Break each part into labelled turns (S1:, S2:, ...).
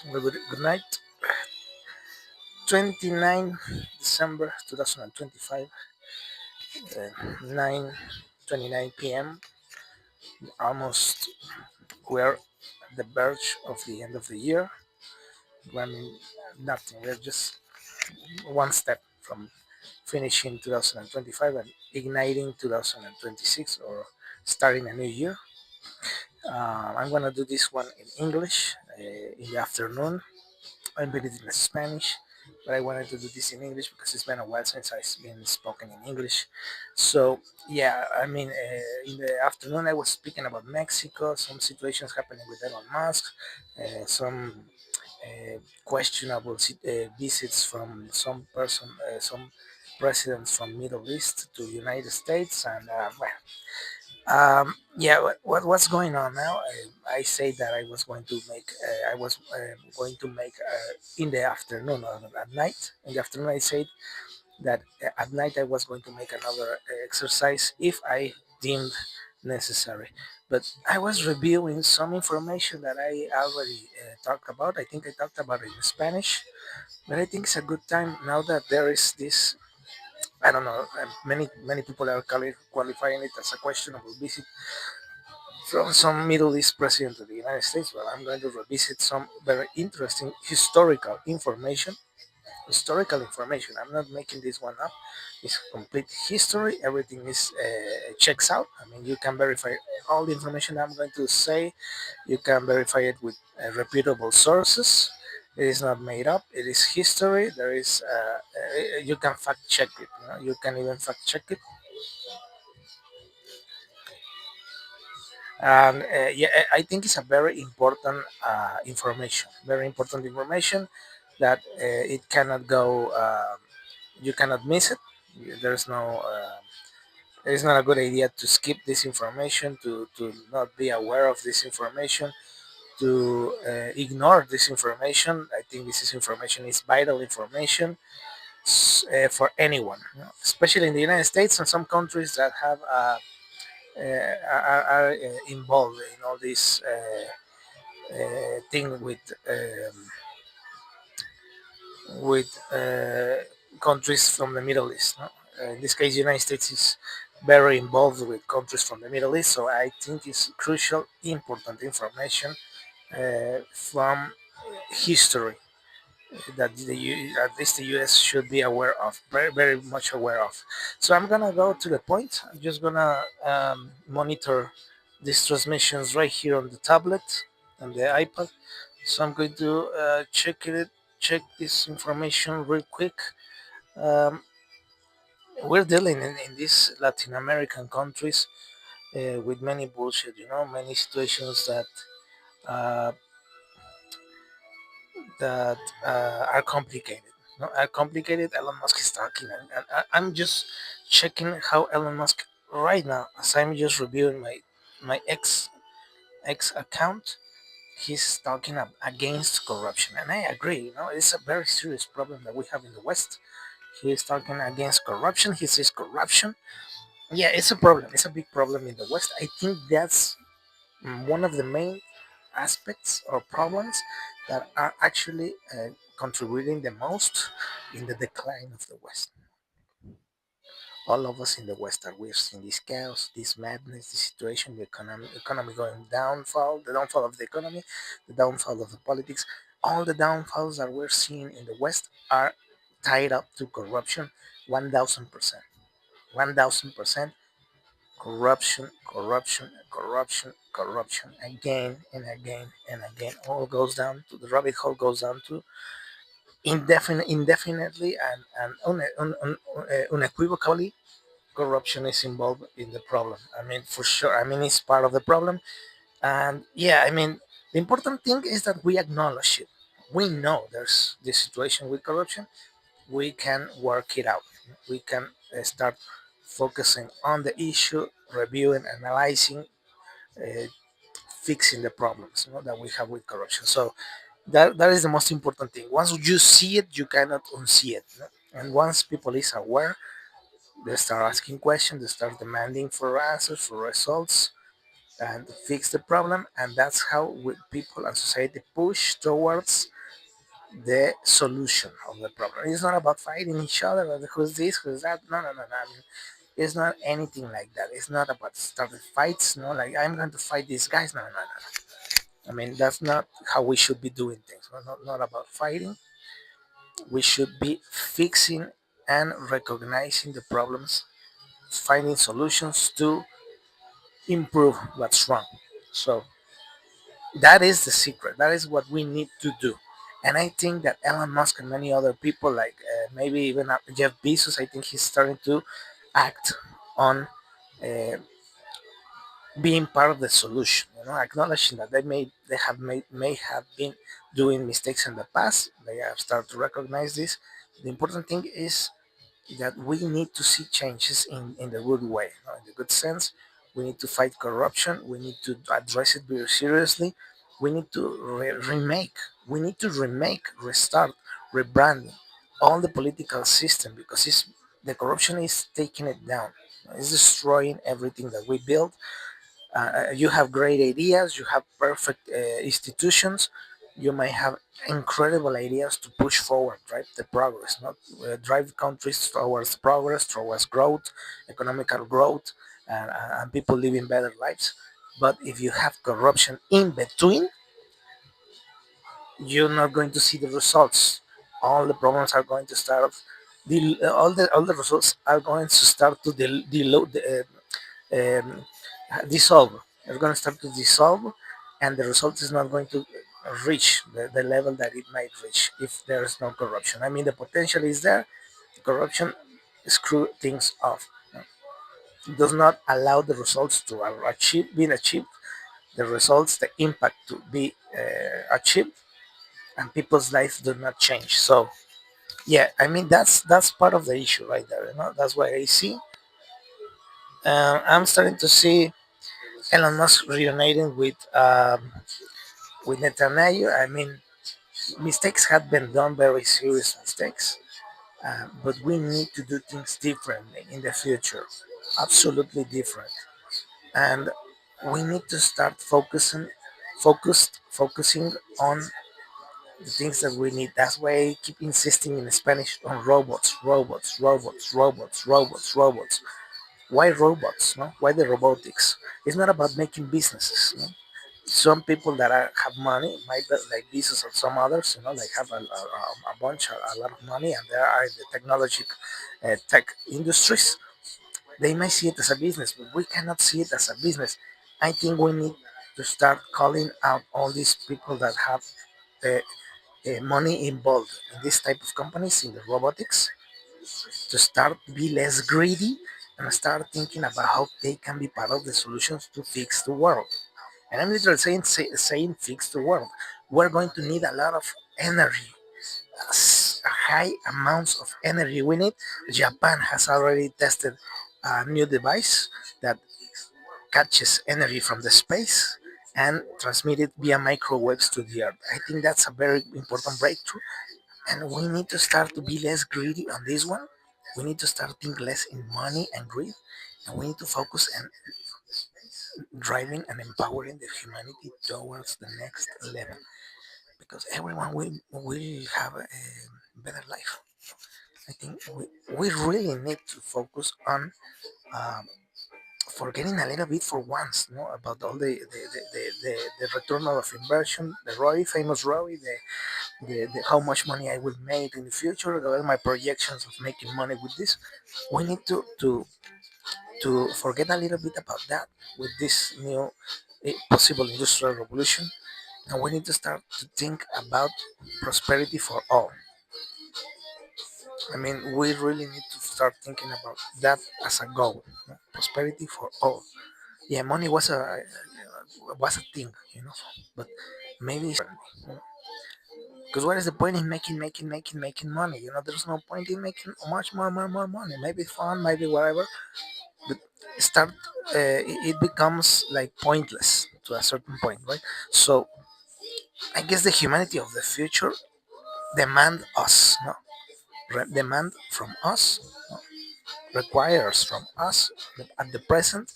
S1: Good night. 29 December 2025, 9:29 p.m. Almost we're at the verge of the end of the year. I mean, nothing. We're just one step from finishing 2025 and igniting 2026 or starting a new year. I'm gonna do this one in English in the afternoon. I believe it in Spanish, but I wanted to do this in English because it's been a while since I've been spoken in English. So yeah, I mean, in the afternoon I was speaking about Mexico, some situations happening with Elon Musk, some questionable visits from some presidents from Middle East to United States, and yeah, what's going on now? I say that I was going to make in the afternoon or at night. In the afternoon, I said that at night I was going to make another exercise if I deemed necessary. But I was reviewing some information that I already talked about. I think I talked about it in Spanish, but I think it's a good time now that there is this. I don't know. Many people are qualifying it as a questionable visit from some Middle East president of the United States. Well, I'm going to revisit some very interesting historical information. I'm not making this one up. It's complete history. Everything is checks out. I mean, you can verify all the information I'm going to say. You can verify it with reputable sources. It is not made up. It is history. There is you can fact check it. You can even fact check it. And yeah, I think it's a very important information. Very important information that it cannot go. You cannot miss it. There's no. It's not a good idea to skip this information, to not be aware of this information, to ignore this information. I think this is information is vital information for anyone, especially in the United States and some countries that have are involved in all this thing with countries from the Middle East. No? In this case, the United States is very involved with countries from the Middle East, so I think it's crucial, important information from history that at least the US should be aware of, very, very much aware of. So I'm gonna go to the point. I'm just gonna monitor these transmissions right here on the tablet and the iPad. So I'm going to check this information real quick. Um, we're dealing in these Latin American countries with many bullshit, many situations uh, that are complicated. No, are complicated. Elon Musk is talking, and I'm just checking how Elon Musk right now, as I'm just reviewing my X account, he's talking against corruption, and I agree. It's a very serious problem that we have in the West. He is talking against corruption. He says corruption. Yeah, it's a problem. It's a big problem in the West. I think that's one of the main aspects or problems that are actually contributing the most in the decline of the West. All of us in the West are we're seeing this chaos, this madness, this situation, the economy going downfall, the downfall of the economy, the downfall of the politics. All the downfalls that we're seeing in the West are tied up to corruption, 1,000%. 1,000% corruption, corruption, corruption, corruption, again and again and again. All goes down to the rabbit hole goes down to indefinitely and unequivocally, corruption is involved in the problem. I mean, for sure. I mean, it's part of the problem. And yeah, I mean, the important thing is that we acknowledge it. We know there's this situation with corruption. We can work it out. We can start focusing on the issue, reviewing, analyzing, uh, fixing the problems that we have with corruption. So that is the most important thing. Once you see it, you cannot unsee it. And once people is aware, they start asking questions, they start demanding for answers, for results. and fix the problem, and that's how people and society push towards the solution of the problem. It's not about fighting each other, or who's this, who's that. No, no, no, no. I mean, it's not anything like that. It's not about starting fights. No, like I'm going to fight these guys. No, no, no, no. I mean, that's not how we should be doing things. We're not about fighting. We should be fixing and recognizing the problems, finding solutions to improve what's wrong. So that is the secret. That is what we need to do. And I think that Elon Musk and many other people, like maybe even Jeff Bezos, I think he's starting to act on uh, being part of the solution. You know, acknowledging that may have been doing mistakes in the past. They have started to recognize this. The important thing is that we need to see changes in the good way, you know, in the good sense. We need to fight corruption. We need to address it very seriously. We need to remake. We need to remake, restart, rebranding all the political system because the corruption is taking it down. It's destroying everything that we built. You have great ideas, you have perfect institutions, you may have incredible ideas to push forward, right? The progress, not drive countries towards growth, economical growth, and people living better lives. But if you have corruption in between, you're not going to see the results. All the problems are going to start. All the results are going to start to um, dissolve. It's going to start to dissolve, and the result is not going to reach the level that it might reach if there is no corruption. I mean, the potential is there. Corruption screw things off. It does not allow the results to being achieved. The results, the impact to be achieved, and people's lives do not change. So yeah, I mean that's part of the issue right there. You know, that's why I see. I'm starting to see Elon Musk reuniting with Netanyahu. I mean, mistakes have been done, very serious mistakes, but we need to do things differently in the future, absolutely different, and we need to start focusing on the things that we need. That's why I keep insisting in Spanish on robots, robots, robots, robots, robots, robots. Why robots? No? Why the robotics? It's not about making businesses. No? Some people that have money, might be like Bezos or some others, like have a lot of money, and there are the tech industries. They might see it as a business, but we cannot see it as a business. I think we need to start calling out all these people that have uh, money involved in this type of companies in the robotics, to start to be less greedy and start thinking about how they can be part of the solutions to fix the world. And I'm literally saying fix the world. We're going to need a lot of energy, high amounts of energy we need. Japan has already tested a new device that catches energy from the space and transmit it via microwaves to the earth. I think that's a very important breakthrough, and we need to start to be less greedy on this one. We need to start think less in money and greed, and we need to focus on driving and empowering the humanity towards the next level, because everyone will have a better life. I think we really need to focus on um, forgetting a little bit for once, about all the return of inversion, the ROI, famous ROI, the how much money I will make in the future, all my projections of making money with this. We need to forget a little bit about that with this new possible industrial revolution, and we need to start to think about prosperity for all. I mean, we really need to start thinking about that as a goal, prosperity for all. Yeah, money was a thing, but maybe it's different, because what is the point in making money? There's no point in making much more money. Maybe fun, maybe whatever, but start it becomes like pointless to a certain point, right? So I guess the humanity of the future demand us, no, demand from us, no? Requires from us at the present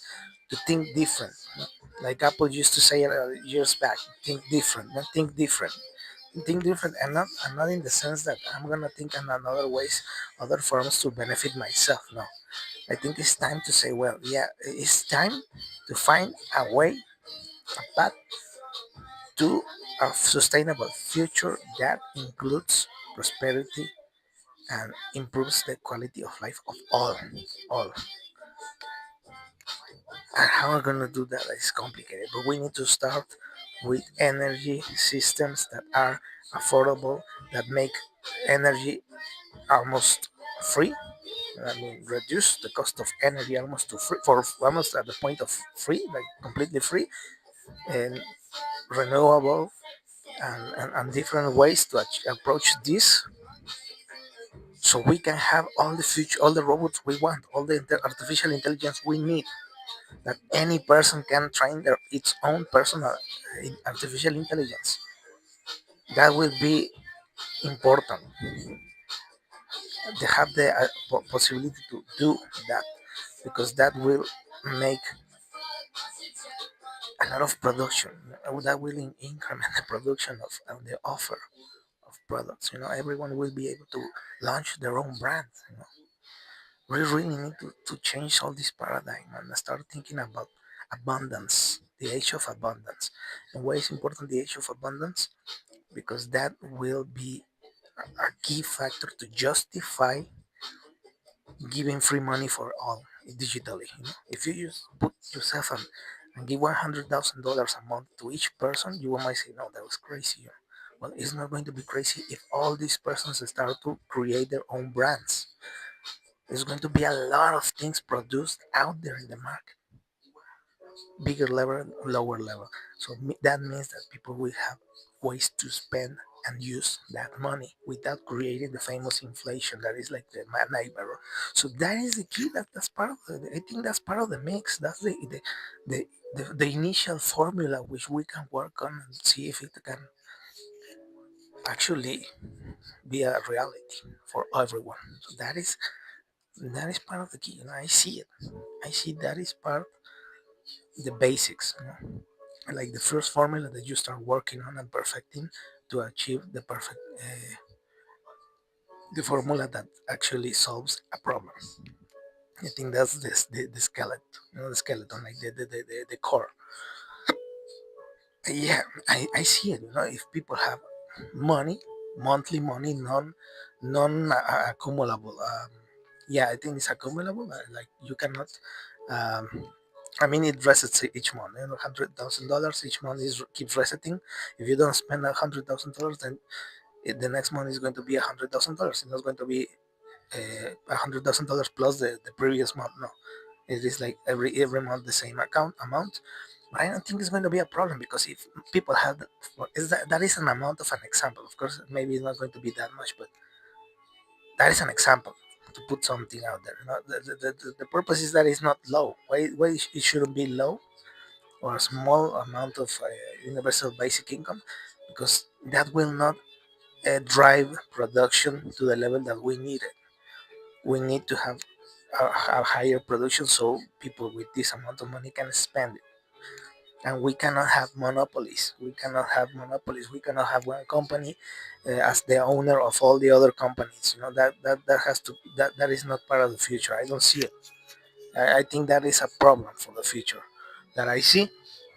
S1: to think different, no? Like Apple used to say years back, think different, not think different. Think different, and not in the sense that I'm gonna think in another ways, other forms to benefit myself. No, I think it's time to say, well, yeah, it's time to find a way, a path to a sustainable future that includes prosperity and improves the quality of life of all. And how we're gonna do that is complicated, but we need to start with energy systems that are affordable, that make energy almost free. I mean, reduce the cost of energy almost to free, for almost at the point of free, like completely free, and renewable, and different ways to approach this, so we can have all the future, all the robots we want, all the artificial intelligence we need, that any person can train its own personal artificial intelligence. That will be important to have the possibility to do that, because that will make a lot of production. That will increment the production of the offer of products. Everyone will be able to launch their own brand. We really need to change all this paradigm and start thinking about abundance, the age of abundance. And why is important the age of abundance? Because that will be a key factor to justify giving free money for all digitally. If you just put yourself and give $100,000 a month to each person, you might say, no, that was crazy. Well, it's not going to be crazy if all these persons start to create their own brands. There's going to be a lot of things produced out there in the market, bigger level, lower level. So that means that people will have ways to spend and use that money without creating the famous inflation that is like the neighbor. So that is the key. That's part of I think that's part of the mix. That's the, the initial formula which we can work on and see if it can actually be a reality for everyone. So that is part of the key. I see it. I see that is part the basics. Like the first formula that you start working on and perfecting to achieve the formula that actually solves a problem. I think that's the skeleton, the skeleton, like the core. Yeah, I see it. If people have money, monthly money, non accumulable. Yeah, I think it's accumulable. Like you cannot. Um, I mean, it resets each month. $100,000 each month keeps resetting. If you don't spend $100,000, then the next month is going to be $100,000. It's not going to be $100,000 plus the previous month. No, it is like every month the same account amount. But I don't think it's going to be a problem, because if people have that is an amount of an example. Of course, maybe it's not going to be that much, but that is an example to put something out there. The purpose is that it's not low. Why it shouldn't be low or a small amount of universal basic income? Because that will not drive production to the level that we need it. We need to have a higher production so people with this amount of money can spend it. And we cannot have monopolies. We cannot have one company as the owner of all the other companies. That has to that is not part of the future. I don't see it. I think that is a problem for the future that I see.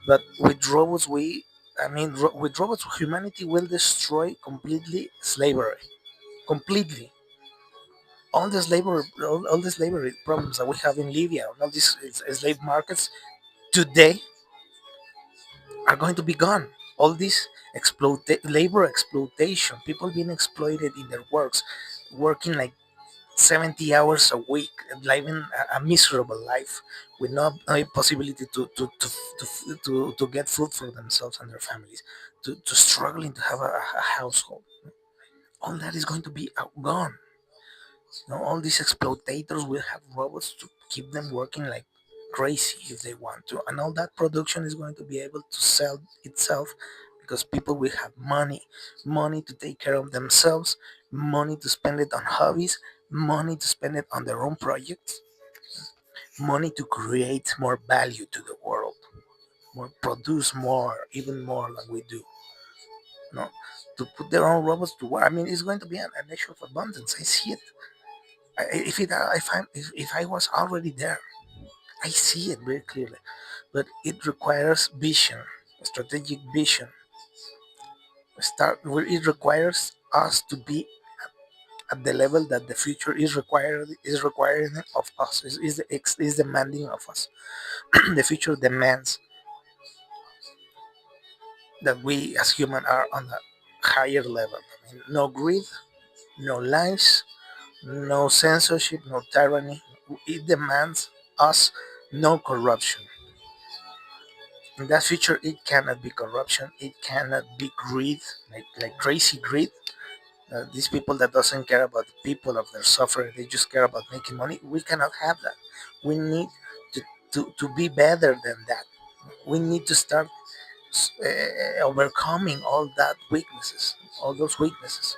S1: But with robots, with robots, humanity will destroy completely slavery. Completely. All the slavery problems that we have in Libya, all these slave markets today are going to be gone. All this labor exploitation, people being exploited in their works, working like 70 hours a week, living a miserable life with no possibility to get food for themselves and their families, to struggling to have a household. All that is going to be gone. All these exploitators will have robots to keep them working like crazy if they want to, and all that production is going to be able to sell itself, because people will have money to take care of themselves, money to spend it on hobbies, money to spend it on their own projects, money to create more value to the world. produce more, even more than we do. No, to put their own robots to work. I mean, it's going to be an issue of abundance. I see it. If I was already there, I see it very clearly. But it requires vision, strategic vision. It requires us to be at the level that the future is requiring of us. Is demanding of us. The future demands that we as human are on a higher level. I mean, no greed, no lies, no censorship, no tyranny. It demands us no corruption. In that future, it cannot be corruption. It cannot be greed, like crazy greed. These people that doesn't care about the people of their suffering, they just care about making money. We cannot have that. We need to, to be better than that. We need to start overcoming all those weaknesses.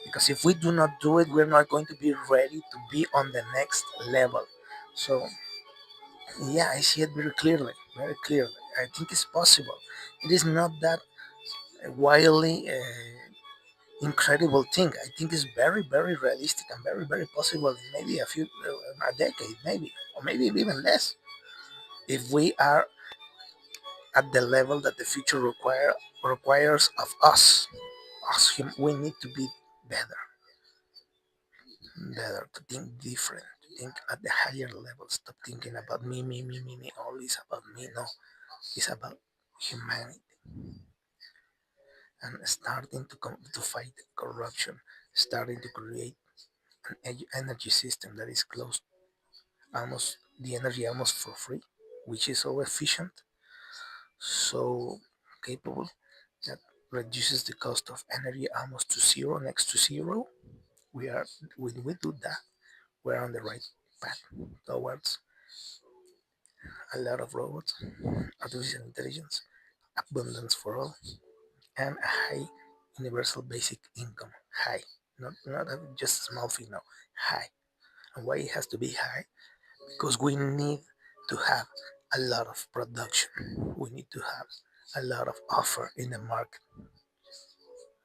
S1: Because if we do not do it, we're not going to be ready to be on the next level. So yeah, I see it very clearly, very clearly. I think it's possible. It is not that wildly incredible thing. I think it's very, very realistic and very, very possible in maybe a decade, maybe, or maybe even less. If we are at the level that the future requires of us, we need to be better, better, to think different, to think at the higher level. Stop thinking about me. All is about me. No, it's about humanity and starting to fight corruption, starting to create an energy system that is close almost the energy almost for free, which is so efficient, so capable that reduces the cost of energy almost to zero, next to zero. We are when we do that, we're on the right path towards a lot of robots, artificial intelligence, abundance for all, and a high universal basic income. High, not just a small fee, no, high. And why it has to be high? Because we need to have a lot of production. We need to have a lot of offer in the market.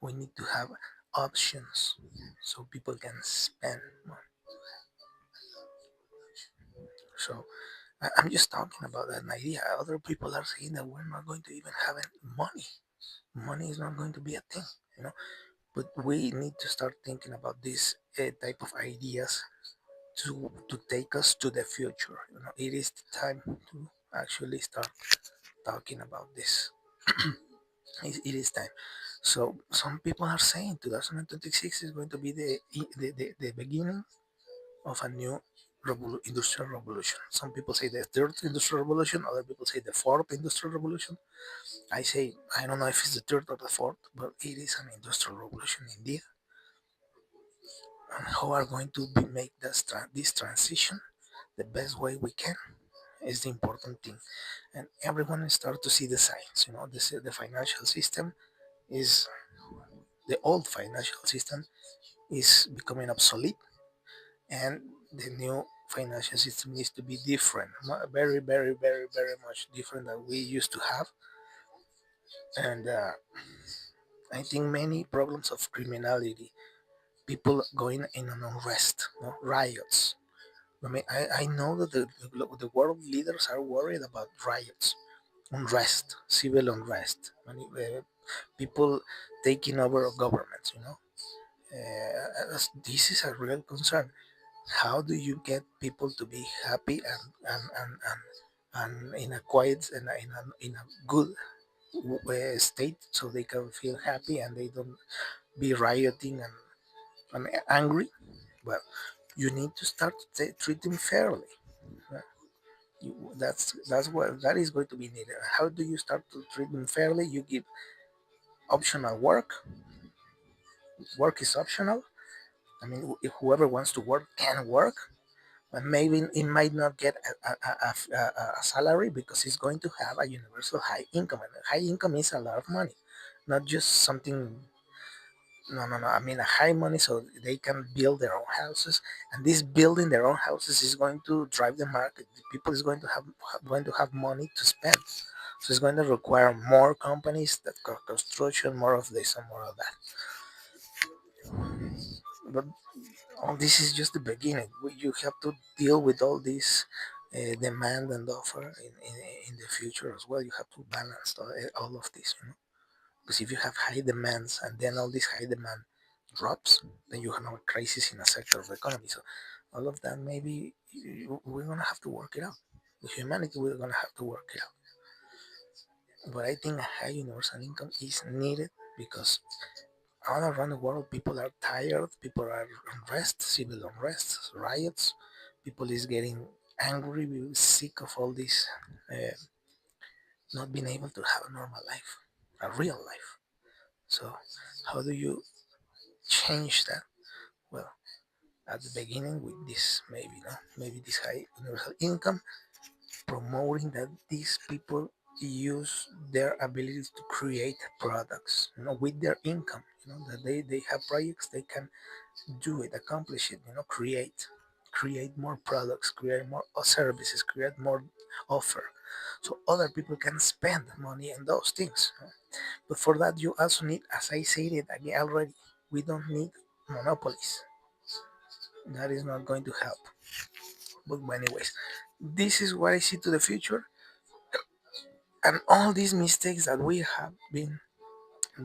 S1: We need to have options so people can spend more. So I'm just talking about an idea. Other people are saying that we're not going to even have any money. Money is not going to be a thing, you know. But we need to start thinking about this type of ideas to take us to the future. You know, it is the time to actually start talking about this. It is time. So some people are saying 2026 is going to be the beginning of a new industrial revolution. Some people say the third industrial revolution, other people say the fourth industrial revolution. I say I don't know if it's the third or the fourth, but it is an industrial revolution indeed. And how are going to make this transition the best way we can is the important thing. And everyone start to see the signs. You know, the financial system is the old financial system is becoming obsolete, and the new financial system needs to be different, very, very, very, very much different than we used to have. And I think many problems of criminality, people going in an unrest, no? Riots. I mean, I know that the world leaders are worried about riots, unrest, civil unrest, people taking over governments, you know. This is a real concern. How do you get people to be happy and in a quiet and in a good state so they can feel happy and they don't be rioting and angry? Well, you need to start to treat them fairly. Uh, that's what that is going to be needed. How do you start to treat them fairly? You give optional work. Work is optional. I mean, if whoever wants to work can work, but maybe it might not get a salary because it's going to have a universal high income. And high income is a lot of money, not just something. No. I mean, a high money so they can build their own houses, and this building their own houses is going to drive the market. The people is going to have money to spend. So it's going to require more companies that construction, more of this and more of that. But all this is just the beginning. You have to deal with all this demand and offer in the future as well. You have to balance all of this, you know. Because if you have high demands and then all this high demand drops, then you have a crisis in a sector of the economy. So all of that, maybe we're gonna have to work it out. The humanity, we're gonna have to work it out. But I think a high universal income is needed because all around the world, people are tired, people are unrest, civil unrest, riots. People is getting angry, sick of all this, uh, not being able to have a normal life, a real life. So, how do you change that? Well, at the beginning with this, maybe no, maybe this high universal income, promoting that these people use their abilities to create products, you know, with their income. You know that they have projects they can do it, accomplish it, you know, create more products, create more services, create more offer, so other people can spend money on those things. But for that, you also need, as I said it again already, we don't need monopolies. That is not going to help. But anyways, this is what I see to the future, and all these mistakes that we have been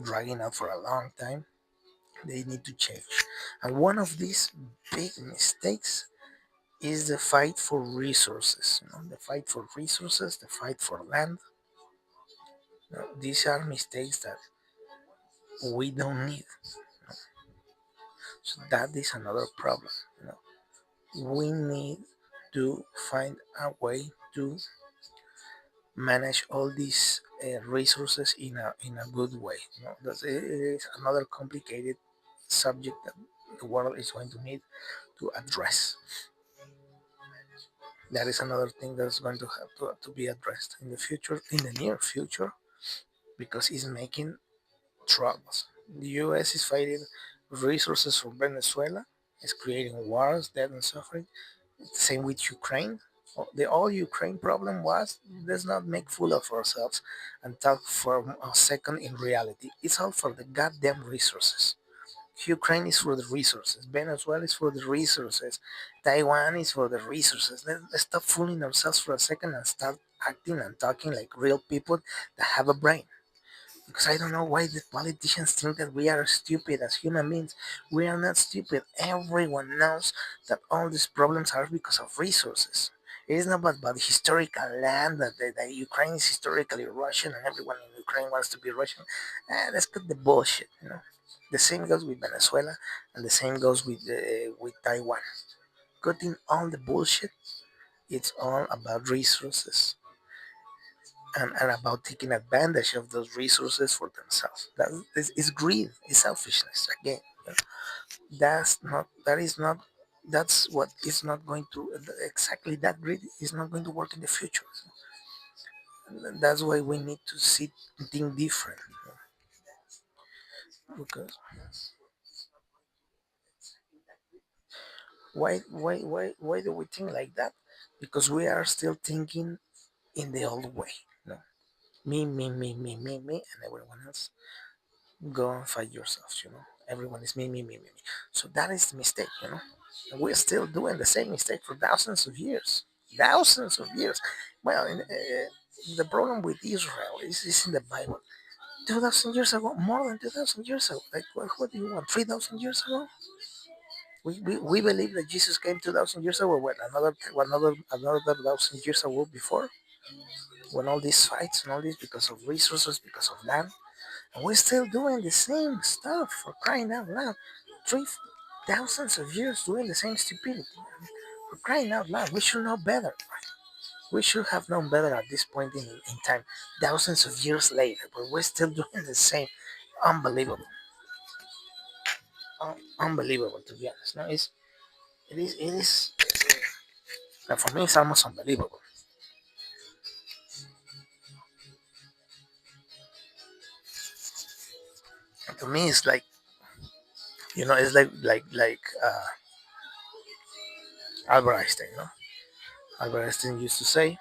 S1: dragging out for a long time, they need to change. And one of these big mistakes is the fight for resources. You know, the fight for resources, the fight for land. You know, these are mistakes that we don't need. So that is another problem. You know, we need to find a way to manage all these resources in a good way. You know, it is another complicated subject that the world is going to need to address. That is another thing that's going to have to be addressed in the future, in the near future, because it's making troubles. The US is fighting resources from Venezuela, it's creating wars, death, and suffering. Same with Ukraine. The all Ukraine problem was, let's not make fool of ourselves and talk for a second in reality. It's all for the goddamn resources. Ukraine is for the resources. Venezuela is for the resources. Taiwan is for the resources. Let's stop fooling ourselves for a second and start acting and talking like real people that have a brain. Because I don't know why the politicians think that we are stupid as human beings. We are not stupid. Everyone knows that all these problems are because of resources. It is not about historical land, that Ukraine is historically Russian and everyone in Ukraine wants to be Russian. Let's cut the bullshit, you know. The same goes with Venezuela and the same goes with Taiwan. Cutting all the bullshit, it's all about resources and about taking advantage of those resources for themselves. That is greed, it's selfishness. Again, that is not, that's what is not going to, exactly that greed is not going to work in the future. That's why we need to see think different. Because why do we think like that? Because we are still thinking in the old way. No, me, and everyone else. Go and fight yourselves, you know. Everyone is me. So that is the mistake, you know. And we're still doing the same mistake for thousands of years. Thousands of years. Well, the problem with Israel is in the Bible. 2,000 years ago, more than 2,000 years ago. Like, what do you want? 3,000 years ago? We believe that Jesus came 2,000 years ago, when another 1,000 years ago before, when all these fights and all this because of resources, because of land. And we're still doing the same stuff, for crying out loud. Three thousands of years doing the same stupidity. For crying out loud, we should know better. We should have known better at this point in time, thousands of years later, but we're still doing the same. Unbelievable. Unbelievable, to be honest. No, it is, for me, it's almost unbelievable. To me, it's like, it's like Albert Einstein. No, Albert Einstein used to say,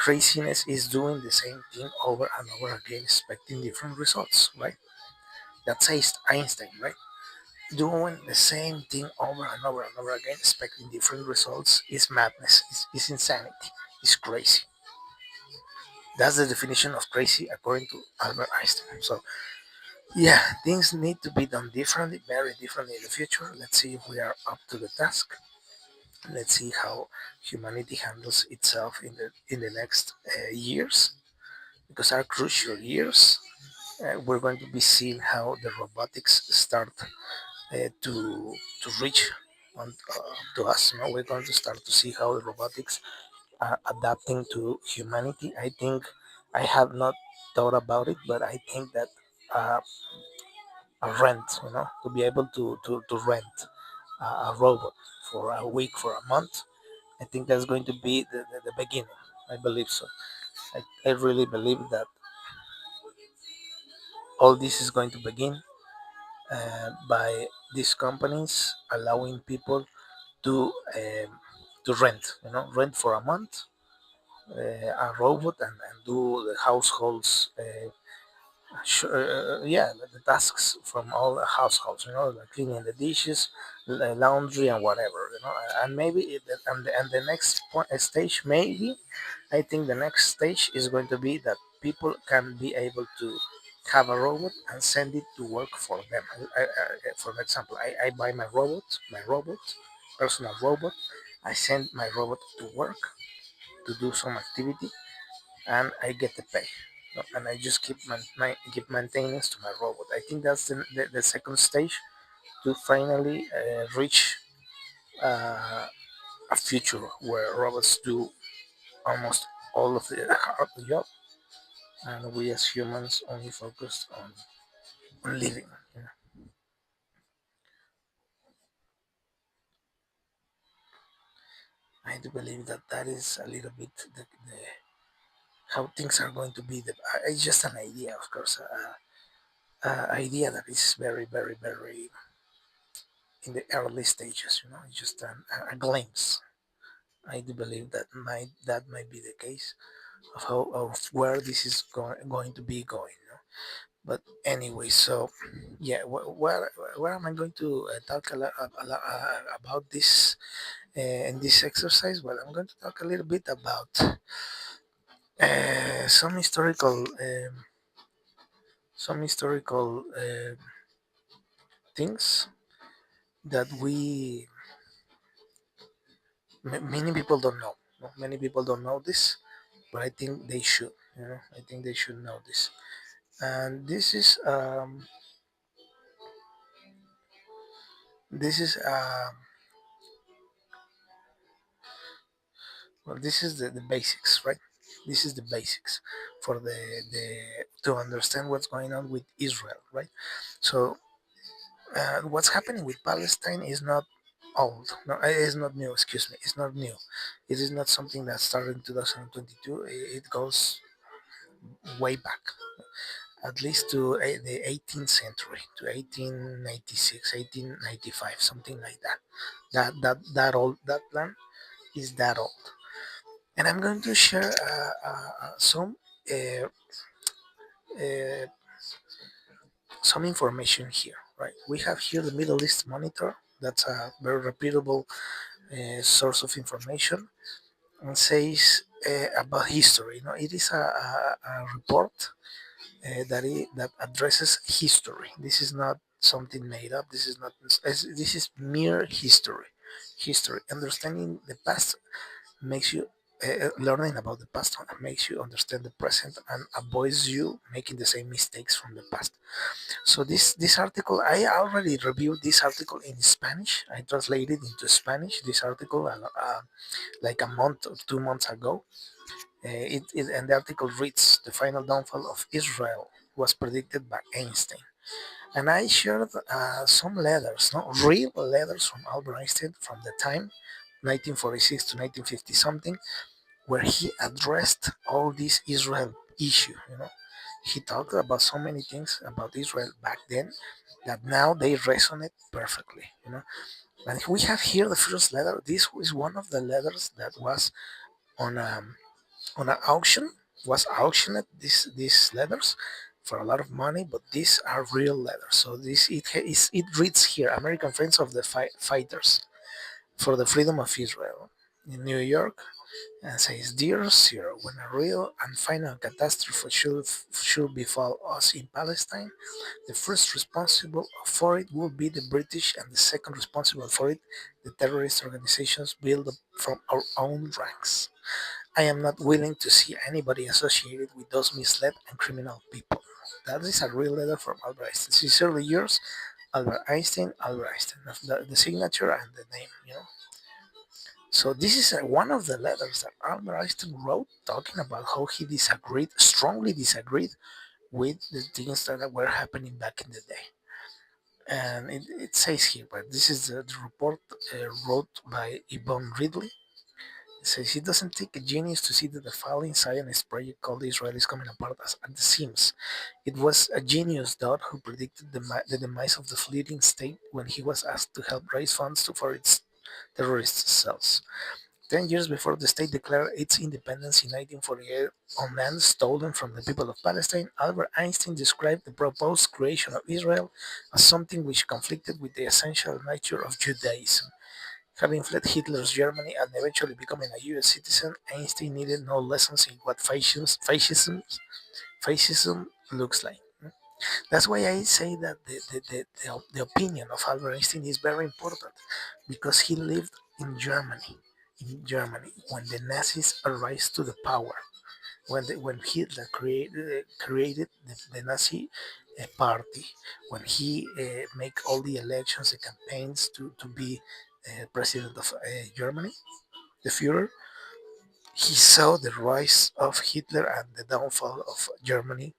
S1: craziness is doing the same thing over and over again, expecting different results, right? That says Einstein, right? Doing the same thing over and over and over again, expecting different results is madness, is insanity, is crazy. That's the definition of crazy according to Albert Einstein. So, yeah, things need to be done differently, very differently in the future. Let's see if we are up to the task. Let's see how humanity handles itself in the next years, because are crucial years. We're going to be seeing how the robotics start to reach on, to us. You know, we're going to start to see how the robotics are adapting to humanity. I think I have not thought about it, but I think that uh, a rent, you know, to be able to rent a robot for a week, for a month, I think that's going to be the beginning. I believe so. I really believe that all this is going to begin by these companies allowing people to rent, you know, rent for a month a robot and do the households yeah, the tasks from all the households, you know, like cleaning the dishes, laundry, and whatever, you know, and maybe and the next point, stage, maybe I think the next stage is going to be that people can be able to have a robot and send it to work for them. For example, I buy my robot, personal robot. I send my robot to work to do some activity, and I get the pay. No, and I just keep give maintenance to my robot. I think that's the second stage to finally reach uh, a future where robots do almost all of the hard job, and we as humans only focus on living. You know? I do believe that that is a little bit how things are going to be. It's just an idea, of course, idea that is very, very, very in the early stages. You know, it's just a glimpse. I do believe that might be the case of how of where this is going to be going. You know? But anyway, so yeah, where am I going to talk about this in this exercise? Well, I'm going to talk a little bit about some historical things that many people don't know. No? Many people don't know this, but I think they should. You know, I think they should know this. And this is the basics, right? This is the basics for the to understand what's going on with Israel, right? So what's happening with Palestine is not old. No, it is not new. Excuse me, it's not new. It is not something that started in 2022. It goes way back, at least to the 18th century, to 1896, 1895, something like that. That old. That plan is that old. And I'm going to share uh, uh, some information here. Right, we have here the Middle East Monitor. That's a very reputable source of information, and says about history. You know, it is a report that addresses history. This is not something made up. This is not. This is mere history. History. Understanding the past makes you learning about the past makes you understand the present and avoids you making the same mistakes from the past. So this article, I already reviewed this article in Spanish. I translated into Spanish this article like a month or 2 months ago. And the article reads: the final downfall of Israel was predicted by Einstein. And I shared some letters, no real letters from Albert Einstein from the time 1946 to 1950 something, where he addressed all this Israel issue. You know, he talked about so many things about Israel back then that now they resonate perfectly. You know, and we have here the first letter. This is one of the letters that was on on an auction, was auctioned these letters for a lot of money, but these are real letters. So it reads here, American Friends of the Fighters for the Freedom of Israel in New York, and says, Dear Sir, when a real and final catastrophe should befall us in Palestine, the first responsible for it will be the British, and the second responsible for it, the terrorist organizations built up from our own ranks. I am not willing to see anybody associated with those misled and criminal people. That is a real letter from Albert Einstein. Sincerely yours, Albert Einstein, Albert Einstein. The signature and the name, you know. So this is one of the letters that Albert Einstein wrote, talking about how he disagreed, strongly disagreed with the things that were happening back in the day. And it says here, but this is the report wrote by Yvonne Ridley. It says it doesn't take a genius to see that the failing Zionist project called Israel is coming apart at the seams. It was a genius, thought, who predicted the demise of the fleeting state when he was asked to help raise funds for its terrorist cells. 10 years before the state declared its independence in 1948 on land stolen from the people of Palestine, Albert Einstein described the proposed creation of Israel as something which conflicted with the essential nature of Judaism. Having fled Hitler's Germany and eventually becoming a US citizen, Einstein needed no lessons in what fascism looks like. That's why I say that the opinion of Albert Einstein is very important, because he lived in Germany. In Germany, when the Nazis arose to the power, when Hitler created the Nazi party, when he make all the elections, the campaigns to be president of Germany, the Führer, he saw the rise of Hitler and the downfall of Germany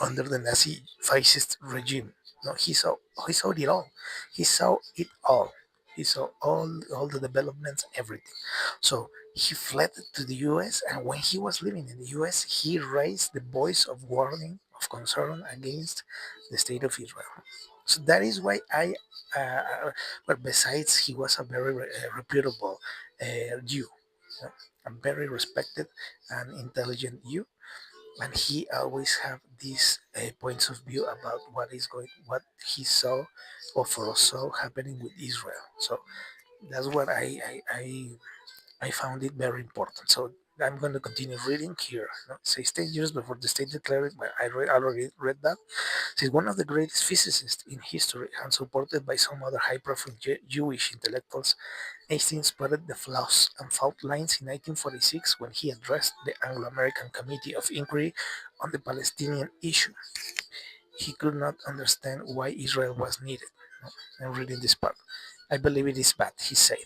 S1: under the Nazi fascist regime. No, he saw it all. He saw it all. He saw all the developments, everything. So he fled to the U.S. and when he was living in the U.S., he raised the voice of warning, of concern against the state of Israel. So that is why but besides, he was a very reputable Jew, a very respected and intelligent Jew, and he always have these points of view about what he saw or foresaw happening with Israel. So that's what I found it very important. So I'm going to continue reading here. No? It says 10 years before the state declared it, but already read that. It says one of the greatest physicists in history and supported by some other high-profile Jewish intellectuals, Einstein spotted the flaws and fault lines in 1946 when he addressed the Anglo-American Committee of Inquiry on the Palestinian issue. He could not understand why Israel was needed. No, I'm reading this part. I believe it is bad, he said.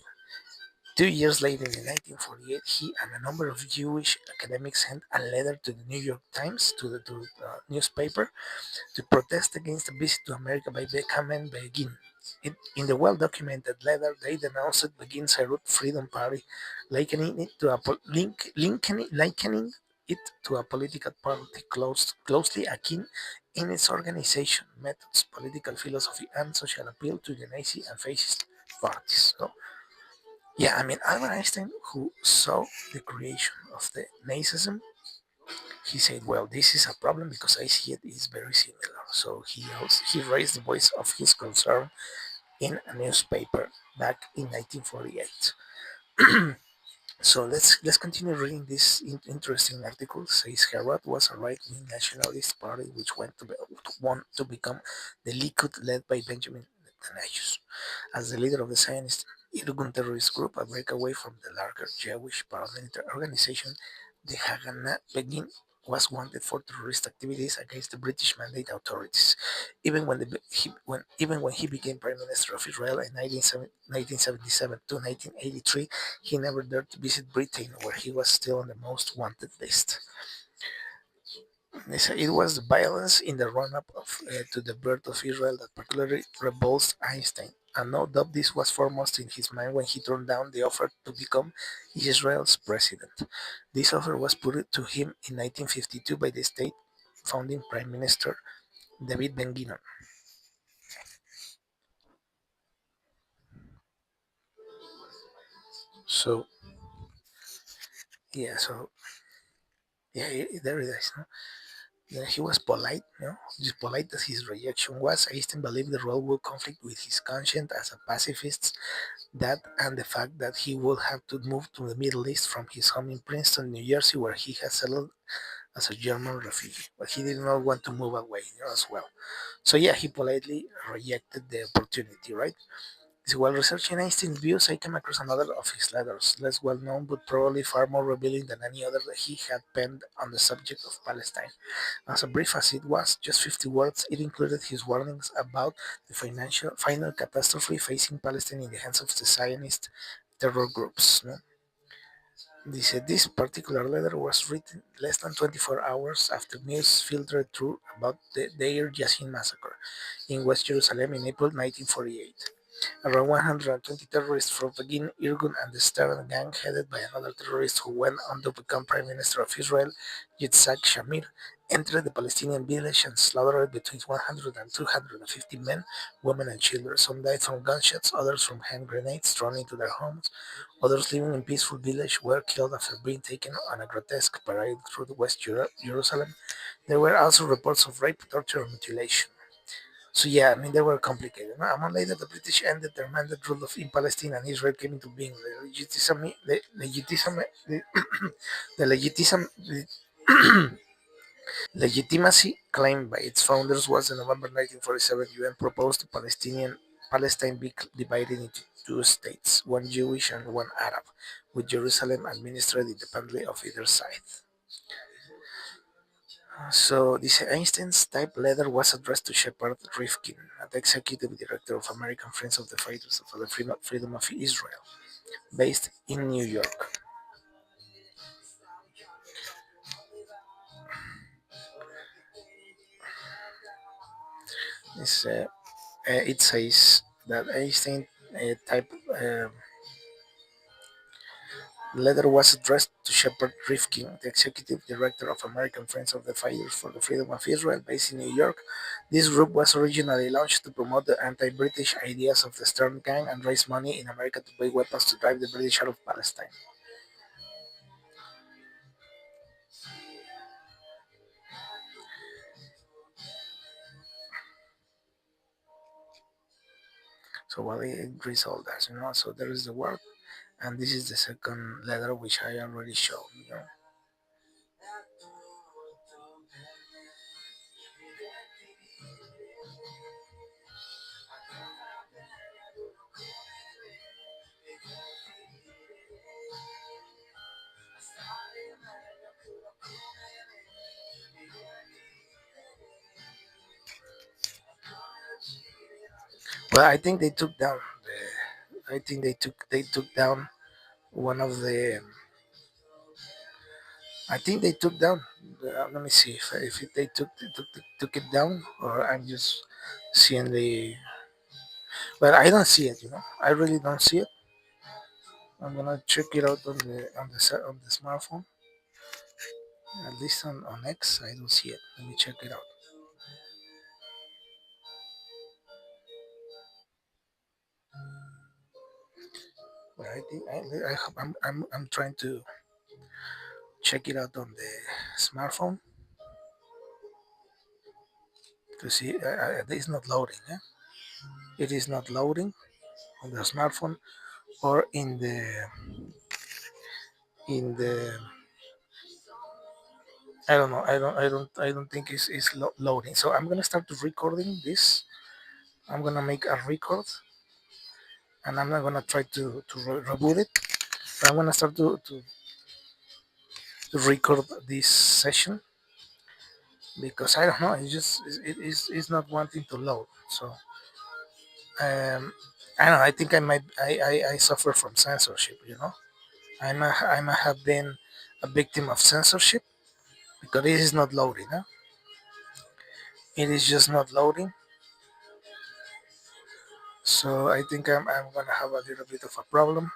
S1: 2 years later, in 1948, he and a number of Jewish academics sent a letter to the New York Times, to the newspaper, to protest against a visit to America by Benjamin Begin. In the well-documented letter, they denounced Begin's Herut Freedom Party, likening it to a political party closely akin in its organization, methods, political philosophy, and social appeal to the Nazi and fascist parties. So, yeah, I mean, Albert Einstein, who saw the creation of the Nazism, he said, "Well, this is a problem because I see it is very similar." So he raised the voice of his concern in a newspaper back in 1948. So let's continue reading this interesting article. It says Herod was a right-wing nationalist party which want to become the Likud led by Benjamin Netanyahu. As the leader of the Zionist Irgun terrorist group, a breakaway from the larger Jewish paramilitary organization, the Haganah Begin was wanted for terrorist activities against the British Mandate authorities. Even when he became Prime Minister of Israel in 1977 to 1983, he never dared to visit Britain, where he was still on the most wanted list. It was the violence in the run-up to the birth of Israel that particularly repulsed Einstein, and no doubt this was foremost in his mind when he turned down the offer to become Israel's president. This offer was put to him in 1952 by the state founding Prime Minister David Ben-Gurion. So, yeah, so Yeah, there it is. No? Yeah, he was polite, just polite as his reaction was. Einstein believed the role would conflict with his conscience as a pacifist, that and the fact that he would have to move to the Middle East from his home in Princeton, New Jersey, where he had settled as a German refugee. But he did not want to move away, as well. So yeah, he politely rejected the opportunity, right? So while researching Einstein's views, I came across another of his letters, less well known but probably far more revealing than any other that he had penned on the subject of Palestine. As brief as it was, just 50 words, it included his warnings about the financial final catastrophe facing Palestine in the hands of the Zionist terror groups. No? This particular letter was written less than 24 hours after news filtered through about the Deir Yassin massacre in West Jerusalem in April 1948. Around 120 terrorists from Begin, Irgun, and the Stern gang, headed by another terrorist who went on to become Prime Minister of Israel, Yitzhak Shamir, entered the Palestinian village and slaughtered between 100 and 250 men, women, and children. Some died from gunshots, others from hand grenades thrown into their homes. Others living in peaceful village were killed after being taken on a grotesque parade through the West Jerusalem. There were also reports of rape, torture, and mutilation. So yeah, I mean they were complicated. No? A month later, the British ended their mandate rule in Palestine, and Israel came into being. The legitimacy claimed by its founders was the November 1947 UN proposed Palestine be divided into two states, one Jewish and one Arab, with Jerusalem administered independently of either side. So this Einstein's type letter was addressed to Shepard Rifkin, the executive director of American Friends of the Fighters for the Freedom of Israel, based in New York. It says that Einstein type letter was addressed to Shepard Rifkin, the executive director of American Friends of the Fighters for the Freedom of Israel, based in New York. This group was originally launched to promote the anti-British ideas of the Stern Gang and raise money in America to buy weapons to drive the British out of Palestine. So what it resolved as. So there is the word, and this is the second letter which I already showed. Well, I think they took down the. I think they took down one of the. I think they took down. Let me see if they took it down, or I'm just seeing the. But I don't see it. I really don't see it. I'm gonna check it out on the smartphone. At least on X, I don't see it. Let me check it out. But I think I'm trying to check it out on the smartphone to see. It's not loading. It is not loading on the smartphone or in the. I don't know. I don't think it's loading. So I'm gonna start recording this. I'm gonna make a record, and I'm not gonna try to reboot it. But I'm gonna start to record this session because I don't know. It's not wanting to load. So I don't know. I think I suffer from censorship. I might have been a victim of censorship because it is not loading. Huh? It is just not loading. So I think I'm gonna have a little bit of a problem.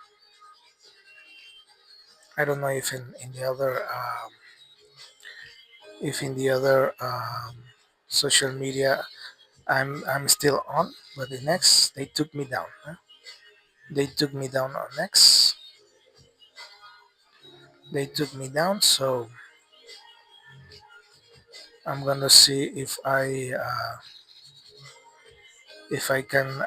S1: I don't know if in the other social media I'm still on, but the next they took me down. Huh? They took me down on X. They took me down. So I'm gonna see if I can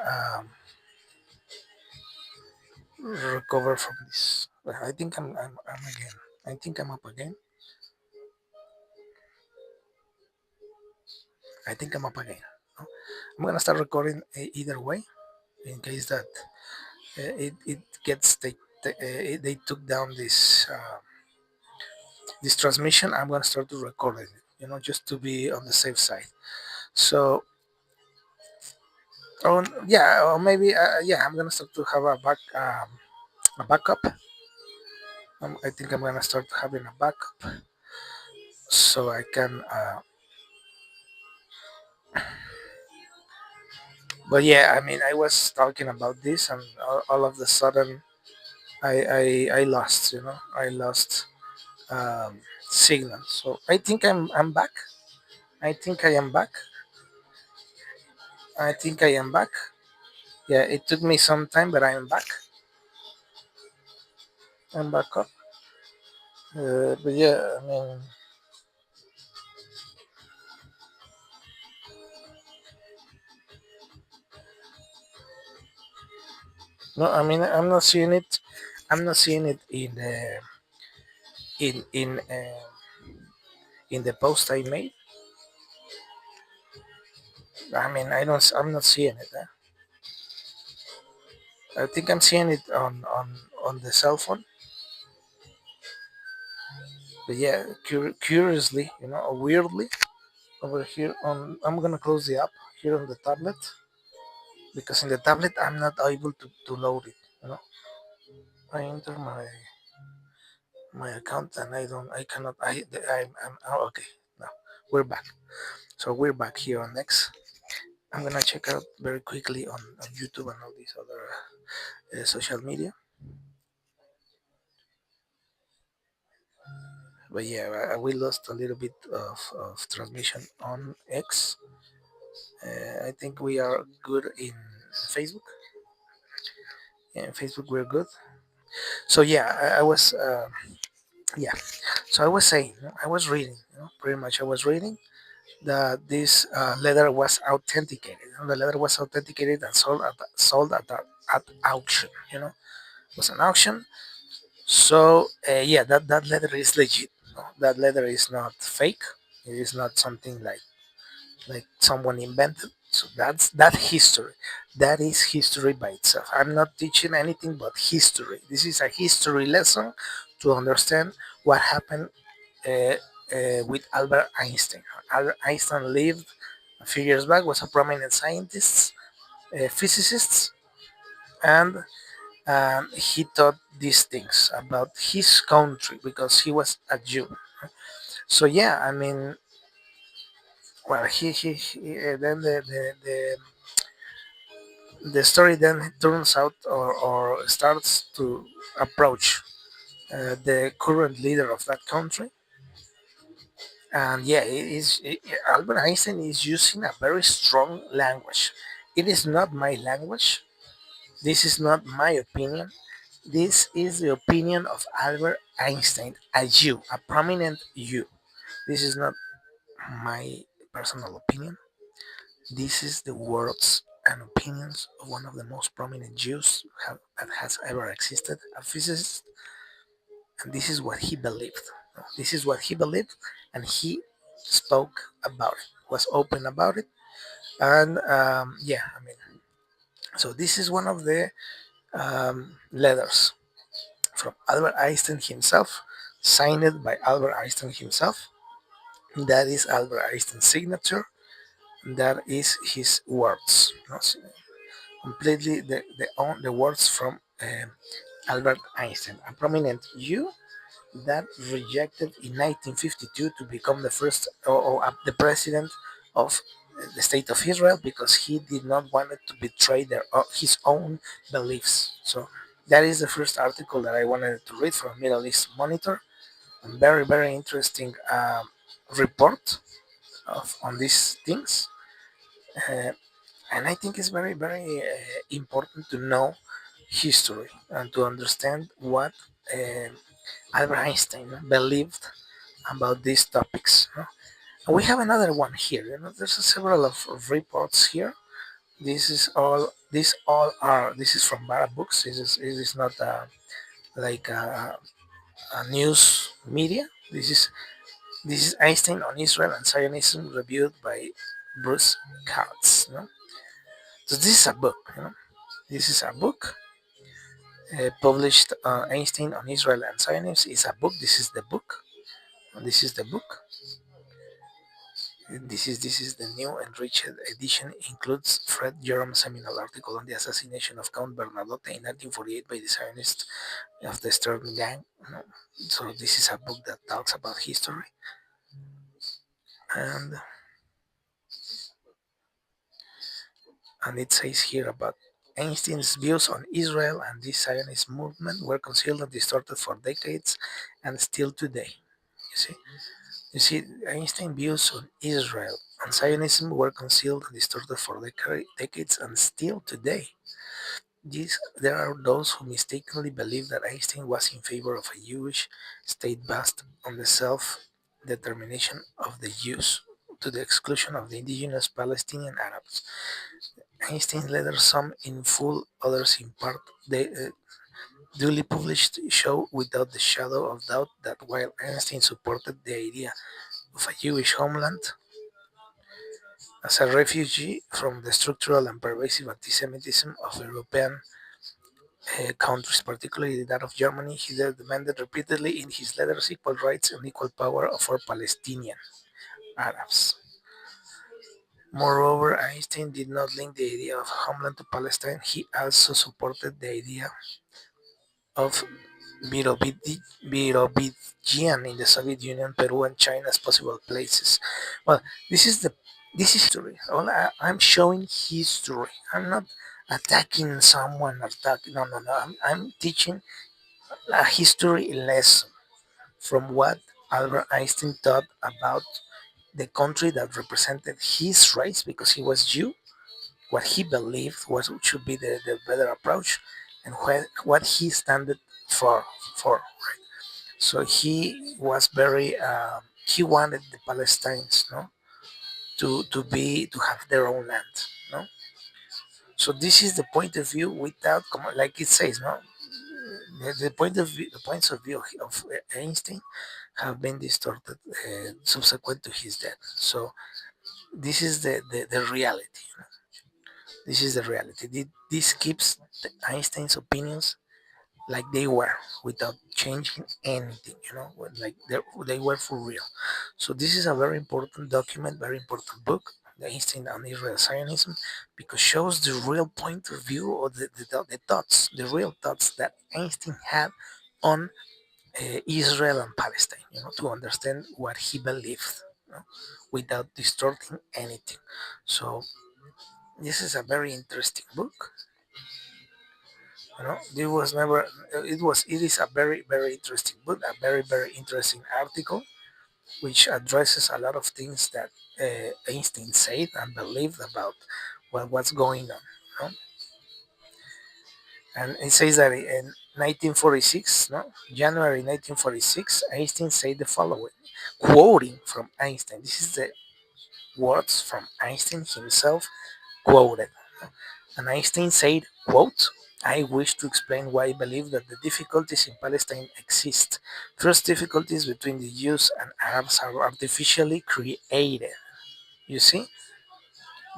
S1: recover from this. Well, I think I'm again. I think I'm up again. I think I'm up again. No? I'm gonna start recording either way in case that it gets they took down this transmission. I'm gonna start to record it. Just to be on the safe side. So, oh yeah, or maybe yeah, I'm gonna start to have a backup. I think I'm gonna start having a backup so I can. But yeah, I mean, I was talking about this, and all of the sudden, I lost. I lost signal. So I think I'm back. I think I am back. I think I am back. Yeah, it took me some time, but I am back. I'm back up. But yeah, I mean, no, I mean, I'm not seeing it. I'm not seeing it in the post I made. I mean, I don't. I'm not seeing it. I think I'm seeing it on the cell phone. But yeah, curiously, or weirdly, over here on, I'm gonna close the app here on the tablet because in the tablet I'm not able to load it. You know, I enter my account and I cannot. I'm oh, okay. Now we're back. So we're back here on X. I'm gonna check out very quickly on YouTube and all these other social media. But yeah, we lost a little bit of transmission on X. I think we are good in Facebook. Yeah, in Facebook we're good. So yeah, I was yeah. So I was saying, I was reading, pretty much I was reading that this letter was authenticated. The letter was authenticated and sold at auction. It was an auction. So yeah, that letter is legit. That letter is not fake. It is not something like someone invented. So that's that history. That is history by itself. I'm not teaching anything but history. This is a history lesson to understand what happened with Albert Einstein. Albert Einstein lived a few years back, was a prominent scientist, physicist, and he taught these things about his country because he was a Jew. So yeah, I mean, well, then the story then turns out or starts to approach the current leader of that country. And yeah, Albert Einstein is using a very strong language. It is not my language. This is not my opinion. This is the opinion of Albert Einstein, a Jew, a prominent Jew. This is not my personal opinion. This is the words and opinions of one of the most prominent Jews that has ever existed, a physicist, and this is what he believed. This is what he believed, and he spoke about it, was open about it, and yeah, I mean, so this is one of the letters from Albert Einstein himself, signed by Albert Einstein himself. That is Albert Einstein's signature. That is his words. Completely the words from Albert Einstein, a prominent Jew that rejected in 1952 to become the first or the president of the state of Israel because he did not want to betray his own beliefs. So that is the first article that I wanted to read from Middle East Monitor. A very very interesting report on these things. Uh, and I think it's very very important to know history and to understand what Albert Einstein believed about these topics. We have another one here. There's several of reports here. This is from Bara Books. This is not like a news media. This is Einstein on Israel and Zionism, reviewed by Bruce Katz. So this is a book. This is a book published. Einstein on Israel and Zionism is a book. This is the book. This is the book. This is the new enriched edition. Includes Fred Jerome's seminal article on the assassination of Count Bernadotte in 1948 by the Zionists of the Stern Gang. So this is a book that talks about history, and it says here about Einstein's views on Israel and the Zionist movement were concealed and distorted for decades, and still today. You see, you see, Einstein's views on Israel and Zionism were concealed and distorted for decades, and still today. There are those who mistakenly believe that Einstein was in favor of a Jewish state based on the self-determination of the Jews, to the exclusion of the indigenous Palestinian Arabs. Einstein's letters, some in full, others in part, they duly published, show without the shadow of doubt that while Einstein supported the idea of a Jewish homeland as a refugee from the structural and pervasive anti-Semitism of European countries, particularly that of Germany, he demanded repeatedly in his letters equal rights and equal power for Palestinian Arabs. Moreover, Einstein did not link the idea of homeland to Palestine. He also supported the idea of Birobidzhan in the Soviet Union, Peru, and China as possible places. Well, this is history. I'm showing history. I'm not attacking someone. No. I'm teaching a history lesson from what Albert Einstein thought about the country that represented his race because he was Jew, what he believed was should be the better approach, and what he stood for. So he was very he wanted the Palestinians, to have their own land, no. So this is the point of view without like it says, no. The points of view of Einstein have been distorted subsequent to his death. So this is the reality. This is the reality. This keeps Einstein's opinions like they were without changing anything, like they were for real. So this is a very important document, very important book, the Einstein and Israel Zionism, because shows the real point of view or the thoughts, the real thoughts that Einstein had on Israel and Palestine, to understand what he believed, without distorting anything. So this is a very interesting book. It was never. It is a very very interesting book, a very very interesting article, which addresses a lot of things that Einstein said and believed about what's going on. And it says that in 1946, no, January 1946, Einstein said the following, quoting from Einstein. This is the words from Einstein himself quoted. And Einstein said, quote, I wish to explain why I believe that the difficulties in Palestine exist. First, difficulties between the Jews and Arabs are artificially created. You see?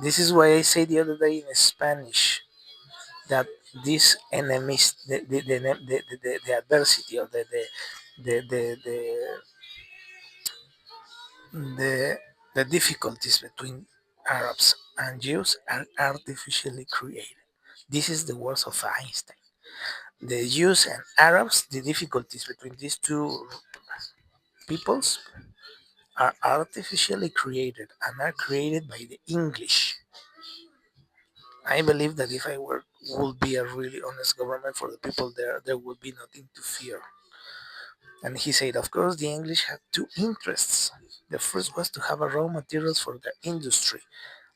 S1: This is why I said the other day in Spanish that these enemies, the adversity or the, the difficulties between Arabs and Jews are artificially created. This is the words of Einstein. The Jews and Arabs, the difficulties between these two peoples are artificially created and are created by the English. I believe that if I would be a really honest government for the people there would be nothing to fear. And he said, of course, the English had two interests. The first was to have a raw materials for their industry,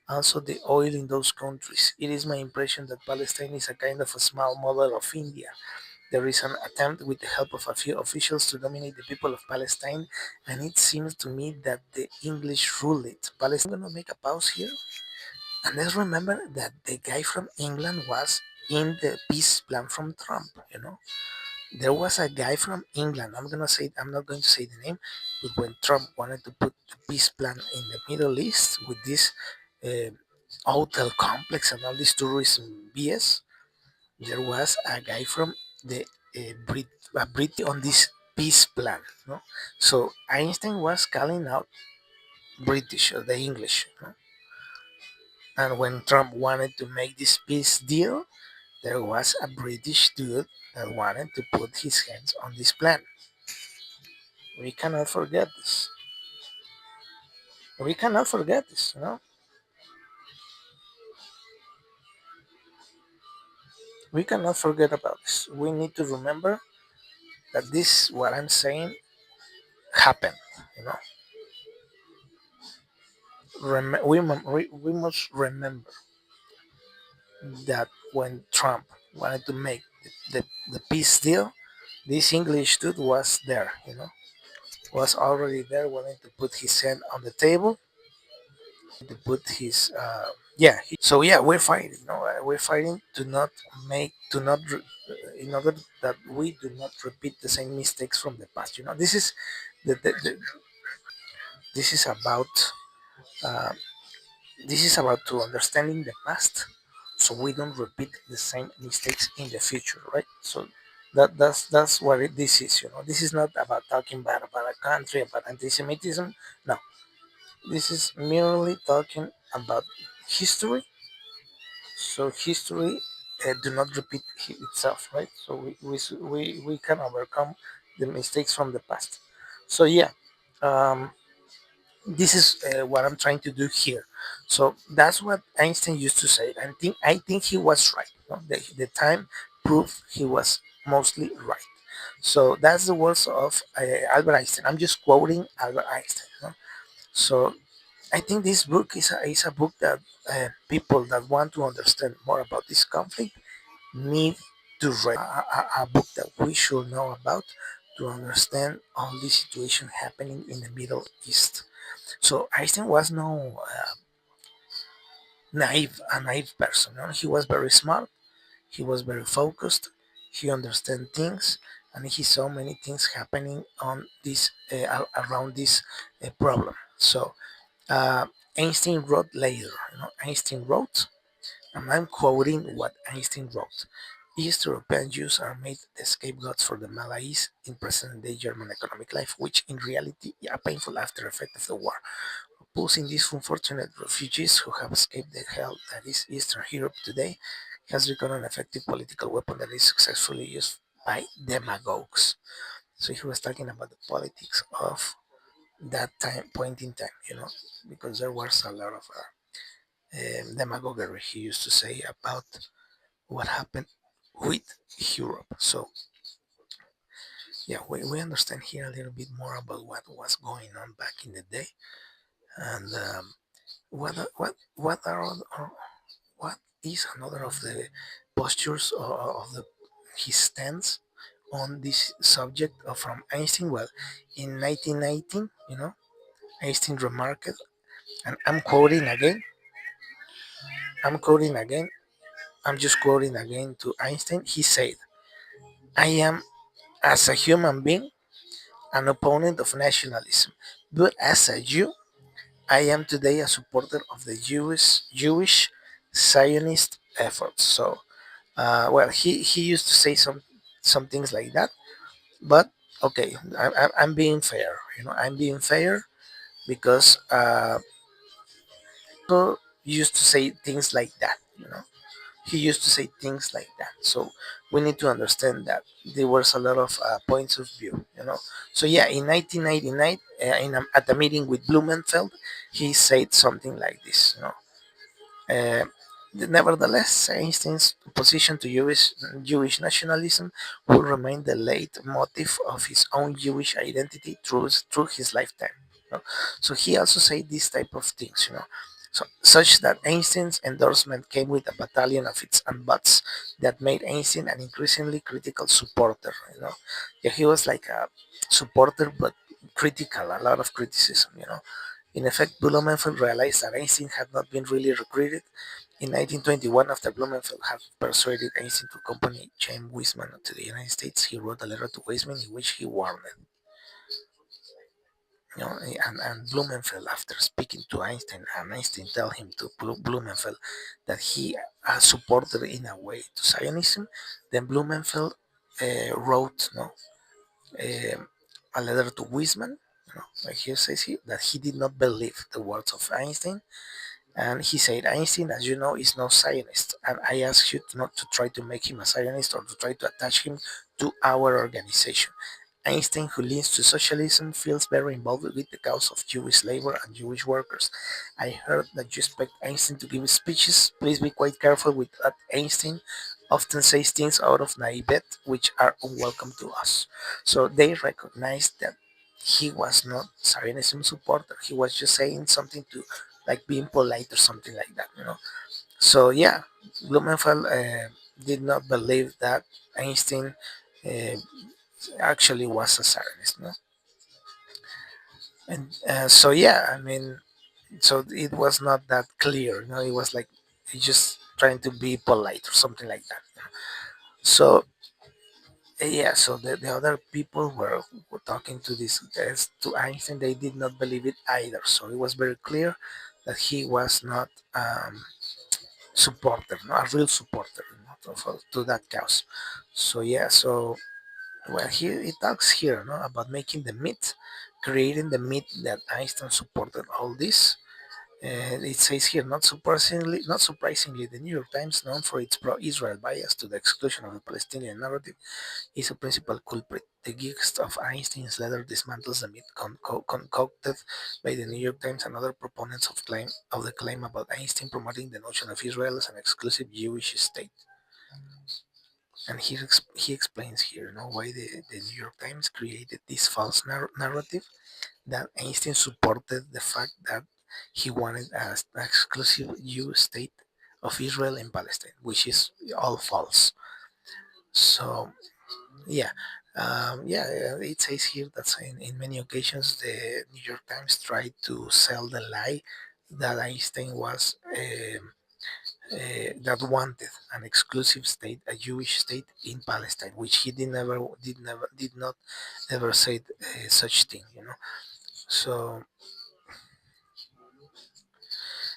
S1: also the oil in those countries. It is my impression that Palestine is a kind of a small model of India. there is an attempt with the help of a few officials to dominate the people of Palestine, and it seems to me that the English rule it. Palestine. I'm gonna make a pause here, and let's remember that the guy from England was in the peace plan from Trump. There was a guy from England. I'm not going to say the name, but when Trump wanted to put the peace plan in the Middle East with this uh, hotel complex and all this tourism BS, there was a guy from the Brit on this peace plan. No? So Einstein was calling out British or the English. And when Trump wanted to make this peace deal, there was a British dude that wanted to put his hands on this plan. We cannot forget this. We cannot forget this. We cannot forget about this. We need to remember that this, what I'm saying, happened. You know, we must remember that when Trump wanted to make the peace deal, this English dude was there. Was already there, wanting to put his hand on the table, to put his yeah. So yeah, we're fighting. We're fighting to not in order that we do not repeat the same mistakes from the past. This is about uh, this is about to understanding the past, so we don't repeat the same mistakes in the future, right? So that's what this is. This is not about talking bad about a country, about anti-Semitism. No, this is merely talking about history, so history do not repeat itself, right? So we can overcome the mistakes from the past. So yeah, um, this is what I'm trying to do here. So that's what Einstein used to say. I think he was right. The time proved he was mostly right. So that's the words of Albert Einstein. I'm just quoting Albert Einstein. So I think this book is a book that people that want to understand more about this conflict need to read. A book that we should know about to understand all this situation happening in the Middle East. So Einstein was no naive person. He was very smart. He was very focused. He understand things, and he saw many things happening on this around this problem. So uh, Einstein wrote later. Einstein wrote, and I'm quoting what Einstein wrote. East European Jews are made the scapegoats for the Malays in present-day German economic life, which in reality is a painful after effect of the war. Opposing these unfortunate refugees who have escaped the hell that is Eastern Europe today has become an effective political weapon that is successfully used by demagogues. So he was talking about the politics of that point in time, because there was a lot of demagoguery he used to say about what happened with Europe. So yeah, we understand here a little bit more about what was going on back in the day, and what are what is another of the postures of the his stance on this subject from Einstein. Well, in 1919, Einstein remarked, and I'm quoting again, I'm just quoting again to Einstein. He said, "I am, as a human being, an opponent of nationalism, but as a Jew, I am today a supporter of the Jewish Zionist efforts." So, well, he used to say some things like that, but okay, I'm being fair. I'm being fair because so used to say things like that. He used to say things like that. So we need to understand that there was a lot of points of view. So yeah, in 1999, at a meeting with Blumenfeld, he said something like this. Uh, Nevertheless, Einstein's opposition to Jewish nationalism will remain the leitmotif of his own Jewish identity through his lifetime. So he also said this type of things. such that Einstein's endorsement came with a battalion of its and buts that made Einstein an increasingly critical supporter. Yeah, he was like a supporter but critical, a lot of criticism. In effect, Blumenfeld realized that Einstein had not been really recruited. In 1921, after Blumenfeld had persuaded Einstein to accompany James Weismann to the United States, he wrote a letter to Weismann in which he warned and Blumenfeld, after speaking to Einstein, and Einstein tell him to Blumenfeld that he supported in a way to Zionism, then Blumenfeld wrote a letter to Weizmann. Like here says he, that he did not believe the words of Einstein, and he said, Einstein, as you know, is no Zionist, and I ask you not to try to make him a Zionist or to try to attach him to our organization. Einstein, who leans to socialism, feels very involved with the cause of Jewish labor and Jewish workers. I heard that you expect Einstein to give speeches. Please be quite careful with that. Einstein often says things out of naivete which are unwelcome to us. So they recognized that he was not Zionism supporter. He was just saying something to like being polite or something like that. So yeah, Blumenfeld did not believe that Einstein uh, actually was a Zionist. And so yeah, I mean, so it was not that clear. It was like he just trying to be polite or something like that. So yeah, so the other people were talking to this guys to Einstein. They did not believe it either. So it was very clear that he was not supporter, no, a real supporter, to that cause. So yeah, so well, here it talks here, no, about making the myth, creating the myth that Einstein supported all this. It says here, not surprisingly, the New York Times, known for its pro-Israel bias to the exclusion of the Palestinian narrative, is a principal culprit. The gist of Einstein's letter dismantles the myth concocted by the New York Times and other proponents of the claim about Einstein promoting the notion of Israel as an exclusive Jewish state. And he explains here, why the New York Times created this false narrative that Einstein supported the fact that he wanted an exclusive Jewish state of Israel and Palestine, which is all false. So yeah, it says here that in many occasions the New York Times tried to sell the lie that Einstein was that wanted an exclusive state, a Jewish state in Palestine, which he did not ever say such thing. So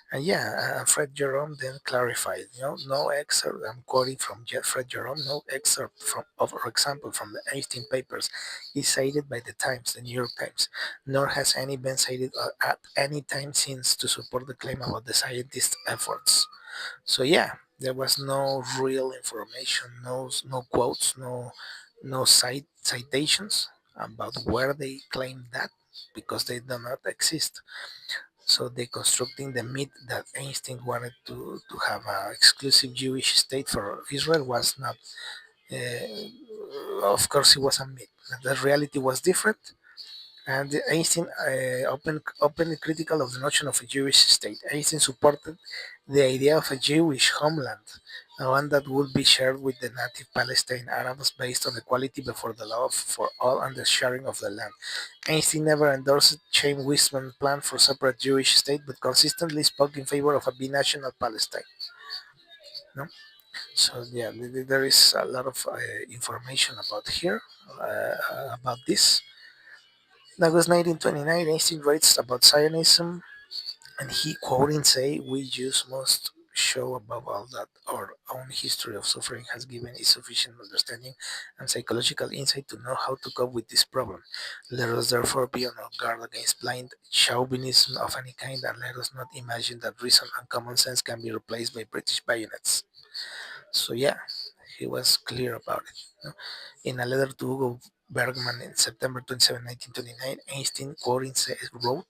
S1: and yeah, Fred Jerome then clarified, no excerpt, I'm quoting from Fred Jerome, no excerpt from, of, for example, from the 18 papers is cited by the Times, the New York Times, nor has any been cited at any time since to support the claim about the scientists' efforts. So yeah, there was no real information, no quotes, no citations about where they claimed that because they do not exist. So they constructing the myth that Einstein wanted to have an exclusive Jewish state for Israel was not. Of course, it was a myth. The reality was different, and Einstein openly critical of the notion of a Jewish state. Einstein supported the idea of a Jewish homeland, one that would be shared with the native Palestine Arabs based on equality before the law for all and the sharing of the land. Einstein never endorsed Chaim Weizmann's plan for separate Jewish state, but consistently spoke in favor of a binational Palestine. No? So yeah, there is a lot of information about here about this. That was 1929. Einstein writes about Zionism, and he quoting say, "We Jews must show above all that our own history of suffering has given us sufficient understanding and psychological insight to know how to cope with this problem. Let us therefore be on our guard against blind chauvinism of any kind, and let us not imagine that reason and common sense can be replaced by British bayonets." So yeah, he was clear about it. In a letter to Hugo Bergman in September 27, 1929, Einstein quoting wrote,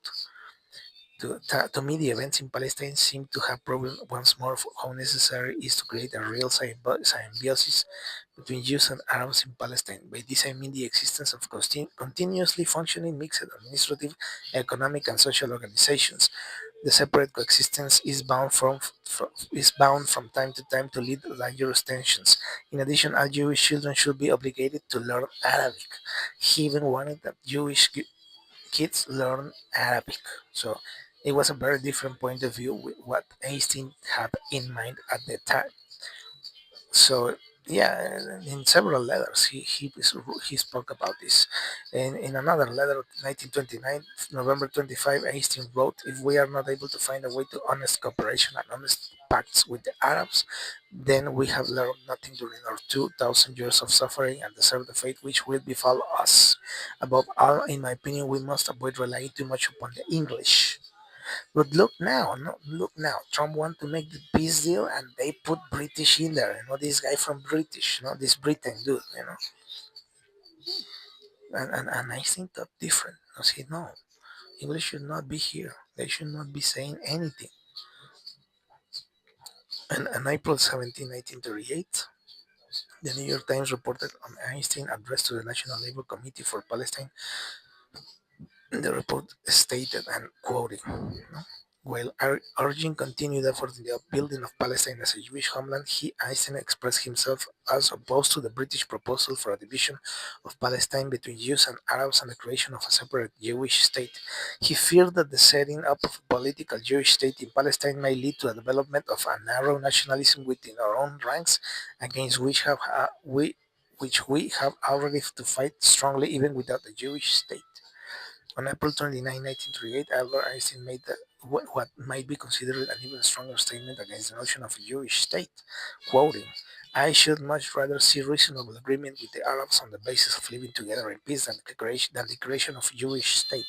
S1: to me, the events in Palestine seem to have proven once more how necessary it is to create a real symbiosis between Jews and Arabs in Palestine. By this I mean the existence of continuously functioning mixed administrative, economic, and social organizations. The separate coexistence is bound from time to time to lead to dangerous tensions. In addition, all Jewish children should be obligated to learn Arabic. He even wanted that Jewish kids learn Arabic. So it was a very different point of view with what Einstein had in mind at the time. So yeah, in several letters he spoke about this. And in another letter, 1929, November 25, Einstein wrote, "If we are not able to find a way to honest cooperation and honest pacts with the Arabs, then we have learned nothing during our 2,000 years of suffering and deserve the fate which will befall us. Above all, in my opinion, we must avoid relying too much upon the English." But look now, no, look now. Trump want to make the peace deal, and they put British in there. This guy from British, this Britain dude. And I think that different. I say no, English should not be here. They should not be saying anything. And on April 17, 1938, the New York Times reported on Einstein address to the National Labor Committee for Palestine. The report stated, and quoting, while urging continued effort in the upbuilding of Palestine as a Jewish homeland, Einstein expressed himself as opposed to the British proposal for a division of Palestine between Jews and Arabs and the creation of a separate Jewish state. He feared that the setting up of a political Jewish state in Palestine may lead to a development of a narrow nationalism within our own ranks, against which we have already to fight strongly even without a Jewish state. On April 29, 1938, Albert Einstein made what might be considered an even stronger statement against the notion of a Jewish state, quoting, "I should much rather see reasonable agreement with the Arabs on the basis of living together in peace than the creation of Jewish state.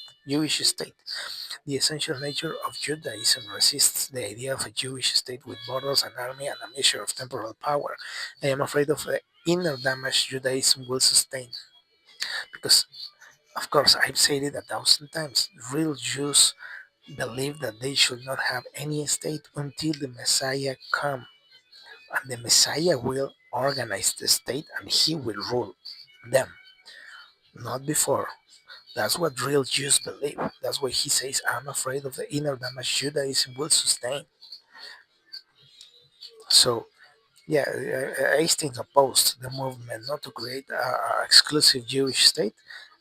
S1: The essential nature of Judaism resists the idea of a Jewish state with borders, an army, and a measure of temporal power. I am afraid of the inner damage Judaism will sustain, because of course, I've said it 1,000 times. Real Jews believe that they should not have any state until the Messiah come, and the Messiah will organize the state and he will rule them, not before. That's what real Jews believe. That's why he says, "I'm afraid of the inner damage Judaism will sustain." So yeah, Einstein opposed the movement not to create a exclusive Jewish state,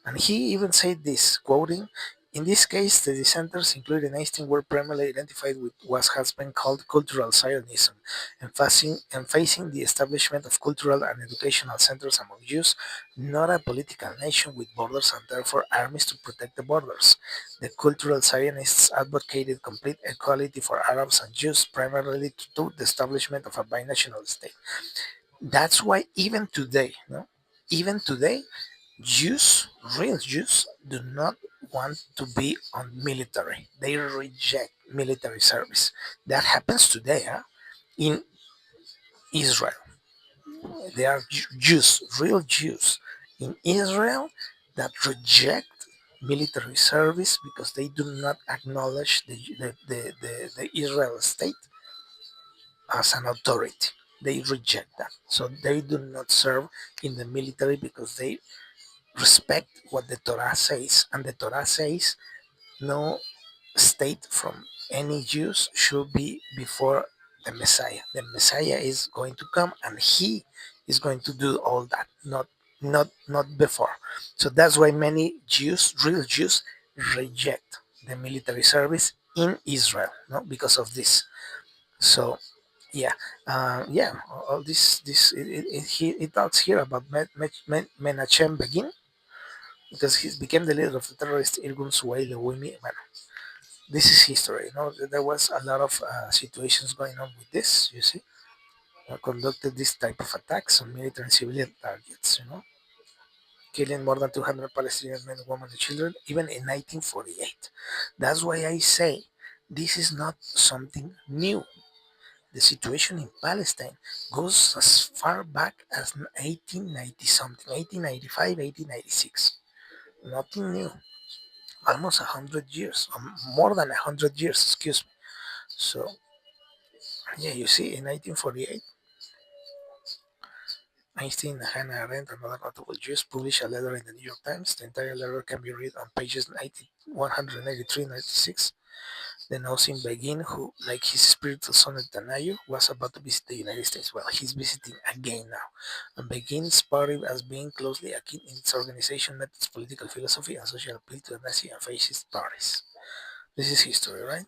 S1: and he even said this, quoting, "In this case, the dissenters, including Einstein, were primarily identified with what has been called cultural Zionism, emphasizing the establishment of cultural and educational centers among Jews, not a political nation with borders and therefore armies to protect the borders. The cultural Zionists advocated complete equality for Arabs and Jews, primarily to the establishment of a binational state." That's why even today, no, even today, Jews, real Jews, do not want to be on military. They reject military service. That happens today, in Israel. There are Jews, real Jews in Israel that reject military service because they do not acknowledge the Israel state as an authority. They reject that. So they do not serve in the military because they respect what the Torah says. And the Torah says no state from any Jews should be before the Messiah. The Messiah is going to come and he is going to do all that, not before. So that's why many Jews, real Jews, reject the military service in Israel, no, because of this. So yeah, yeah, all this it talks here about Menachem Begin, because he became the leader of the terrorist Irgun Suwail Lewimi. This is history. There was a lot of situations going on with this. You see, conducted this type of attacks on military and civilian targets. Killing more than 200 Palestinian men, women, and children, even in 1948. That's why I say this is not something new. The situation in Palestine goes as far back as 1890 something, 1895, 1896. Nothing new. Almost 100 years, more than 100 years, excuse me. So, yeah, you see, in 1948, Einstein, Hannah Arendt, and other notable Jews published a letter in the New York Times. The entire letter can be read on pages 183 96. The Nosing Begin, who, like his spiritual son Tanayo, was about to visit the United States. Well, he's visiting again now. And Begin spotted as being closely akin in its organization, methods, political philosophy, and social appeal to the Nazi and fascist parties. This is history, right?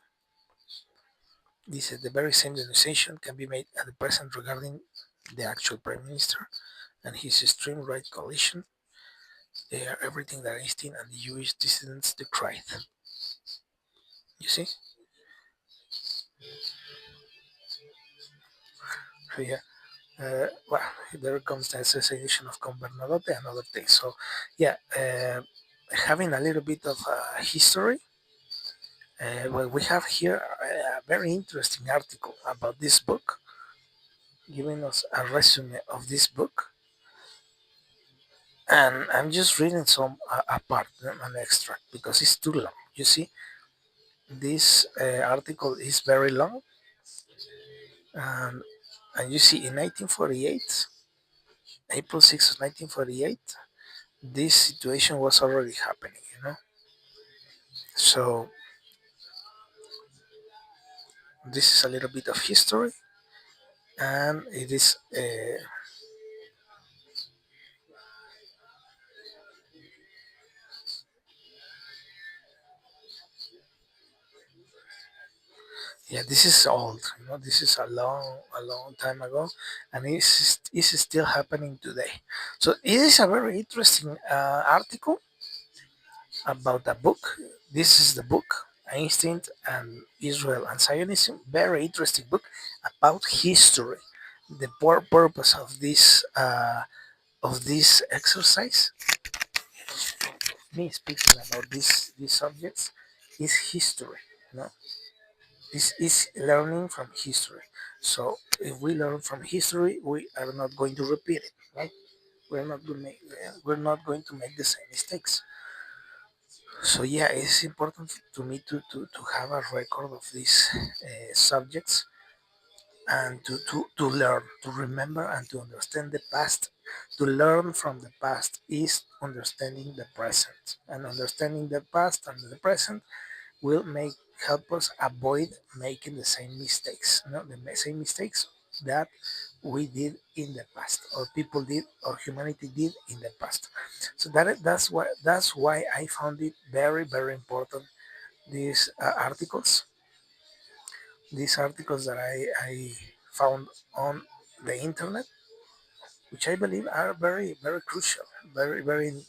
S1: This is the very same denunciation can be made at the present regarding the actual Prime Minister and his extreme right coalition. They are everything that Einstein and the Jewish dissidents decried. You see? So yeah, well, there comes the assassination of Count Bernadotte and other things. So yeah, having a little bit of history, well, we have here a very interesting article about this book, giving us a resume of this book. And I'm just reading some a part, an extract, because it's too long. You see, this article is very long, and and you see, in 1948, April 6th of 1948, this situation was already happening. So this is a little bit of history, and it is yeah, this is old. This is a long time ago, and it's still happening today. So it is a very interesting article about a book. This is the book Einstein and Israel and Zionism. Very interesting book about history. The purpose of this exercise, me speaking about these subjects, is history. You know, this is learning from history. So if we learn from history, we are not going to repeat it, right? We're not going to make the same mistakes. So yeah, it's important to me to have a record of these subjects and to learn, to remember and to understand the past. To learn from the past is understanding the present. And understanding the past and the present will help us avoid making the same mistakes. The same mistakes that we did in the past, or people did, or humanity did in the past. So that's why I found it very very important. These articles that I found on the internet, which I believe are very very crucial, very very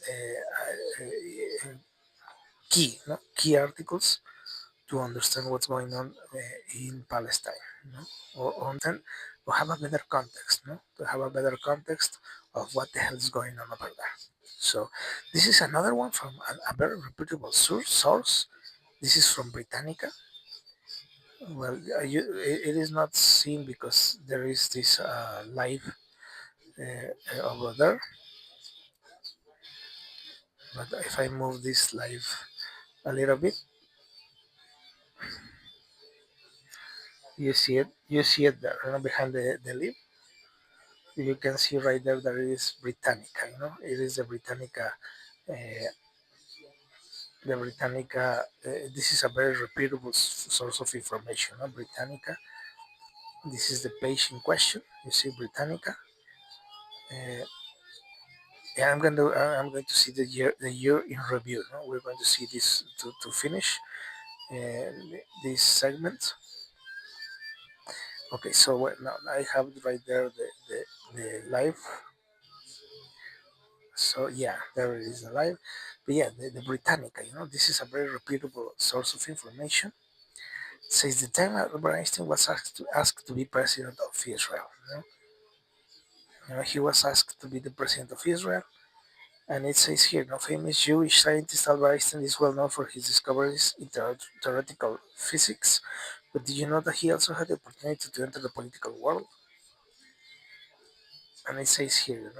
S1: key, key articles to understand what's going on in Palestine, or understand, or have a better context, to have a better context of what the hell is going on over there. So this is another one from a very reputable source. This is from Britannica. Well, it is not seen because there is this live over there. But if I move this live a little bit, you see it. You see it there, behind the lip. You can see right there that it is Britannica. It is the Britannica. The Britannica. This is a very reputable source of information. Britannica. This is the page in question. You see Britannica. Uh, yeah, I'm going to see the year in review. We're going to see this to finish uh, this segment. Okay, so now I have right there the live. So yeah, there it is alive. But yeah, the Britannica, this is a very reputable source of information. It says the time Albert Einstein was asked to be president of Israel. He was asked to be the president of Israel, and it says here, famous Jewish scientist Albert Einstein is well known for his discoveries in theoretical physics. But did you know that he also had the opportunity to enter the political world? And it says here,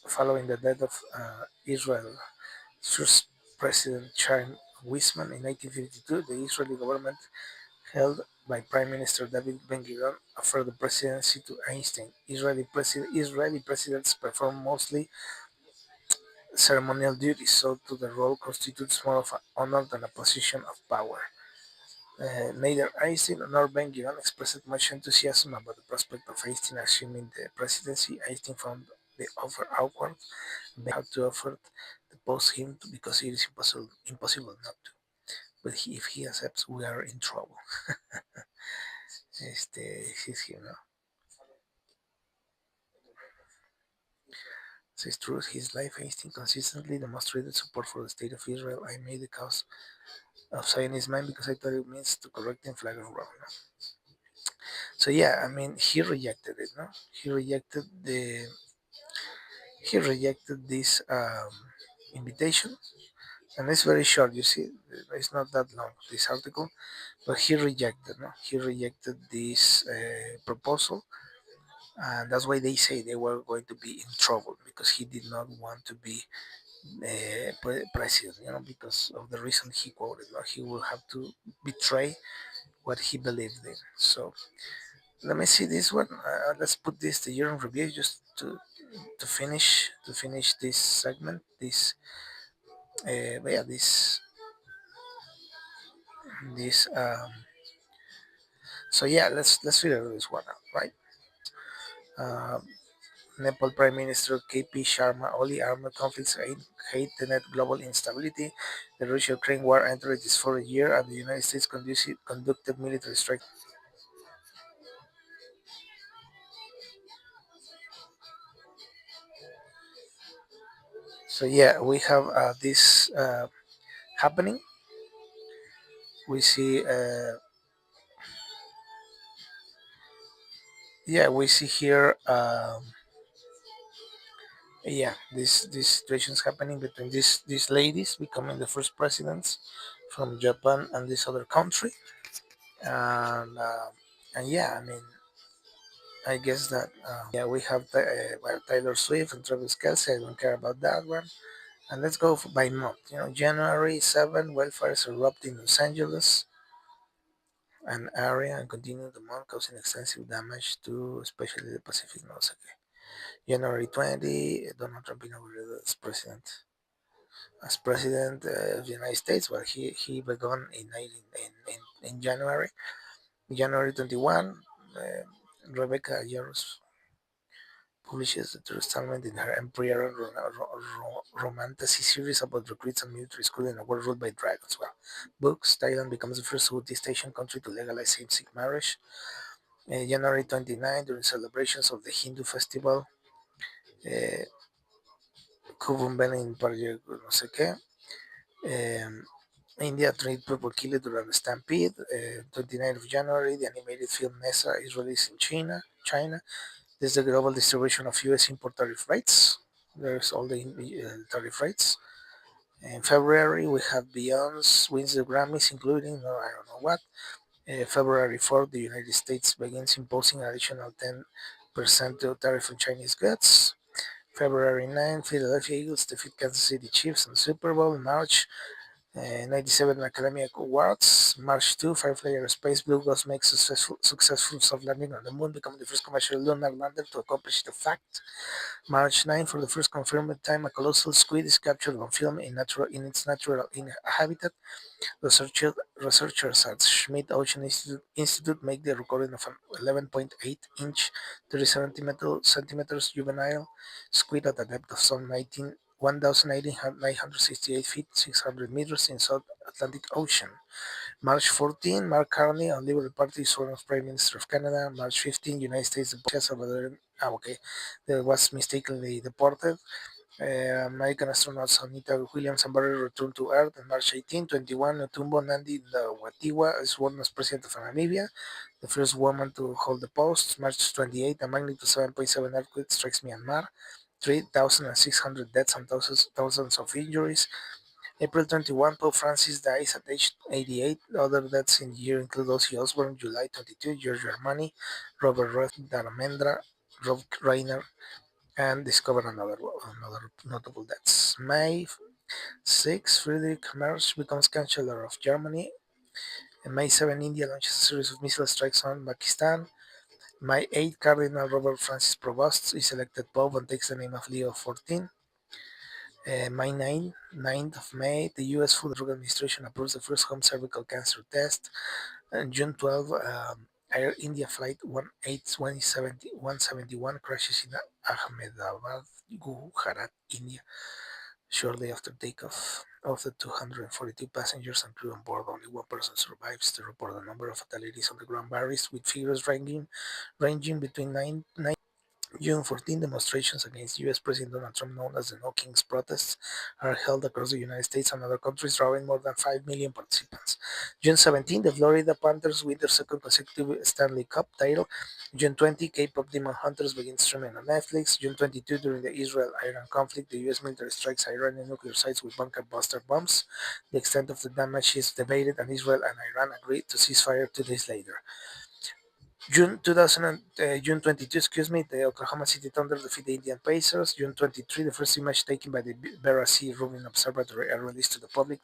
S1: following the death of Israel first President Chaim Weizmann in 1952, the Israeli government, held by Prime Minister David Ben-Gurion, offered the presidency to Einstein. Israeli presidents perform mostly ceremonial duties, so to the role constitutes more of an honor than a position of power. Neither Einstein nor Ben Gurion expressed much enthusiasm about the prospect of Einstein assuming the presidency. Einstein found the offer awkward. Ben had to offer to post him because it is impossible not to. But if he accepts, we are in trouble. He's here now. Says through his life, Einstein consistently demonstrated support for the state of Israel. I made the cause of Zionist mind because I thought it means to correct and flag wrong. No? So yeah, I mean, he rejected it. No, he rejected this invitation, and it's very short. You see, it's not that long this article, but he rejected. No, he rejected this proposal, and that's why they say they were going to be in trouble because he did not want to be president, because of the reason he quoted. He will have to betray what he believed in. So let me see this one. Let's put this the year in review just to finish this segment. This. So yeah, let's figure this one out, right? Um, Nepal Prime Minister KP Sharma Oli armed conflicts heightened global instability. The Russia-Ukraine war entered its fourth year, and the United States conducted military strikes. So yeah, we have this happening. We see, yeah, we see here, yeah, this situations happening between these ladies becoming the first presidents from Japan and this other country, and yeah, I mean, I guess that yeah, we have Taylor Swift and Travis Kelce. I don't care about that one. And let's go by month. January 7, wildfires erupt in Los Angeles and area and continue the month, causing extensive damage to especially the Pacific Northwest. January 20, Donald Trump inaugurated as president of the United States. Well, he began in January. January 21, Rebecca Yarros publishes the third installment in her imperial romantasy series about recruits and military school in a world ruled by dragons. Well, books. Thailand becomes the first Southeast Asian country to legalize same-sex marriage. January 29, during celebrations of the Hindu festival, uh, Kubumben in Parje, no sé qué. India, 3 people killed during the stampede. 29th of January, the animated film Nessa is released in China. This is the global distribution of U.S. import tariff rates. There's all the tariff rates. In February, we have Beyonce wins the Grammys, including I don't know what. February 4th, the United States begins imposing an additional 10% tariff on Chinese goods. February 9th, Philadelphia Eagles defeat Kansas City Chiefs in the Super Bowl. In March, 97 Academy Awards. March 2, Firefly Aerospace Blue Ghost makes successful soft landing on the moon, becoming the first commercial lunar lander to accomplish the fact. March 9, for the first confirmed time, a colossal squid is captured on film in its natural habitat. Researchers at Schmidt Ocean Institute make the recording of an 11.8-inch, 30 centimeters juvenile squid at a depth of some 1,968 feet, 600 meters in South Atlantic Ocean. March 14, Mark Carney on Liberal Party sworn as Prime Minister of Canada. March 15, United States deported Salvadoran. Okay, that was mistakenly deported. American astronauts Anita Williams and Barry returned to Earth on March 18. 21, Otumbo Nandi Watiwa is sworn as president of Namibia, the first woman to hold the post. March 28, a magnitude 7.7 earthquake strikes Myanmar, 3,600 deaths and thousands of injuries. April 21, Pope Francis dies at age 88. Other deaths in the year include Ozzy Osbourne, July 22, Giorgio Armani, Robert Roth, Daramendra, Rob Reiner, and discover another notable deaths. May 6, Friedrich Merz becomes Chancellor of Germany. And May 7, India launches a series of missile strikes on Pakistan. May 8, Cardinal Robert Francis Provost is elected Pope and takes the name of Leo XIV. May 9th of May, the U.S. Food and Drug Administration approves the first home cervical cancer test. June 12, Air India Flight 171 crashes in Ahmedabad, Gujarat, India. Shortly after takeoff, of the 242 passengers and crew on board, only one person survives. To report the number of fatalities on the ground varies, with figures ranging between 9 June 14, demonstrations against U.S. President Donald Trump, known as the No Kings protests, are held across the United States and other countries, drawing more than 5 million participants. June 17, the Florida Panthers win their second consecutive Stanley Cup title. June 20, K-pop Demon Hunters begin streaming on Netflix. June 22, during the Israel-Iran conflict, the U.S. military strikes Iranian nuclear sites with bunker buster bombs. The extent of the damage is debated, and Israel and Iran agreed to ceasefire 2 days later. June 22, the Oklahoma City Thunder defeat the Indian Pacers. June 23, the first image taken by the Vera C. Rubin Observatory are released to the public.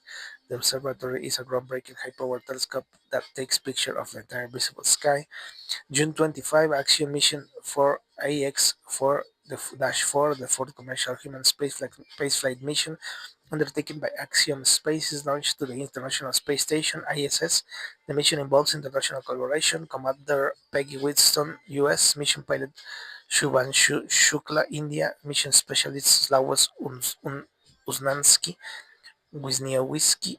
S1: The observatory is a groundbreaking high-power telescope that takes picture of the entire visible sky. June 25, Axiom Mission 4 AX4 4, the fourth commercial human spaceflight mission undertaken by Axiom Space, is launched to the International Space Station (ISS). The mission involves international collaboration. Commander Peggy Wheatstone, U.S. Mission pilot Shubhanshu Shukla, India. Mission specialist Slavos Uznansky, Wisniewski,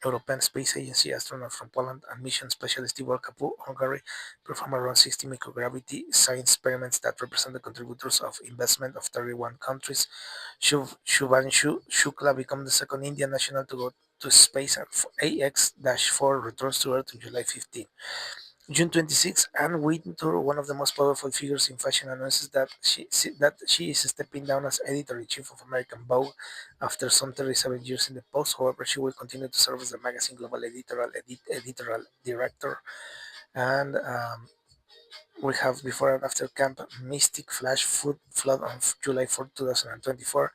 S1: European Space Agency astronaut from Poland, and mission specialist Tibor Kapu, Hungary, perform around 60 microgravity science experiments that represent the contributors of investment of 31 countries. Shubhanshu Shukla became the second Indian national to go to space, and AX-4 returns to Earth on July 15. June 26, Anne Wintour, one of the most powerful figures in fashion, announces that she is stepping down as editor-in-chief of American Vogue after some 37 years in the post. However, she will continue to serve as the magazine global editorial director. And we have before and after Camp Mystic Flash Flood on July 4, 2024.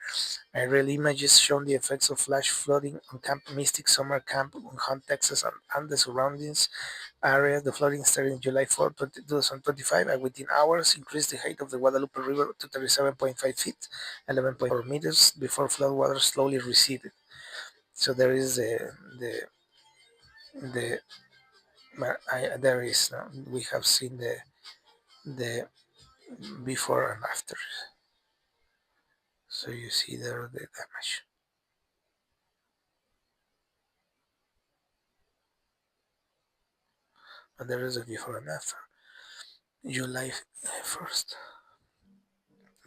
S1: Aerial images showing the effects of flash flooding on Camp Mystic Summer Camp in Hunt, Texas, and the surroundings area. The flooding started in July 4, 2025, and within hours increased the height of the Guadalupe River to 37.5 feet, 11.4 meters, before floodwater slowly receded. So there is the there is we have seen the before and after. So you see there the damage, and there is a before and after. July 1st.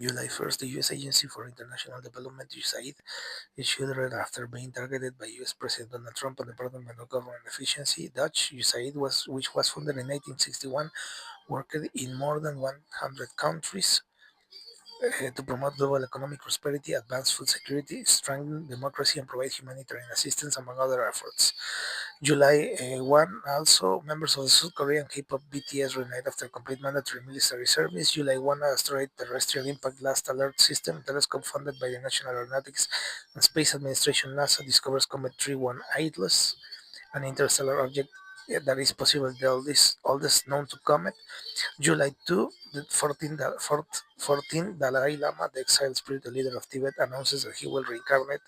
S1: July 1st, the U.S. Agency for International Development, USAID, issued right after being targeted by U.S. President Donald Trump and the Department of Government Efficiency. Dutch USAID, which was founded in 1861, worked in more than 100 countries to promote global economic prosperity, advance food security, strengthen democracy, and provide humanitarian assistance, among other efforts. July 1, also, members of the South Korean K-pop BTS reunite after complete mandatory military service. July 1, asteroid terrestrial impact last alert system telescope funded by the National Aeronautics and Space Administration NASA discovers Comet 31 Atlas, an interstellar object that is possibly the oldest known to comet. July 2, the 14 Dalai Lama, the exiled spiritual leader of Tibet, announces that he will reincarnate,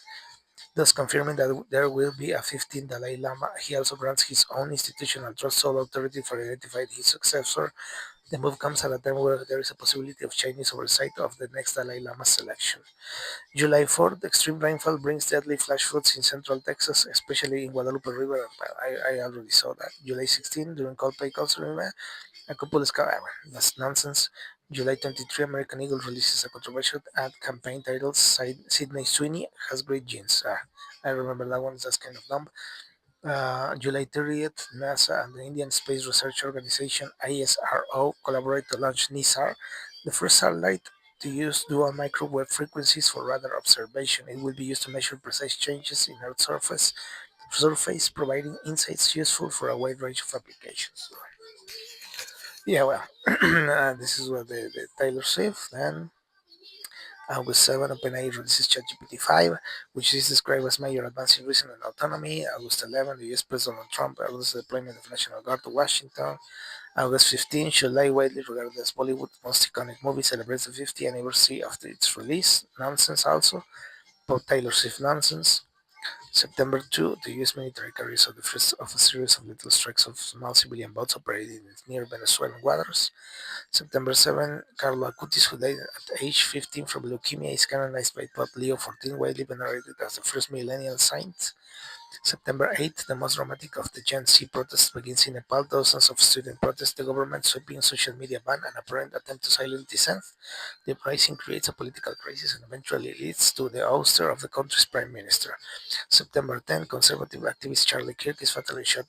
S1: thus confirming that there will be a 15th Dalai Lama. He also grants his own institutional trust sole authority for identifying his successor. The move comes at a time where there is a possibility of Chinese oversight of the next Dalai Lama selection. July 4th, extreme rainfall brings deadly flash floods in central Texas, especially in Guadalupe River. I already saw that. July 16th, during Coldplay concert, a couple is that's nonsense. July 23, American Eagle releases a controversial ad campaign titled Sydney Sweeney Has Great Genes. I remember that one, that's kind of dumb. July 30th, NASA and the Indian Space Research Organization ISRO collaborate to launch NISAR, the first satellite to use dual microwave frequencies for radar observation. It will be used to measure precise changes in Earth's surface, providing insights useful for a wide range of applications. Yeah, well, this is what the Taylor Swift, and August 7, OpenAI releases ChatGPT 5, which is described as major advance in reason and autonomy. August 11, the US President Donald Trump orders the deployment of National Guard to Washington. August 15, July, widely regarded as Bollywood's most iconic movie, celebrates the 50th anniversary after its release. Nonsense also. Both Taylor Swift nonsense. September 2, the U.S. military carries out the first of a series of little strikes of small civilian boats operating near Venezuelan waters. September 7, Carlo Acutis, who died at age 15 from leukemia, is canonized by Pope Leo XIV, widely venerated as the first millennial saint. September 8, the most dramatic of the Gen Z protests begins in Nepal. Dozens of students protest the government sweeping social media ban and apparent attempt to silence dissent. The uprising creates a political crisis and eventually leads to the ouster of the country's prime minister. September 10, conservative activist Charlie Kirk is fatally shot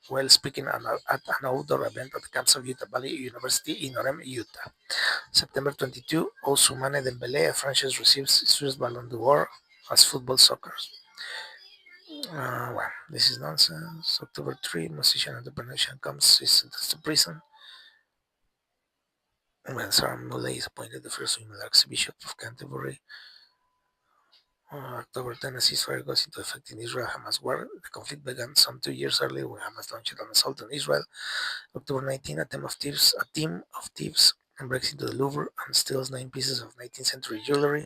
S1: while speaking at an outdoor event at the campus of Utah Valley University in Orem, Utah. September 22, Ousmane Dembele, a Franchise, receives his first Ballon d'Or as football soccer. Well, this is nonsense. October 3, musician entrepreneur comes is sentenced to prison. When Sarah Muley is appointed the first female archbishop of Canterbury. October 10, a ceasefire goes into effect in Israel-Hamas war. The conflict began some 2 years earlier when Hamas launched an assault on Israel. October 19, a team of thieves breaks into the Louvre and steals 9 pieces of 19th century jewelry.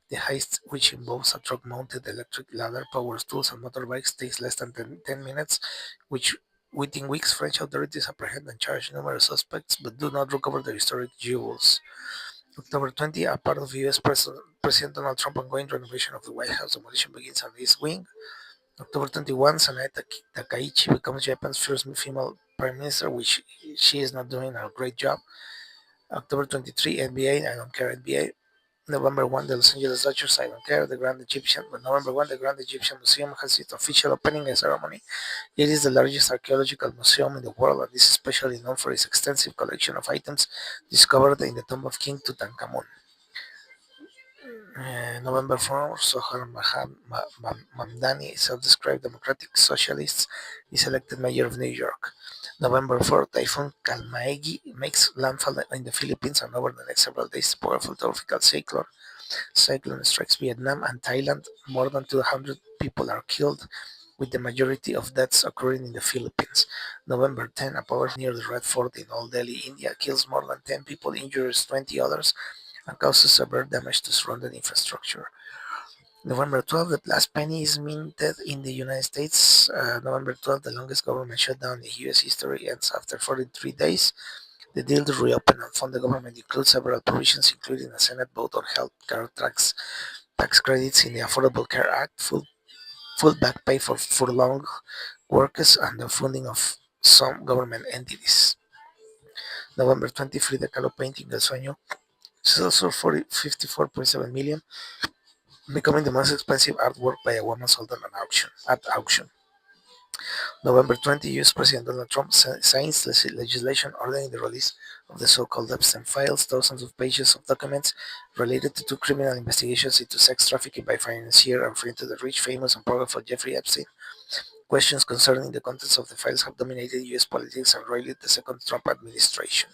S1: The heist, which involves a truck-mounted electric ladder, power tools, and motorbikes, takes less than 10 minutes, which within weeks French authorities apprehend and charge numerous suspects but do not recover the historic jewels. October 20, a part of U.S. President Donald Trump ongoing renovation of the White House demolition begins on this wing. October 21, Sanae Takaichi becomes Japan's first female prime minister, which she is not doing a great job. October 23, NBA, I don't care NBA. November 1, the Los Angeles Dodgers, I don't care. November 1, the Grand Egyptian Museum has its official opening ceremony. It is the largest archaeological museum in the world and is especially known for its extensive collection of items discovered in the tomb of King Tutankhamun. November 4, Sohar Mamdani, self-described democratic socialist, is elected mayor of New York. November 4, Typhoon Kalmaegi makes landfall in the Philippines, and over the next several days, powerful tropical cyclone strikes Vietnam and Thailand. More than 200 people are killed, with the majority of deaths occurring in the Philippines. November 10, a power near the Red Fort in Old Delhi, India, kills more than 10 people, injures 20 others, and causes severe damage to surrounding infrastructure. November 12, the last penny is minted in the United States. November 12, the longest government shutdown in U.S. history, ends after 43 days. The deal to reopen and fund the government includes several provisions, including a Senate vote on health care tax credits in the Affordable Care Act, full back pay for furloughed workers, and the funding of some government entities. November 23, the Calo painting El Sueño sells for 54.7 million, becoming the most expensive artwork by a woman sold on an auction. At auction. November 20, U.S. President Donald Trump signs legislation ordering the release of the so-called Epstein files, thousands of pages of documents related to two criminal investigations into sex trafficking by financier and friend to the rich, famous, and powerful Jeffrey Epstein. Questions concerning the contents of the files have dominated U.S. politics and roiled the second Trump administration.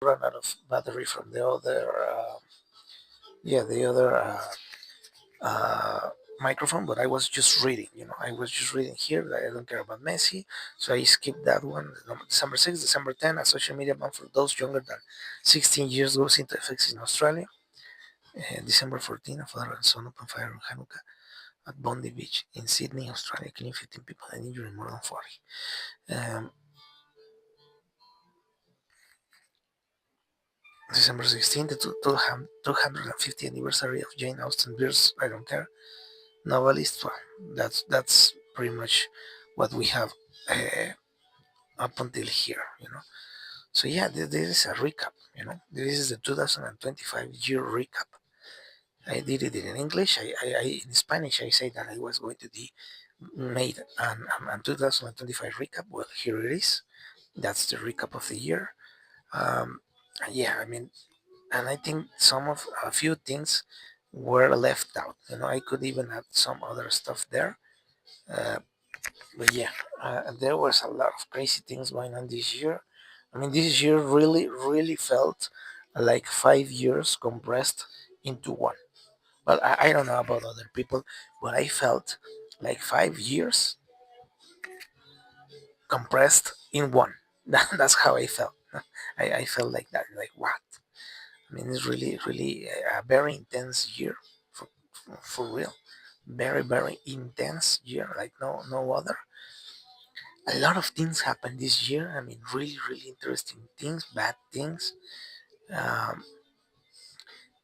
S1: Run out of battery from the other, uh, microphone, but I was just reading. I was just reading here that I don't care about Messi, so I skipped that one. December 6th, December 10th, a social media ban for those younger than 16 years goes into effect in Australia. December 14th, a father and son open fire on Hanukkah at Bondi Beach in Sydney, Australia, killing 15 people and injuring more than 40. Um, December 16th, the 250th anniversary of Jane Austen Beers, I don't care. Novelist, well, that's pretty much what we have up until here. So yeah, this is a recap. This is the 2025 year recap. I did it in English. In Spanish, I say that I was going to be made an 2025 recap. Well, here it is. That's the recap of the year. Um, yeah, I mean, and I think a few things were left out. I could even add some other stuff there. Uh, but yeah, there was a lot of crazy things going on this year. I mean, this year really, really felt like 5 years compressed into one. But I don't know about other people, but I felt like 5 years compressed in one. That's how I felt. I felt like that. Like, what? I mean, it's really, really a very intense year for real. Very, very intense year, like no other. A lot of things happened this year. I mean, really, really interesting things, bad things. Um,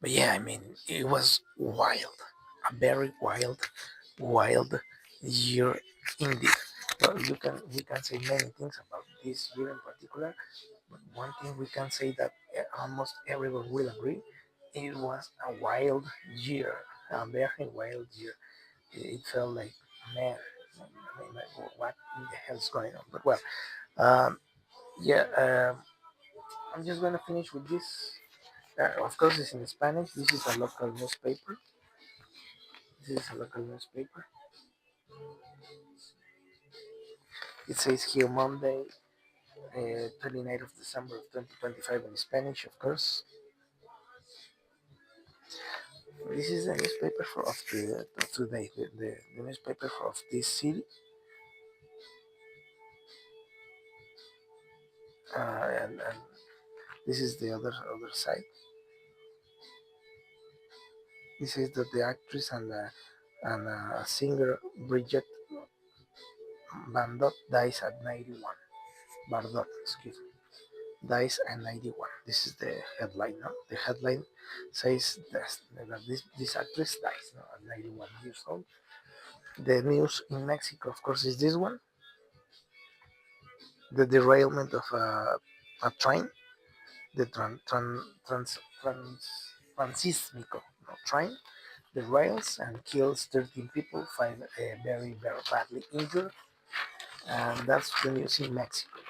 S1: but yeah, I mean, it was wild, a very wild, wild year indeed. Well, we can say many things about this year in particular, but one thing we can say that almost everyone will agree, it was a wild year, a very wild year. It felt like, man, I mean, like, what in the hell's going on? But well, um, yeah, I'm just gonna finish with this. Of course, it's in Spanish. This is a local newspaper. This is a local newspaper. It says here Monday, 29th of December of 2025 in Spanish, of course. This is the newspaper of today, the newspaper of this city. And this is the other side. This is that the actress and singer Bridget Bardot dies at 91. Bardot, excuse me, dies at 91. This is the headline. No? The headline says that this actress dies, no, at 91 years old. The news in Mexico, of course, is this one: the derailment of a train, the Transísmico, no, train, derails and kills 13 people, five very, very badly injured, and that's the news in Mexico.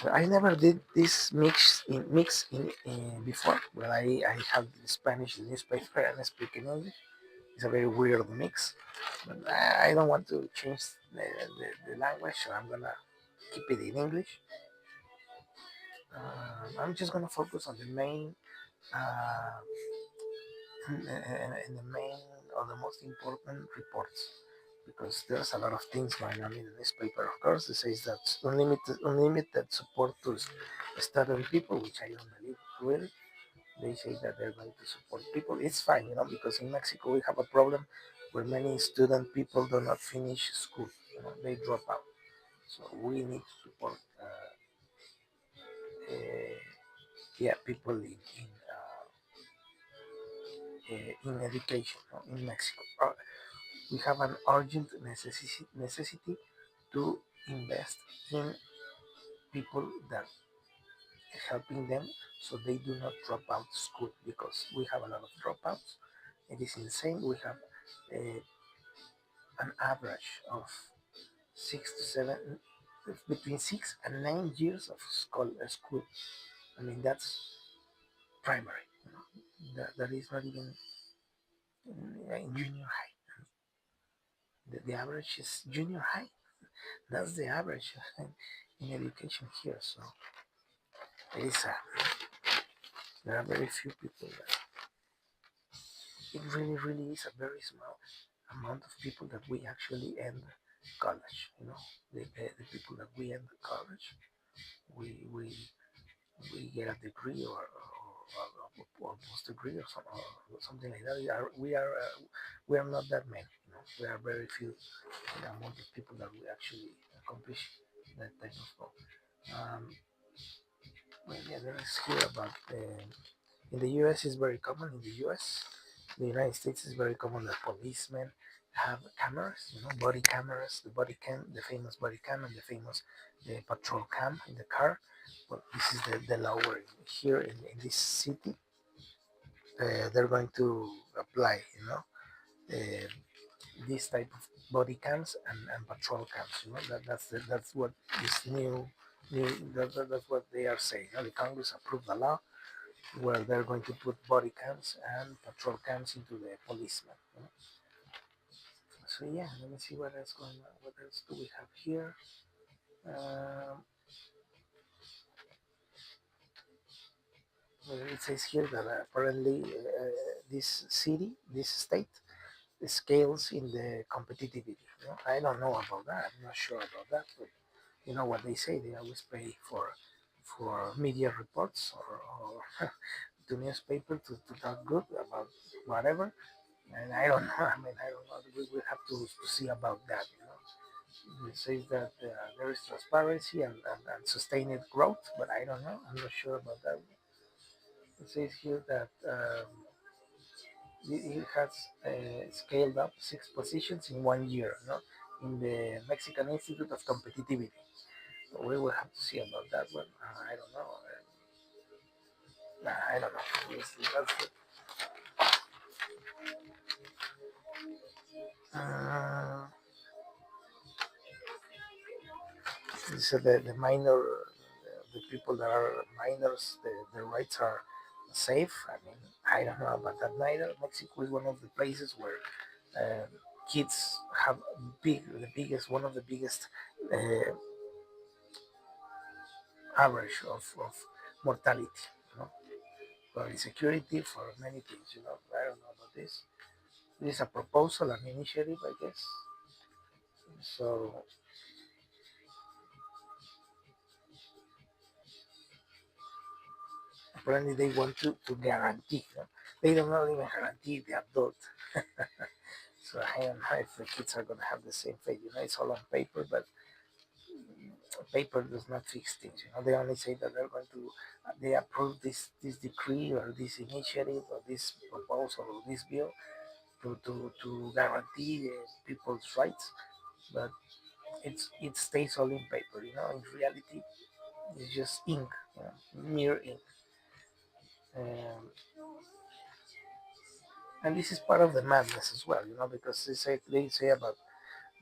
S1: So I never did this mix in before. Well, I have the Spanish newspaper and I speak in English. It's a very weird mix, but I don't want to change the language, so I'm gonna keep it in English. I'm just gonna focus on the main, uh, in the main or the most important reports, because there's a lot of things going on in the newspaper. Of course, it says that unlimited support to student people, which I don't believe really. They say that they're going to support people. It's fine, because in Mexico we have a problem where many student people do not finish school. They drop out. So we need to support, uh, yeah, people in education, in Mexico. We have an urgent necessity to invest in people that helping them so they do not drop out school, because we have a lot of dropouts. It is insane. We have uh, an average of 6 to 7, between 6 and 9 years of school. I mean, that's primary. That is not even in junior high. The average is junior high. That's the average in education here. So it is there are very few people it really, really is a very small amount of people that we actually end college. The people that we end college, we we we get a degree or post degree or something like that. We are not that many. We are very few the amount of people that we actually accomplish that type of goal. Um, well, yeah, there is here about in the U.S. is very common. In the U.S., the United States is very common that policemen have cameras, body cameras, the body cam, the famous body cam, and the famous patrol cam in the car. Well, this is the law where here in this city they're going to apply, uh, this type of body cams and patrol cams. That's what is new that's what they are saying. The Congress approved the law where they're going to put body cams and patrol cams into the policemen. So yeah, let me see what else going on. What else do we have here? Um, well, it says here that apparently this city, this state, scales in the competitivity. I don't know about that. I'm not sure about that, but you know what they say. They always pay for media reports or to newspaper to talk good about whatever. And I don't know. I mean, I don't know. We will have to see about that. It says that there is transparency and sustained growth, but I don't know. I'm not sure about that. It says here that it has scaled up 6 positions in 1 year, in the Mexican Institute of Competitivity. So we will have to see about that one. I don't know. I don't know. That's These are the minor, the people that are minors, the rights are safe. I mean, I don't know about that neither. Mexico is one of the places where uh, kids have one of the biggest uh, average of mortality, for insecurity, for many things, I don't know about this. This is a proposal, an initiative, I guess. So apparently they want to guarantee, they don't even guarantee the adult. So I don't know if the kids are going to have the same fate. It's all on paper, but paper does not fix things. They only say that they're going to, they approve this decree or this initiative or this proposal or this bill to guarantee people's rights, but it stays all in paper. In reality, it's just ink, mere ink. Um, and this is part of the madness as well, because they say about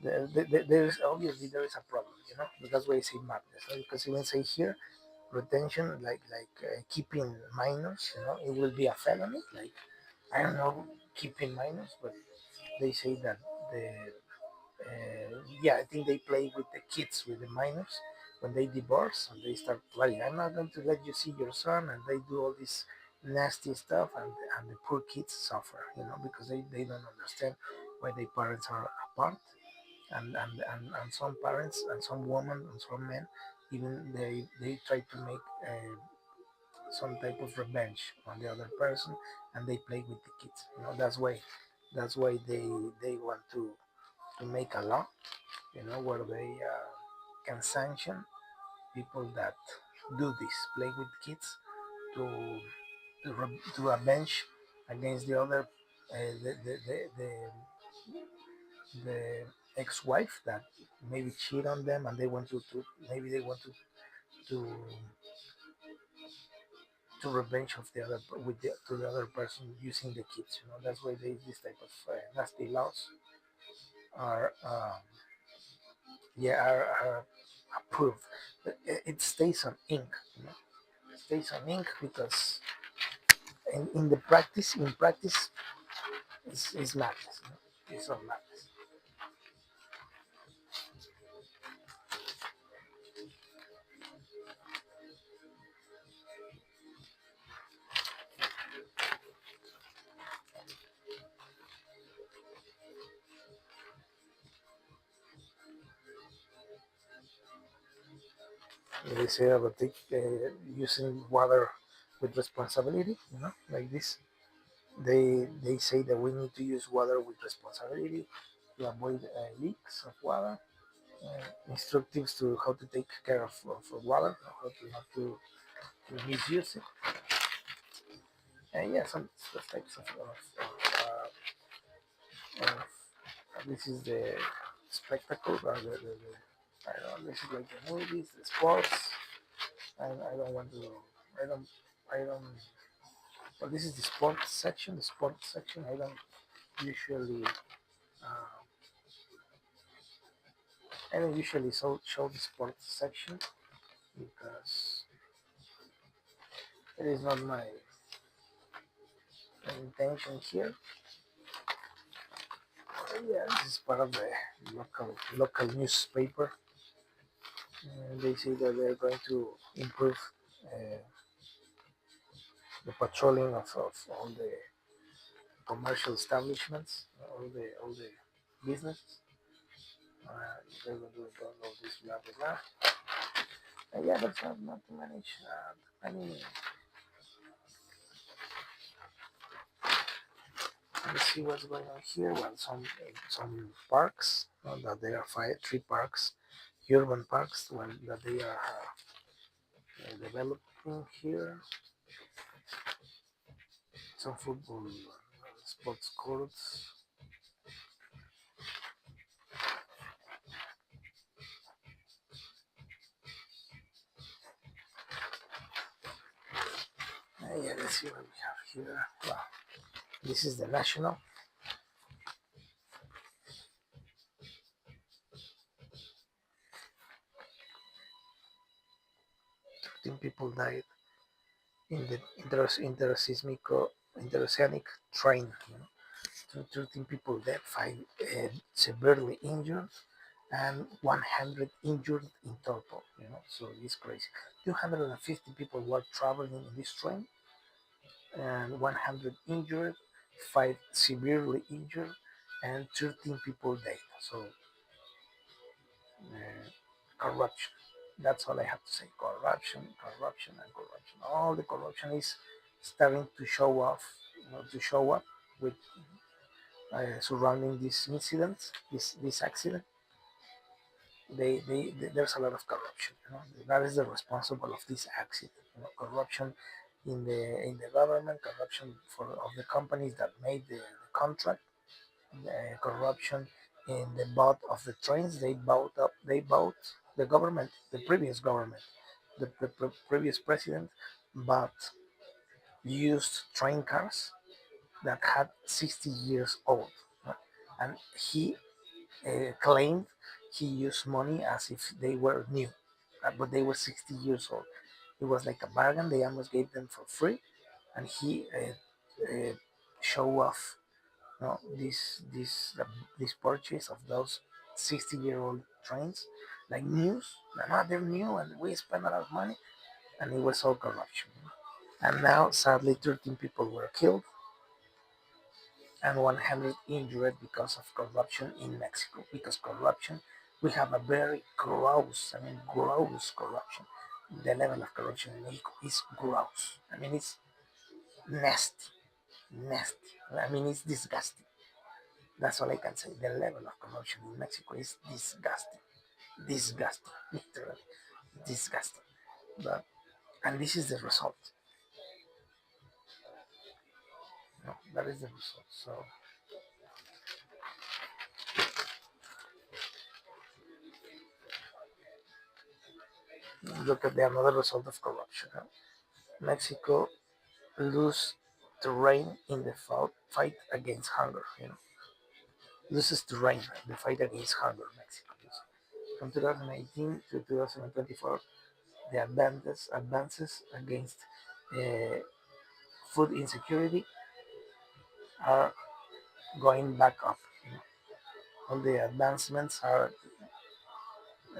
S1: there's obviously there is a problem, but that's why I say madness, because even say here retention, like keeping minors, it will be a felony, like I don't know, keeping minors, but they say that the yeah, I think they play with the kids, with the minors, when they divorce and they start playing. I'm not going to let you see your son, and they do all this nasty stuff, and the poor kids suffer, because they don't understand why their parents are apart, and some parents and some women and some men, even they try to make some type of revenge on the other person, and they play with the kids. That's why they want to make a law, where they can sanction people that do this, play with kids, to to avenge against the other, the ex-wife that maybe cheat on them, and they want to maybe they want to to revenge of the other with to the other person using the kids. That's why this type of nasty laws are yeah are approved. But it stays on ink. It stays on ink because in the practice, it's madness. It's all madness. They say about using water with responsibility. Like this. They say that we need to use water with responsibility to avoid leaks of water. Instructives to how to take care of water, how to not to misuse it. And yeah, some types this is the spectacle, or I don't know, this is like the movies, the sports. I don't want to, I don't, well, this is the sports section. I don't usually, uh, I don't usually show the sports section because it is not my intention here. Yeah, this is part of the local newspaper. They say that they're going to improve uh, the patrolling of all the commercial establishments, all the businesses. They're going to do all this blah blah blah. Yeah, that's not to manage. I mean, let's see what's going on here. Well, some parks that there are three parks, urban parks, that they are developing here. Some football sports courts. Yeah, let's see what we have here. Wow, this is the national. 13 people died in the interoceanic train. 13 people dead, five severely injured, and 100 injured in total. So it's crazy. 250 people were traveling in this train, and 100 injured, five severely injured, and 13 people died. So corruption. That's all I have to say. Corruption, corruption, and corruption. All the corruption is starting to show off, to show up with surrounding this incident, this accident. There's a lot of corruption. That is the responsible of this accident. Corruption in the government, corruption of the companies that made the contract, corruption in the bought of the trains. They bought the government, the previous government, the previous president bought used train cars that had 60 years old. And he claimed he used money as if they were new, but they were 60 years old. It was like a bargain. They almost gave them for free, and he show off, this purchase of those 60-year-old trains like news. No, they're new, and we spent a lot of money, and it was all corruption. And now, sadly, 13 people were killed and 100 injured because of corruption in Mexico. Because corruption, we have a very gross corruption. The level of corruption in Mexico is gross. It's nasty, nasty. It's disgusting. That's all I can say. The level of corruption in Mexico is disgusting, disgusting, literally disgusting. But and this is the result. That is the result. So look at the another result of corruption. Mexico lose terrain in the fight against hunger. Loses terrain in the fight against hunger. Mexico loses. From 2018 to 2024, the advances against uh, food insecurity are going back up. All the advancements are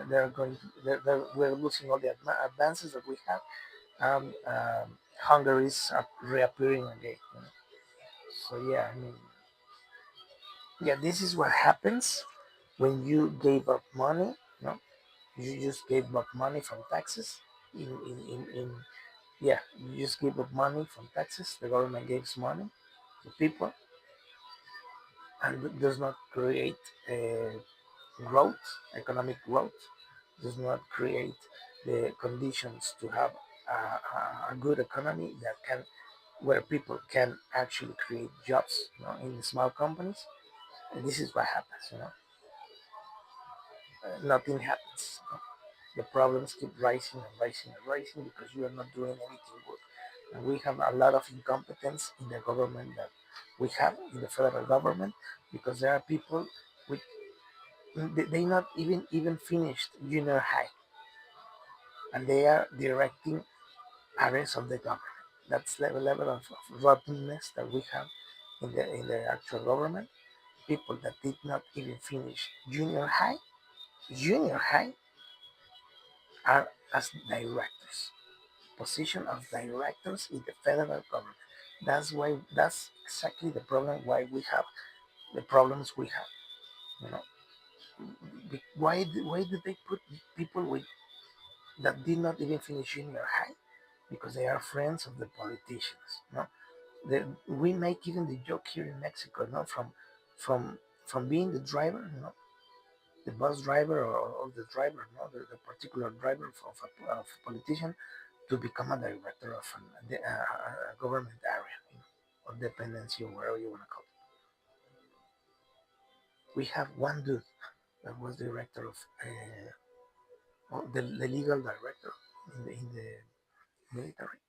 S1: they're going we're losing all the advances that we have. Hunger is reappearing again. So yeah, yeah, this is what happens when you gave up money, You just gave up money from taxes. In Yeah, you just give up money from taxes. The government gives money to people and does not create uh, growth, economic growth, does not create the conditions to have a good economy that can, where people can actually create jobs, in small companies. And this is what happens. Nothing happens. The problems keep rising and rising and rising because you are not doing anything good. And we have a lot of incompetence in the government that we have in the federal government because there are people with they not even finished junior high and they are directing areas of the government. That's the level of rottenness that we have in the actual government. People that did not even finish junior high are as directors, position of directors in the federal government. That's exactly the problem why we have the problems we have. You know, why did they put people with that did not even finish junior high? Because they are friends of the politicians. We make even the joke here in Mexico, from from being the driver, the bus driver or the driver, the particular driver of a politician to become a director of a government area, or dependency or whatever you want to call it. We have one dude that was director of the legal director in the military.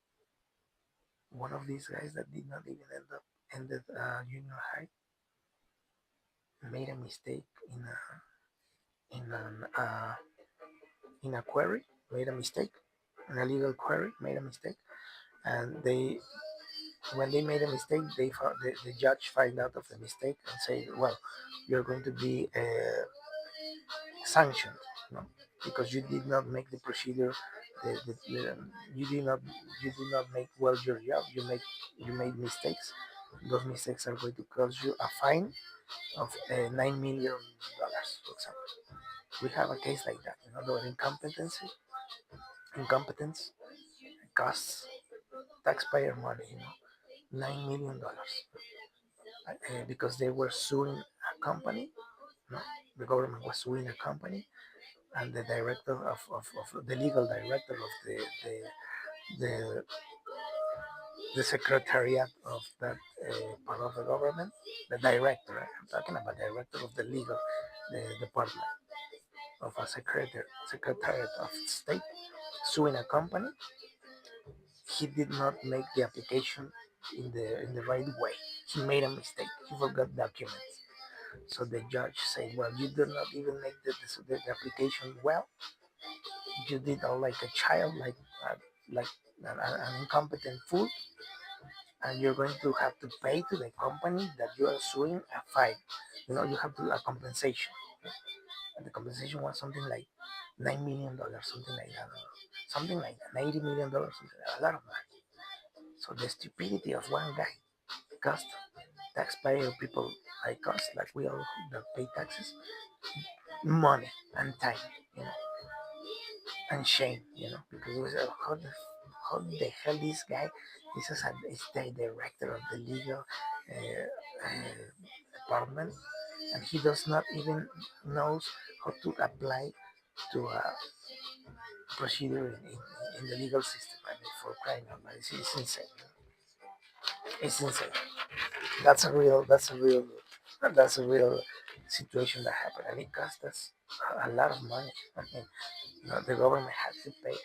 S1: One of these guys that did not even ended junior high made a mistake in an in a query, made a mistake, an illegal query, made a mistake, and when they made a mistake, the judge find out of the mistake and say, well, you're going to be sanctioned, because you did not make the procedure. You did not make well your job. You made mistakes. Those mistakes are going to cost you a fine of $9 million, for example. We have a case like that. The incompetence costs taxpayer money. $9 million, because they were suing a company. No, the government was suing a company, and the director of the legal director of the the secretariat of that part of the government, the director. I'm talking about director of the legal department of a secretariat of state suing a company. He did not make the application in the right way. He made a mistake. He forgot documents. So the judge said, "Well, you did not even make the application well. You did all like a child, like an incompetent fool, and you're going to have to pay to the company that you are suing a fine. You have to a compensation. And the compensation was something like $9 million, something like that, something like that, $90 million, something like that, a lot of money. So the stupidity of one guy cost taxpayer people like us, like we all that pay taxes, money and time, you know, and shame, because we said, how the hell this guy is the director of the legal department, and he does not even knows how to apply to a procedure in the legal system. I mean, for crying out loud, it's insane. It's insane. That's a real situation that happened, and it cost us a lot of money. I mean, the government had to pay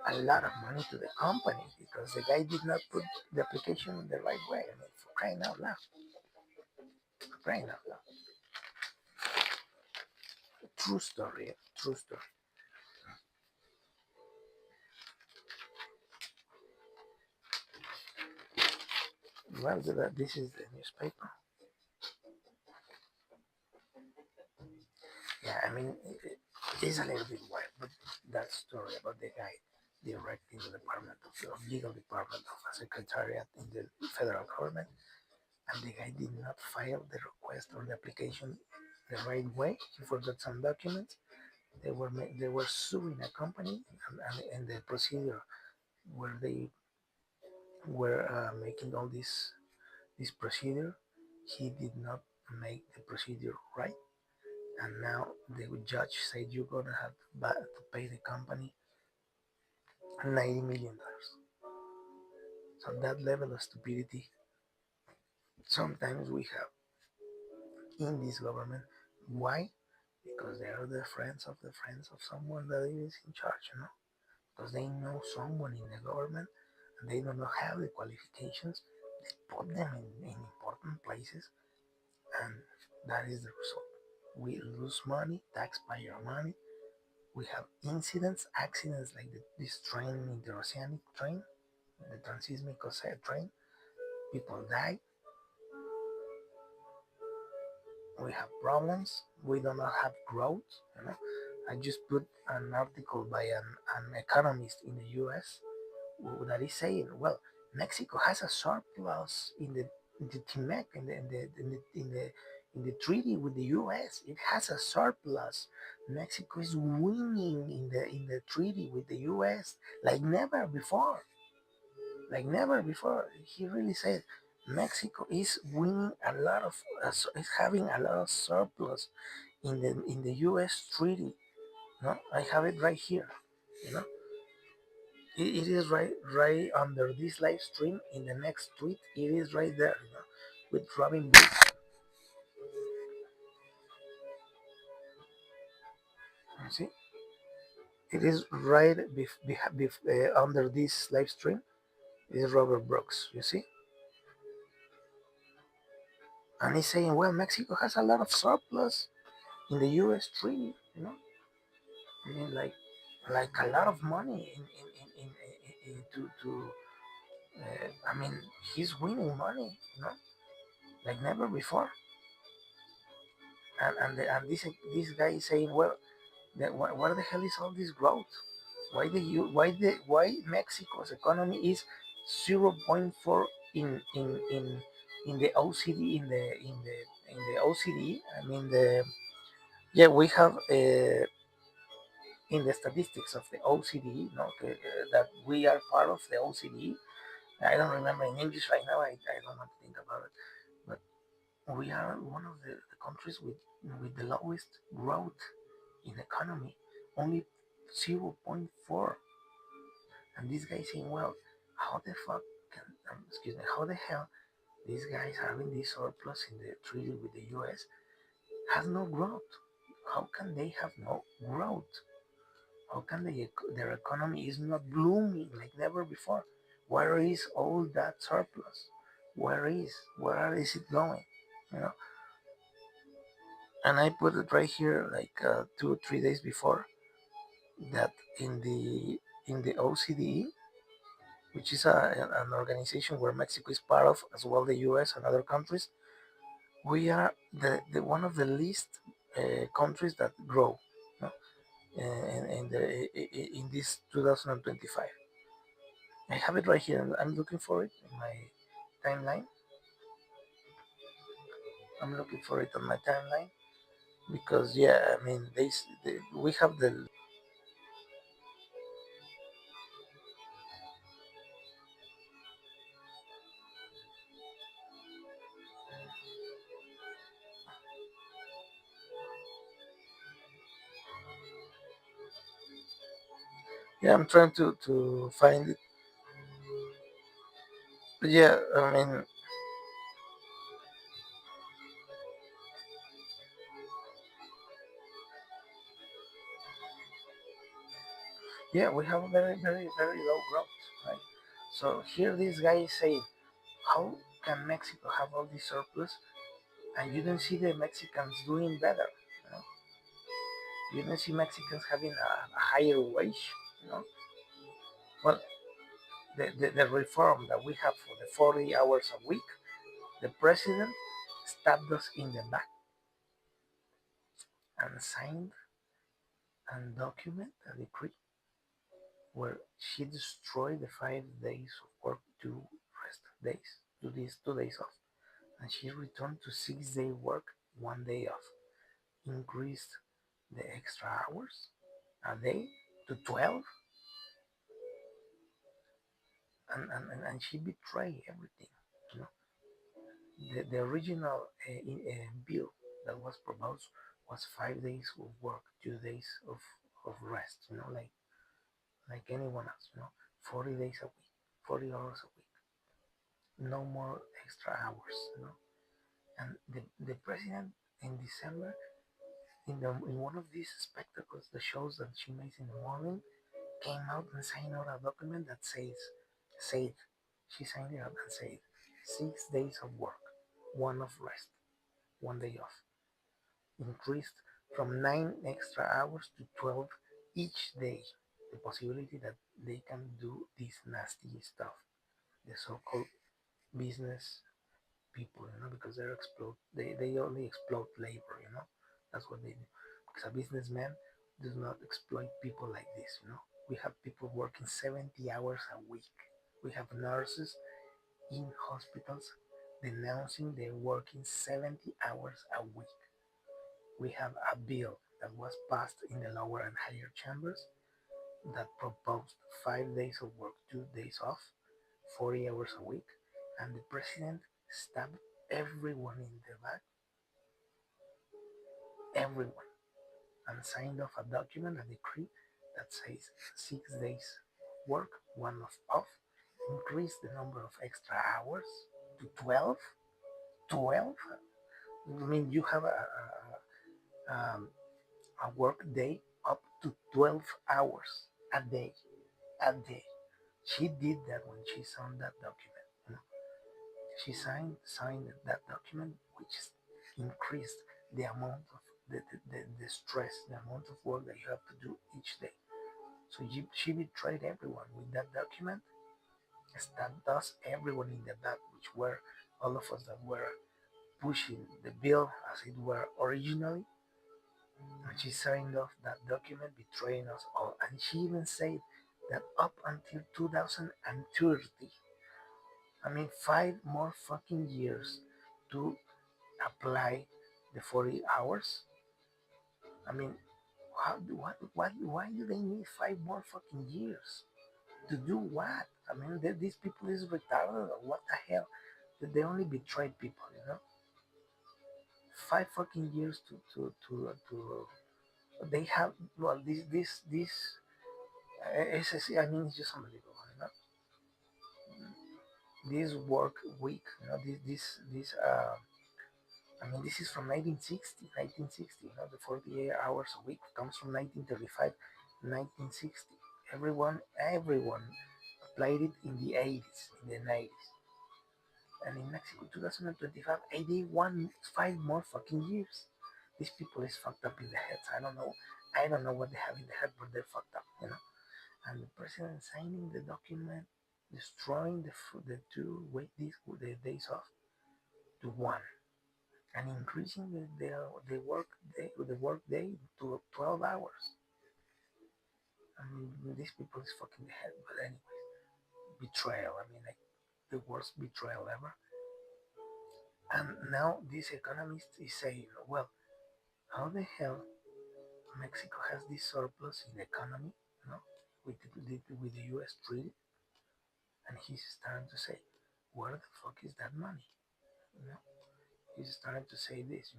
S1: a lot of money to the company because the guy did not put the application in the right way. I mean, for crying out loud, for crying out loud. True story, true story. Well, this is the newspaper. Yeah, I mean, it is a little bit wild, but that story about the guy directing the department of legal department of a secretariat in the federal government, and the guy did not file the request or the application the right way. He forgot some documents. they were suing a company, and the procedure where they were making all this procedure, he did not make the procedure right, and now the judge said you're gonna have to pay the company $90 million. So that level of stupidity sometimes we have in this government. Why? Because they are the friends of someone that is in charge, because they know someone in the government and they do not have the qualifications. They put them in important places, and that is the result. We lose money, taxpayer money. We have incidents, accidents like this train, interoceanic train, the transismic train. People die. We have problems. We do not have growth. I just put an article by an economist in the U.S. that is saying, well, Mexico has a surplus in the TMEC, in the treaty with the U.S. It has a surplus. Mexico is winning in the treaty with the U.S. like never before, like never before. He really said Mexico is winning a lot of, is having a lot of surplus in the U.S. treaty. No, I have it right here. You know, it is right under this live stream. In the next tweet, it is right there. With Robin Booth. You see, it is right under this live stream. Is Robert Brooks. You see, and he's saying, well, Mexico has a lot of surplus in the U.S. treaty. I mean, like a lot of money to I mean, he's winning money, like never before. And this guy is saying, well, where the hell is all this growth? Why Mexico's economy is 0.4 in the OCD in the OCD? I mean the yeah we have in the statistics of the OCD, that we are part of the OCD. I don't remember in English right now. I don't want to think about it, but we are one of the countries with the lowest growth in economy, only 0.4. And this guy saying, well, how the fuck can, excuse me, how the hell these guys having this surplus in the treaty with the US has no growth? How can they have no growth? How can their economy is not blooming like never before? Where is all that surplus? Where is it going? You know, and I put it right here, like 2 or 3 days before, that in the OCDE, which is an organization where Mexico is part of, as well the U.S. and other countries, we are the one of the least countries that grow, no? In this 2025. I have it right here, and I'm looking for it in my timeline. I'm looking for it on my timeline because yeah, I mean we have the yeah. I'm trying to find it. But yeah, I mean yeah, we have a very very low growth, right? So here this guy is saying, how can Mexico have all this surplus and you don't see the Mexicans doing better? You, know? You don't see Mexicans having a higher wage. You know, well, the reform that we have for the 40 hours a week, the president stabbed us in the back and signed and documented a decree where she destroyed the 5 days of work to rest days, to these 2 days off, and she returned to 6 day work, 1 day off, increased the extra hours a day to 12, and she betrayed everything. You know, the original bill that was proposed was 5 days of work, 2 days of rest. Like anyone else. 40 days a week, 40 hours a week, no more extra hours. And the president in December, in one of these spectacles, the shows that she makes in the morning, came out and signed out a document that said, she signed it out and said, 6 days of work, one of rest, 1 day off, increased from 9 extra hours to 12 each day. The possibility that they can do this nasty stuff, the so-called business people, because they only exploit labor, that's what they do. Because a businessman does not exploit people like this. We have people working 70 hours a week. We have nurses in hospitals denouncing they're working 70 hours a week. We have a bill that was passed in the lower and higher chambers that proposed 5 days of work, 2 days off, 40 hours a week, and the president stabbed everyone in the back, everyone, and signed off a document, a decree that says 6 days work, one off, increase the number of extra hours to 12. 12? I mean, you have a work day up to 12 hours a day. A day. She did that when she signed that document. She signed that document, which increased the amount of the stress, the amount of work that you have to do each day. So she betrayed everyone with that document, stabbed us, everyone in the back, which were all of us that were pushing the bill as it were originally. And she signed off that document betraying us all. And she even said that up until 2030, I mean, 5 more fucking years to apply the 40 hours. I mean, why do they need 5 more fucking years? To do what? I mean, these people is retarded or what the hell? They only betrayed people. 5 fucking years to they have, well, this SSC, I mean, it's just unbelievable. This work week, I mean, this is from 1960, 1960. The 48 hours a week comes from 1935, 1960. Everyone applied it in the 80s, in the 90s. And in Mexico, 2025, 81, 5 more fucking years. These people is fucked up in the heads. I don't know what they have in the head, but they're fucked up. And the president signing the document, destroying the two the days off to one, and increasing the work day to 12 hours. I mean, these people is fucking the head. But anyway, betrayal. I mean, like the worst betrayal ever. And now this economist is saying, well, how the hell Mexico has this surplus in the economy, you know, with the U.S. trade, and he's starting to say, where the fuck is that money? You know, he's starting to say this.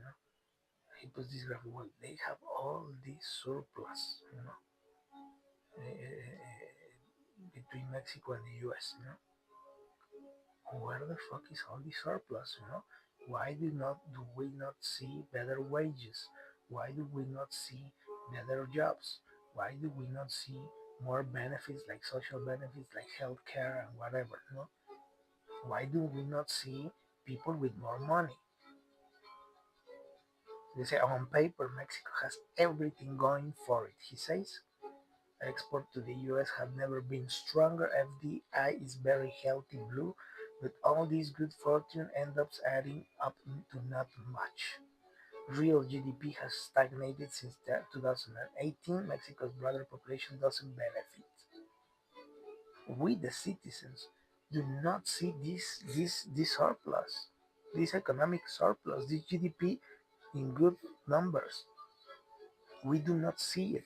S1: He puts this graph. Well, they have all this surplus, between Mexico and the U.S. Where the fuck is all this surplus? Why do we not see better wages? Why do we not see better jobs? Why do we not see more benefits like social benefits like healthcare and whatever? Why do we not see people with more money? They say on paper Mexico has everything going for it. He says export to the US have never been stronger. FDI is very healthy blue, but all this good fortune ends up adding up to not much. Real GDP has stagnated since 2018. Mexico's broader population doesn't benefit. We, the citizens, do not see this surplus, this economic surplus, this GDP in good numbers. We do not see it.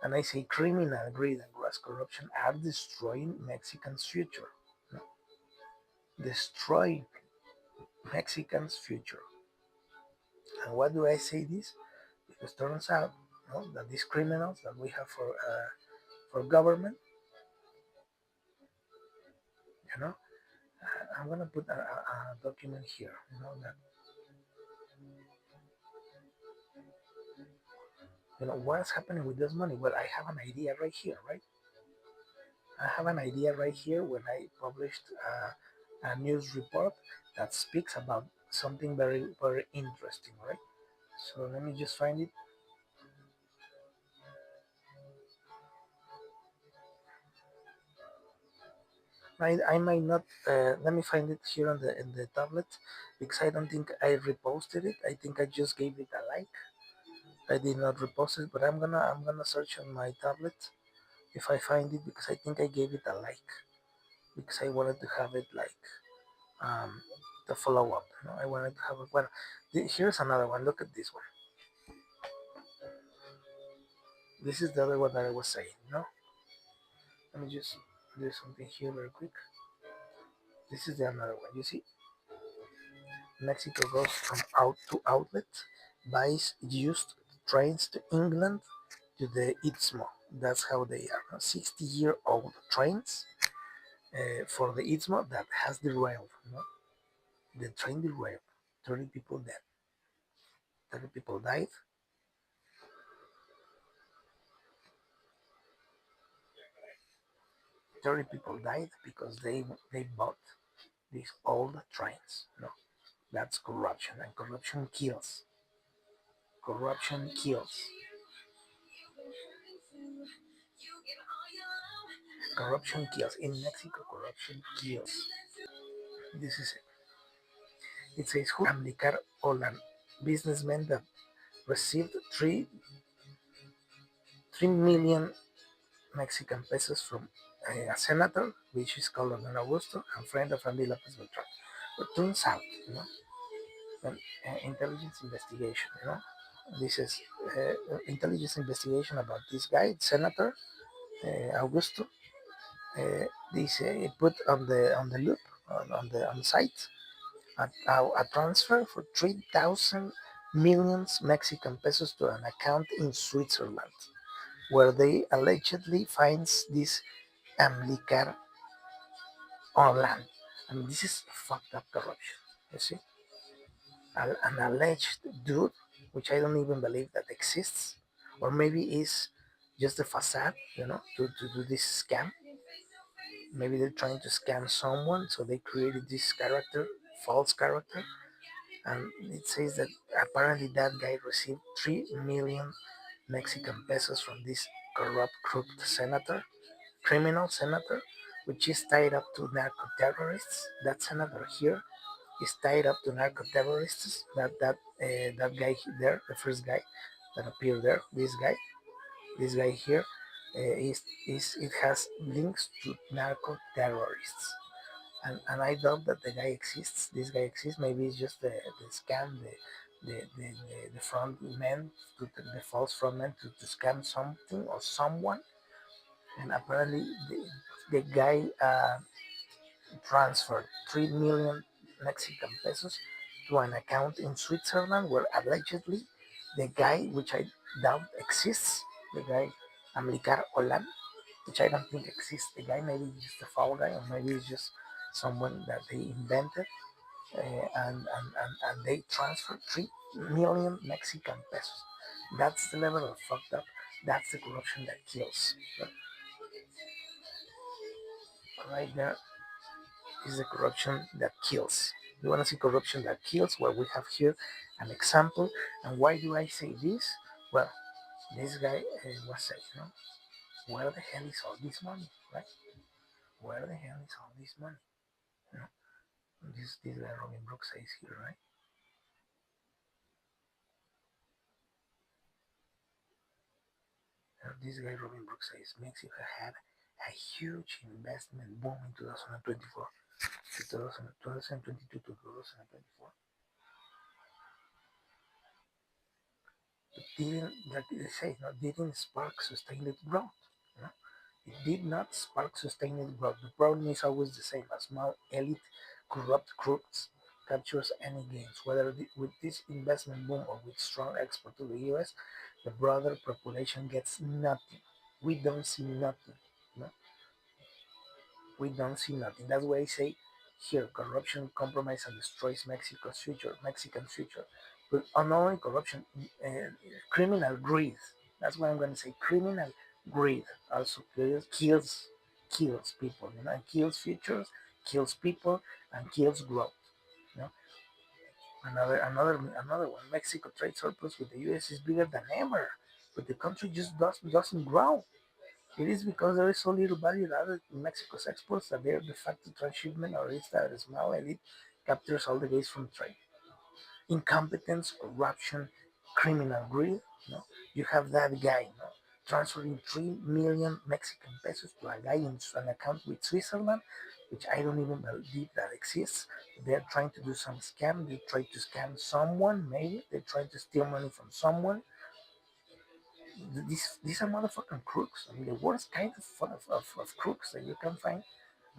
S1: And I say criminal greed and gross corruption are destroying Mexican's future. No, destroying Mexican's future. And why do I say this? Because turns out, no, that these criminals that we have for government, you know, I'm gonna put a document here, that what's happening with this money. Well, I have an idea right here, right? I have an idea right here when I published a news report that speaks about something very, very interesting, right? So let me just find it. I might not. Let me find it here on the tablet because I don't think I reposted it. I think I just gave it a like. I did not repost it, but I'm gonna search on my tablet if I find it because I think I gave it a like because I wanted to have it like um, the follow up. I wanted to have it. Well, here's another one. Look at this one. This is the other one that I was saying. Let me just do something here very quick. This is the another one. You see, Mexico goes from out to outlet, buys used trains to England to the Istmo. That's how they are. 60-year-old trains for the Istmo that has derailed. The train derailed. 30 people dead. 30 people died. 30 people died because they bought these old trains. That's corruption, and corruption kills. Corruption kills. Corruption kills. In Mexico, corruption kills. This is it. It says who Amlicar Olan, businessman that received 3 million Mexican pesos from a senator, which is called Don Augusto, and friend of Andy Lopez Beltran. But turns out, an intelligence investigation, this is intelligence investigation about this guy, Senator Augusto. This put on the loop on the site a transfer for 3,000 millions Mexican pesos to an account in Switzerland, where they allegedly finds this Amlicar on land. And this is fucked up corruption. You see, an alleged dude, which I don't even believe that exists, or maybe is just a facade, to do this scam. Maybe they're trying to scam someone, so they created this character, false character, and it says that apparently that guy received 3 million Mexican pesos from this corrupt, crooked senator, criminal senator, which is tied up to narco terrorists. That senator here is tied up to narco terrorists. That guy there, the first guy that appeared there, this guy here, is it has links to narco terrorists. And I doubt that the guy exists. This guy exists. Maybe it's just the scam, the front man, the false front man to scam something or someone. And apparently the guy transferred 3 million Mexican pesos to an account in Switzerland where allegedly the guy, which I doubt exists, the guy Amlicar Olan, which I don't think exists. The guy maybe he's just a foul guy, or maybe it's just someone that they invented, and they transferred 3 million Mexican pesos. That's the level of fucked up. That's the corruption that kills. But right there is the corruption that kills. You want to see corruption that kills? Well, we have here an example. And why do I say this? Well, this guy was saying, where the hell is all this money, right? Where the hell is all this money? You know, this guy Robin Brooks says here, right? This guy Robin Brooks says Mexico had a huge investment boom in 2024, 2022 to 2024. didn't, like they say, didn't spark sustained growth. You know? It did not spark sustained growth. The problem is always the same. A small elite, corrupt crooks captures any gains, whether with this investment boom or with strong export to the U.S. The broader population gets nothing. We don't see nothing. You know? We don't see nothing. That's why I say here corruption compromises and destroys Mexico's future, Mexican future. But not only corruption, uh, criminal greed. That's what I'm going to say. Criminal greed also kills people, and kills futures, kills people, and kills growth. You know, another one. Mexico trade surplus with the U.S. is bigger than ever, but the country just doesn't grow. It is because there is so little value added in Mexico's exports that their de facto transshipment, or is that a small elite, captures all the gains from trade. Incompetence, corruption, criminal greed. You know, you have that guy, transferring 3 million Mexican pesos to a guy in an account with Switzerland, which I don't even believe that exists. They're trying to do some scam. They try to scam someone, maybe. They're trying to steal money from someone. These are motherfucking crooks. I mean, the worst kind of crooks that you can find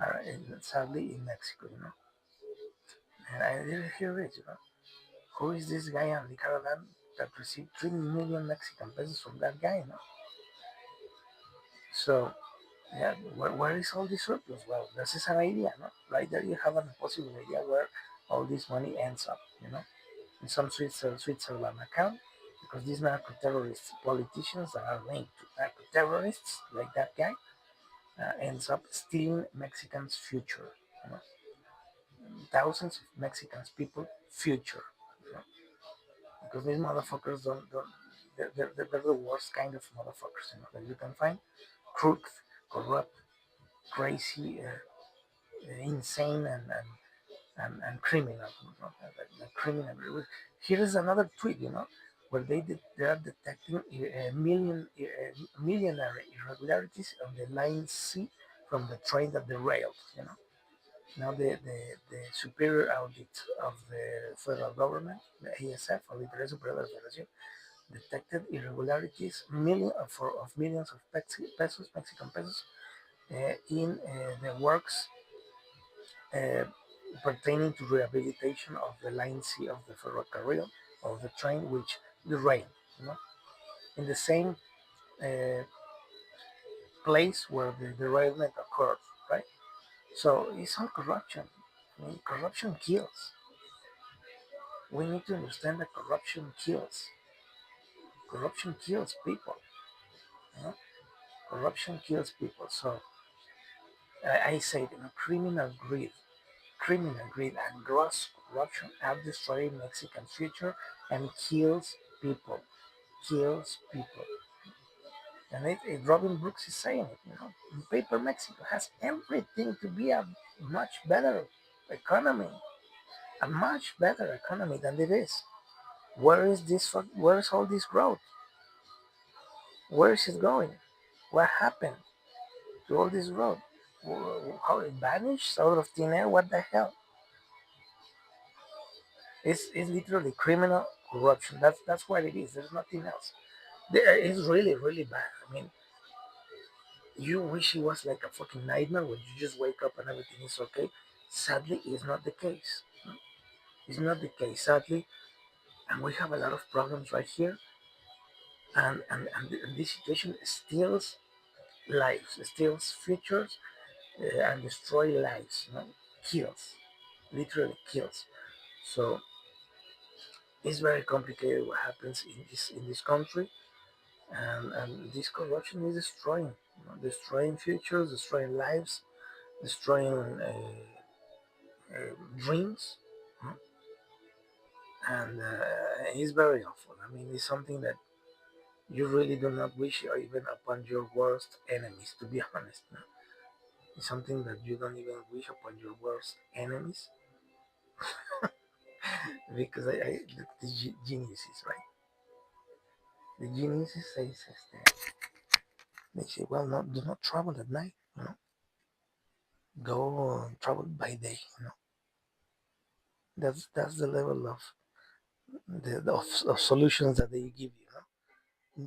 S1: are sadly in Mexico, And I didn't hear it, Who is this guy on Nicaragua that received 3 million Mexican pesos from that guy, So, yeah, where is all this surplus? Well, this is an idea, Right there you have a possible idea where all this money ends up, in some Switzerland account, because these narco terrorist politicians that are linked to narco terrorists, like that guy, ends up stealing Mexicans' future, you know, thousands of Mexicans people future, you know, because these motherfuckers don't they're the worst kind of motherfuckers, that you can find, crooked, corrupt, crazy, insane, and criminal, criminal. Here is another tweet, where they are detecting millionaire irregularities on the line C from the train that derailed. Now the superior audit of the federal government, the ASF, Auditoría Superior de la Federación, detected irregularities of millions of pesos, Mexican pesos, in the works uh, pertaining to rehabilitation of the line C of the ferrocarril of the train which derailed, in the same uh, place where the derailment occurred, right? So it's all corruption. I mean, corruption kills. We need to understand that corruption kills. Corruption kills people. You know? Corruption kills people. So I say, criminal greed and gross corruption have destroyed Mexican future and kills people. Kills people. And Robin Brooks is saying it, Paper Mexico has everything to be a much better economy, a much better economy than it is. Where is all this growth? Where is it going? What happened to all this growth? How it vanished out of thin air? What the hell? It's literally criminal corruption. That's what it is. There's nothing else. It's really, really bad. I mean, you wish it was like a fucking nightmare when you just wake up and everything is okay. Sadly, it's not the case. It's not the case, sadly, and we have a lot of problems right here. And this situation steals lives, steals futures, and destroy lives. Kills, literally kills. So it's very complicated what happens in this country, and this corruption is destroying, destroying futures, destroying lives, destroying dreams, you and it's very awful. I mean, it's something that you really do not wish even upon your worst enemies. To be honest, it's something that you don't even wish upon your worst enemies, because the geniuses, right? The geniuses they say, well, no, do not travel at night. Go travel by day. That's the level of of solutions that they give you.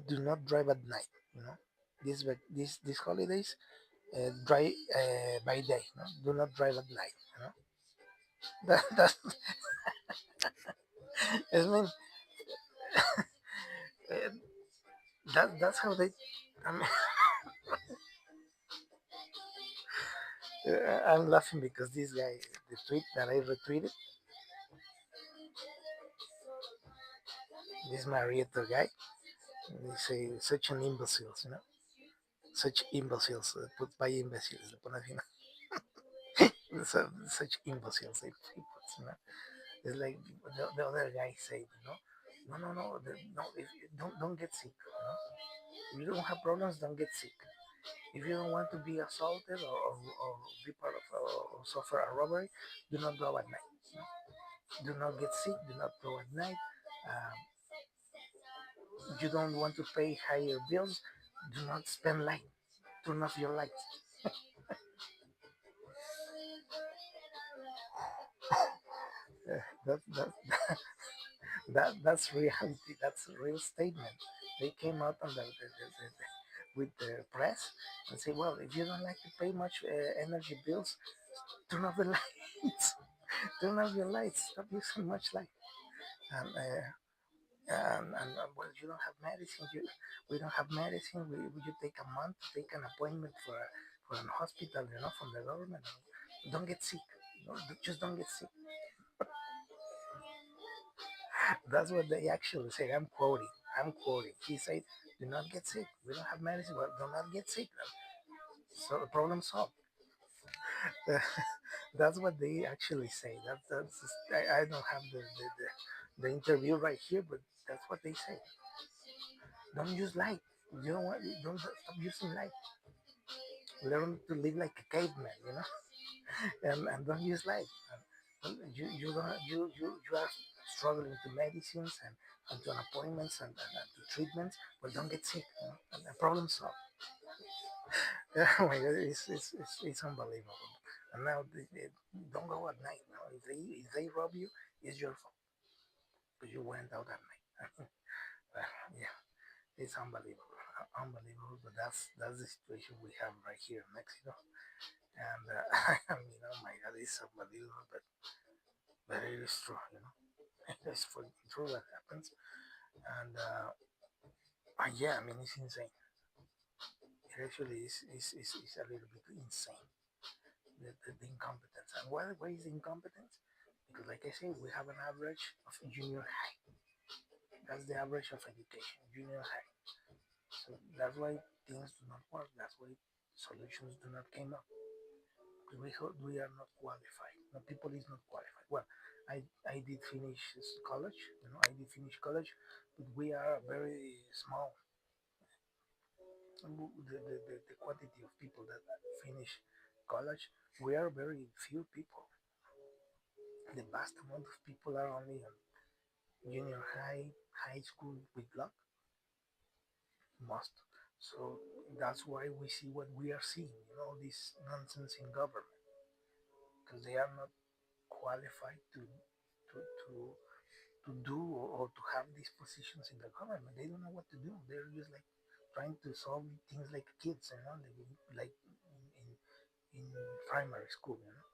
S1: do not drive at night. You know, these holidays, drive by day. No? Do not drive at night. You know, that I mean, uh, that's how they. I mean, I'm laughing because this guy, the tweet that I retweeted, this Marieto guy, they say such an imbeciles, you know, such imbeciles, put by imbeciles, le pone así, ¿no? Such imbeciles, he puts, you know. It's like the other guy said, no, no, if, don't get sick, you know. If you don't have problems, don't get sick. If you don't want to be assaulted or be part of or suffer a robbery, do not go at night. You know? Do not get sick. Do not go at night. Um, you don't want to pay higher bills. Do not spend light. Turn off your lights. That that's reality. That's a real statement. They came out on with the press and say, well, if you don't like to pay much energy bills, turn off the lights. Turn off your lights. Stop using much light. And well, you don't have medicine. We don't have medicine. You take a month to take an appointment for an hospital, you know, from the government. Don't get sick. No, just don't get sick. That's what they actually say. I'm quoting. I'm quoting. He said, "Do not get sick. We don't have medicine. Well, do not get sick." So the problem solved. That's what they actually say. I don't have the interview right here, but that's what they say. Don't use light. You don't want. Don't stop using light. Learn to live like a caveman, you know, and don't use light. You don't you are struggling to medicines and to appointments and to treatments, but don't get sick. You know? And the problem solved. Oh my God, it's unbelievable. And now don't go at night. Now, if they rob you, it's your fault because you went out at night. Yeah, it's unbelievable, unbelievable. But that's the situation we have right here in Mexico. And I mean, oh my God, it's unbelievable, but it is true. You know, it's true what happens. And yeah, I mean, it's insane. It actually is a little bit insane. The incompetence. And why is the incompetence? Because, like I said, we have an average of junior high. That's the average of education, junior high. So that's why things do not work. That's why solutions do not come up. Because we are not qualified. No, people is not qualified. Well, I did finish college. You know, I did finish college, but we are very small. The quantity of people that finish college, we are very few people. The vast amount of people are only on junior high, high school with luck, most. So that's why we see what we are seeing, you know, this nonsense in government, because they are not qualified to to to do or to have these positions in the government. They don't know what to do. They're just like trying to solve things like kids, you know, like in primary school, you know.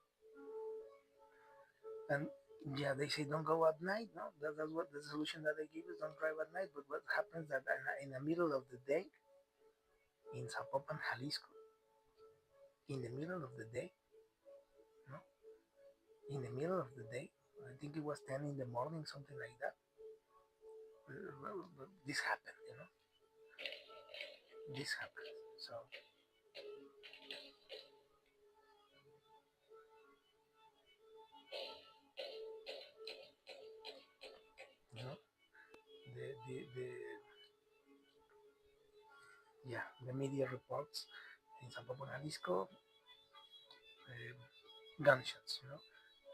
S1: And yeah, they say don't go at night. No, that's what the solution that they give is don't drive at night. But what happens that in the middle of the day in Zapopan, Jalisco, in the middle of the day, no, in the middle of the day, I think it was 10 in the morning, something like that. This happened, you know, this happened. So, you know, the yeah, the media reports in Zapopan, Jalisco, gunshots, you know.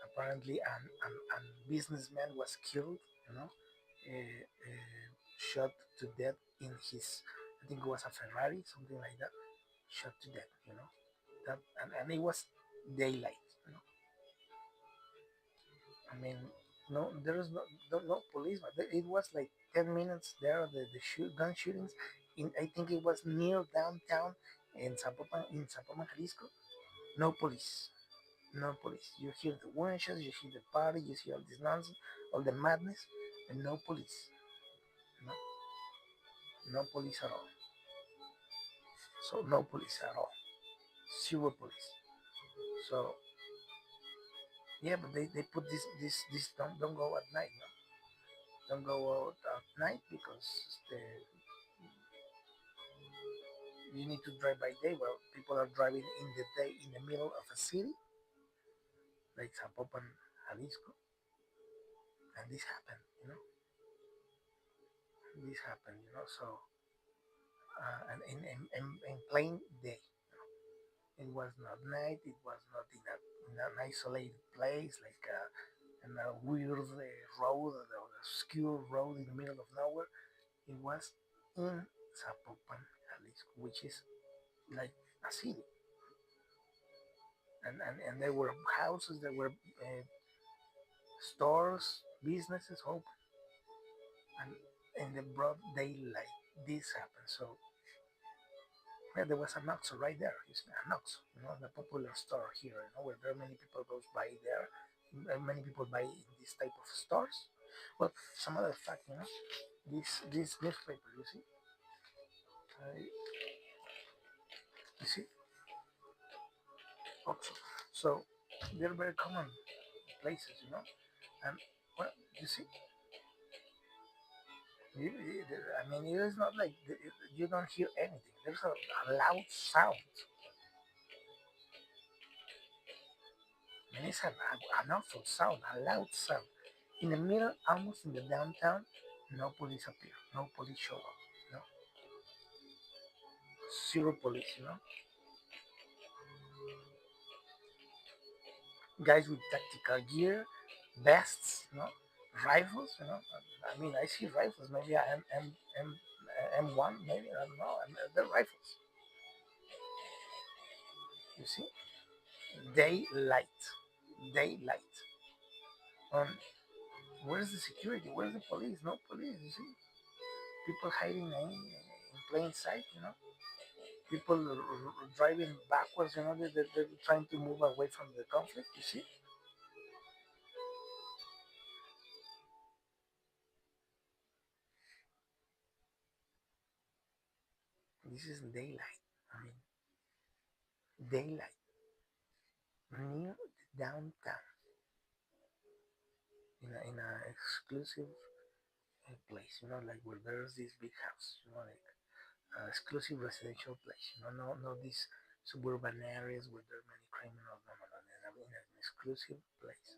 S1: Apparently, an businessman was killed, you know, shot to death in his, I think it was a Ferrari, something like that, shot to death, you know. That and it was daylight, you know. I mean, no, there is no policeman. It was like 10 minutes there, gun shootings. I think it was near downtown in Zapopan, Jalisco. No police, no police. You hear the gunshots, you hear the party, you see all this nonsense, all the madness, and no police. No, no police at all. So no police at all. Zero police. So yeah, but they put this don't go at night. No, don't go out at night because the you need to drive by day. Well, people are driving in the day in the middle of a city like Zapopan, Jalisco, and this happened. This happened. So and in plain day. It was not night. It was not in an isolated place like in a weird road, or a obscure road in the middle of nowhere. It was in Zapopan, Jalisco, which is like a city, and there were houses, there were stores, businesses open, and in the broad daylight, this happened. So yeah, there was an Oxxo right there. You see, an Oxxo, the popular store here, where there are many people goes by there. Many people buy in this type of stores. Well, some other fact, this newspaper, you see, Oxxo. So they're very common places, and well, you see, I mean, it is not like you don't hear anything. There's a loud sound. I mean, it's an awful sound, a loud sound. In the middle, almost in the downtown, no police appear, no police show up, no, zero police, guys with tactical gear, vests, rifles, I mean, I see rifles, maybe M1, maybe, I don't know, they're rifles, you see? Daylight, daylight. Um, where's the security? Where's the police? No police, you see? People hiding in plain sight, people driving backwards, they're trying to move away from the conflict, you see? This is daylight. I mean, daylight near the downtown in a exclusive place, like where there's this big house, like exclusive residential place, no these suburban areas where there are many criminals, no, no, no, I mean an exclusive place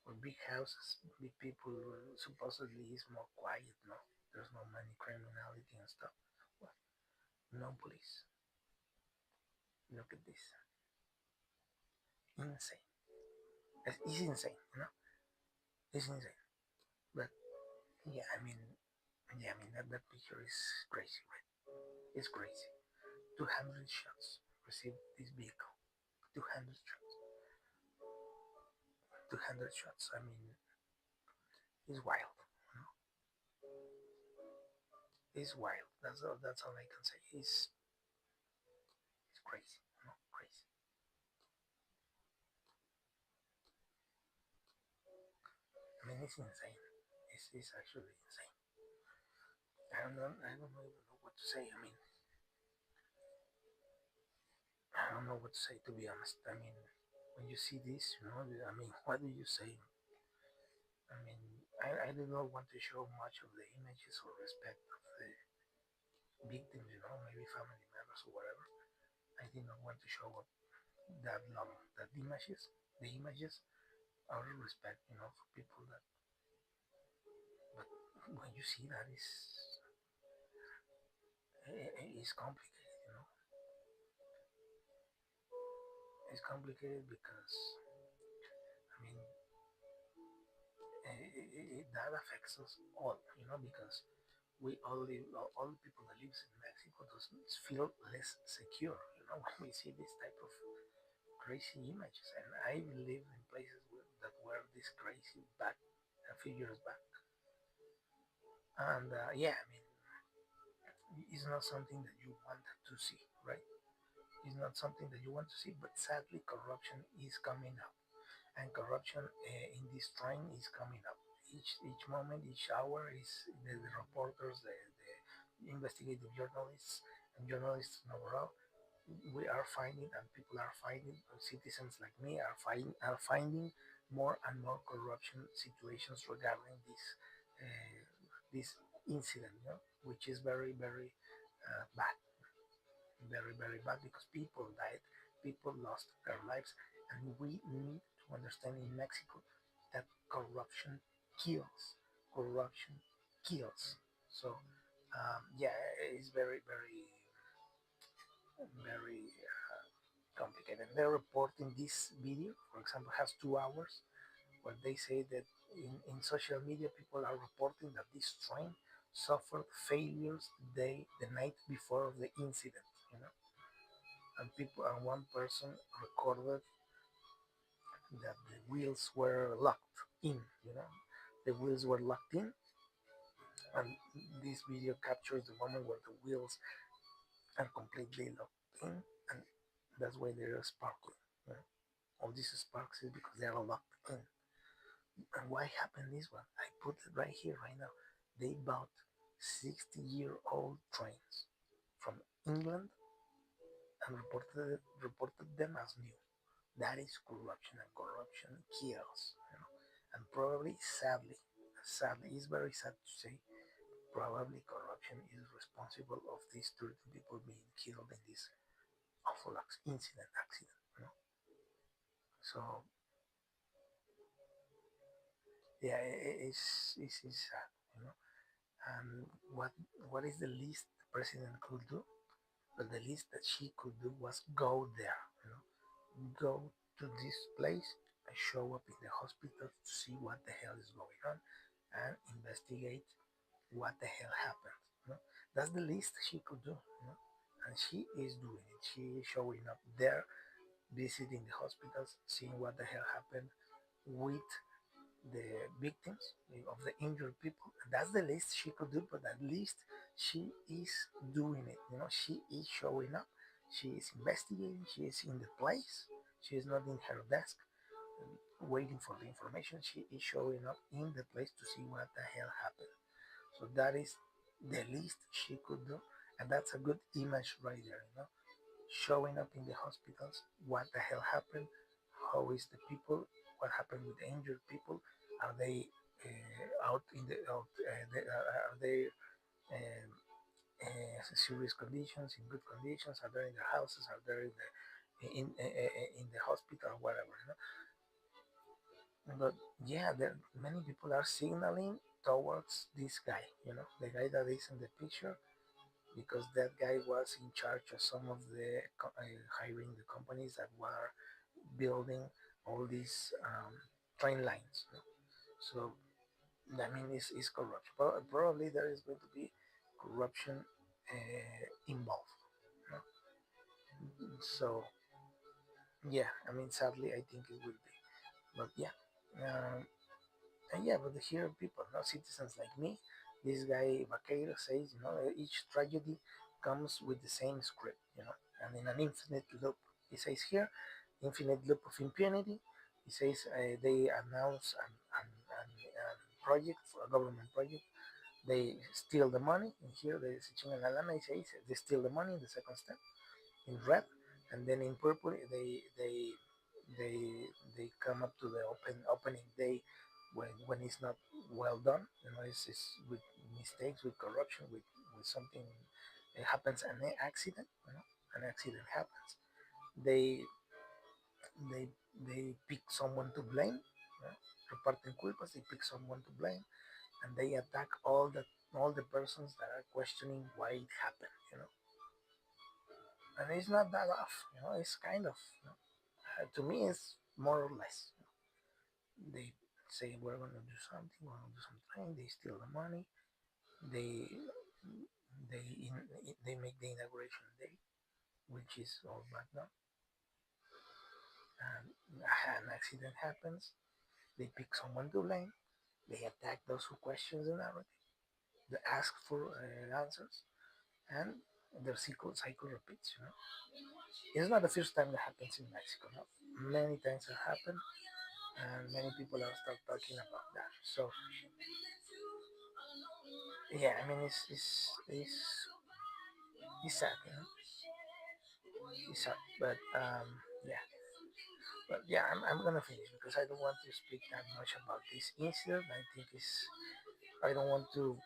S1: where big houses, big people, supposedly is more quiet, no, there's no many criminality and stuff. Well, no police. Look at this, insane. It's insane, it's insane. But yeah, that picture is crazy, right? It's crazy. 200 shots received this vehicle. 200 shots. 200 shots. I mean, it's wild. You know? It's wild. That's all I can say. It's crazy. Crazy. I mean, it's insane. It's actually insane. I don't even know what to say. I don't know what to say, to be honest. I mean, when you see this, I mean, what do you say? I mean, I do not want to show much of the images or respect of the victims, maybe family members or whatever. I did not want to show up that long, that the images out of respect, for people that. But when you see that, it's complicated, It's complicated because I mean, that affects us all, because we all live, all the people that lives in Mexico doesn't feel less secure, when we see this type of crazy images. And I lived in places that were this crazy back a few years back. And yeah, I mean, it's not something that you want to see, right? It's not something that you want to see, but sadly, corruption is coming up, and corruption in this train is coming up. Each moment, each hour is the reporters, the investigative journalists, and journalists overall. We are finding, and people are finding, citizens like me are finding more and more corruption situations regarding this incident, you know, which is very bad, very bad because people died, people lost their lives, and we need to understand in Mexico that corruption kills. Corruption kills. So yeah, it's very complicated. They're reporting this video, for example, has 2 hours, where they say that in social media people are reporting that this train suffered failures the night before of the incident, you know, and one person recorded that the wheels were locked in, you know, the wheels were locked in, and this video captures the moment where the wheels are completely locked in, and that's why they're sparkling, you know? All these sparks is because they are locked in. And why happened this one? I put it right here, right now. They bought 60-year-old trains from England and reported them as new. That is corruption, and corruption kills. You know? And probably, sadly, it's very sad to say, probably corruption is responsible of these 13 people being killed in this awful accident. You know? So yeah, it's sad. You know, and what is the least the president could do? But the least that she could do was go there, you know, go to this place and show up in the hospital to see what the hell is going on and investigate what the hell happened. You know? That's the least she could do, you know? And she is doing it. She is showing up there, visiting the hospitals, seeing what the hell happened with the victims of the injured people. That's the least she could do, but at least she is doing it. You know, she is showing up. She is investigating. She is in the place. She is not in her desk waiting for the information. She is showing up in the place to see what the hell happened. So that is the least she could do, and that's a good image right there. You know, showing up in the hospitals, what the hell happened, how is the people, what happened with the injured people, are they out in the out, are they um, serious conditions, in good conditions, are they in their houses, are they in the hospital or whatever, you know? But yeah, there many people are signaling towards this guy, you know, the guy that is in the picture, because that guy was in charge of some of the hiring the companies that were building all these train lines. You know? So I mean, it's corruption. Probably there is going to be corruption involved. You know? So yeah, I mean, sadly, I think it will be. But yeah, and yeah, but here people, no citizens like me, this guy Vaqueiro says, you know, each tragedy comes with the same script, you know, and in an infinite loop. He says here, infinite loop of impunity. He says they announce an project, a government project. They steal the money. And here they chingan la lana. He says they steal the money in the second step in red, and then in purple they they come up to the opening day when it's not well done. You know, it's with mistakes, with corruption, with something. It happens an accident. You know, an accident happens. They they they pick someone to blame. You know, reparten culpas. They pick someone to blame, and they attack all the persons that are questioning why it happened. You know, and it's not that off. You know, it's kind of. You know, to me, it's more or less. They say we're going to do something, we're going to do something. They steal the money. They they make the inauguration day, which is all back now. And an accident happens. They pick someone to blame. They attack those who question the narrative, They ask for answers, and their cycle repeats. It's not the first time that happens in Mexico. No? Many times it happened, and many people are start talking about that. So yeah, I mean it's sad, it's sad, but yeah, I'm gonna finish because I don't want to speak that much about this incident. I think it's I don't want to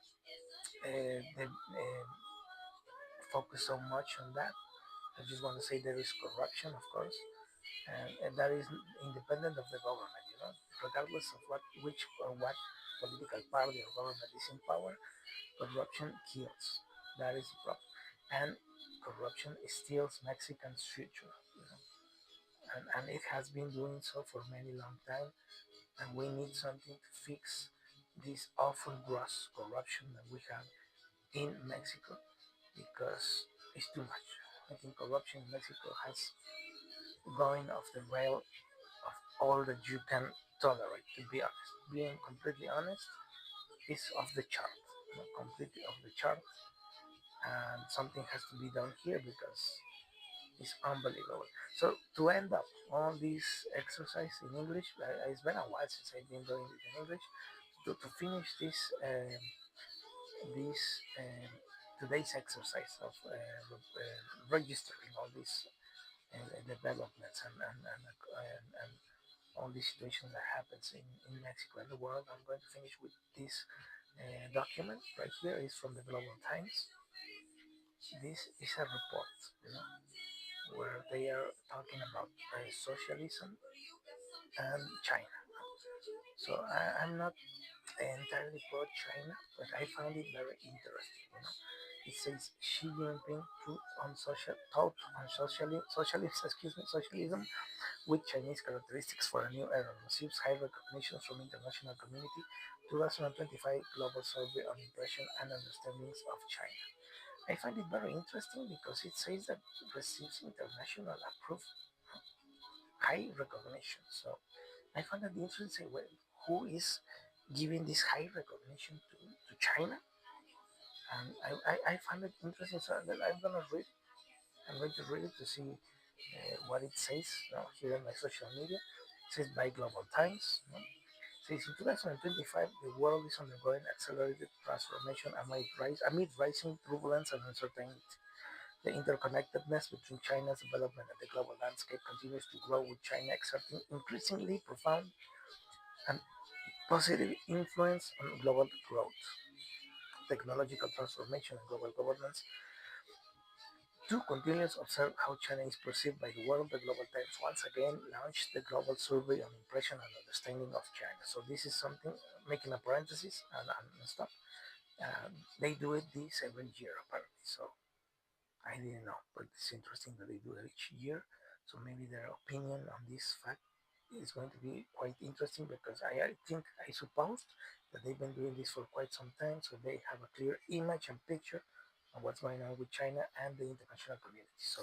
S1: focus so much on that. I just want to say there is corruption, of course, and that is independent of the government. Regardless of which or what political party or government is in power, corruption kills. That is the problem, and corruption steals Mexicans' future. And it has been doing so for many long time, and we need something to fix this awful gross corruption that we have in Mexico because it's too much. I think corruption in Mexico has going off the rail of all that you can tolerate, to be honest. Being completely honest is off the chart, completely off the chart, and something has to be done here because it's unbelievable. So to end up all this exercise in English, it's been a while since I've been doing it in English. To finish this today's exercise of registering all these developments and all these situations that happens in Mexico and the world, I'm going to finish with this document right here. It's from the Global Times. This is a report, where they are talking about socialism and China. So I'm not entirely pro China, but I found it very interesting. It says Xi Jinping socialism with Chinese characteristics for a new era receives high recognition from international community. 2025 Global Survey on Impression and Understandings of China. I find it very interesting because it says that it receives international approval, high recognition. So I find that interesting. Well, who is giving this high recognition to China? And I find it interesting. So I'm gonna read. I'm going to read it to see what it says here on my social media. It says by Global Times. It says in 2025, the world is undergoing accelerated transformation amid rising turbulence and uncertainty. The interconnectedness between China's development and the global landscape continues to grow, with China exerting increasingly profound and positive influence on global growth, technological transformation, and global governance. To continue to observe how China is perceived by the world, the Global Times once again launched the Global Survey on Impression and Understanding of China. So this is something, making a parenthesis and stop. They do it this every year apparently. So I didn't know, but it's interesting that they do it each year. So maybe their opinion on this fact is going to be quite interesting because I think I supposed that they've been doing this for quite some time, so they have a clear image and picture of what's going on with China and the international community. So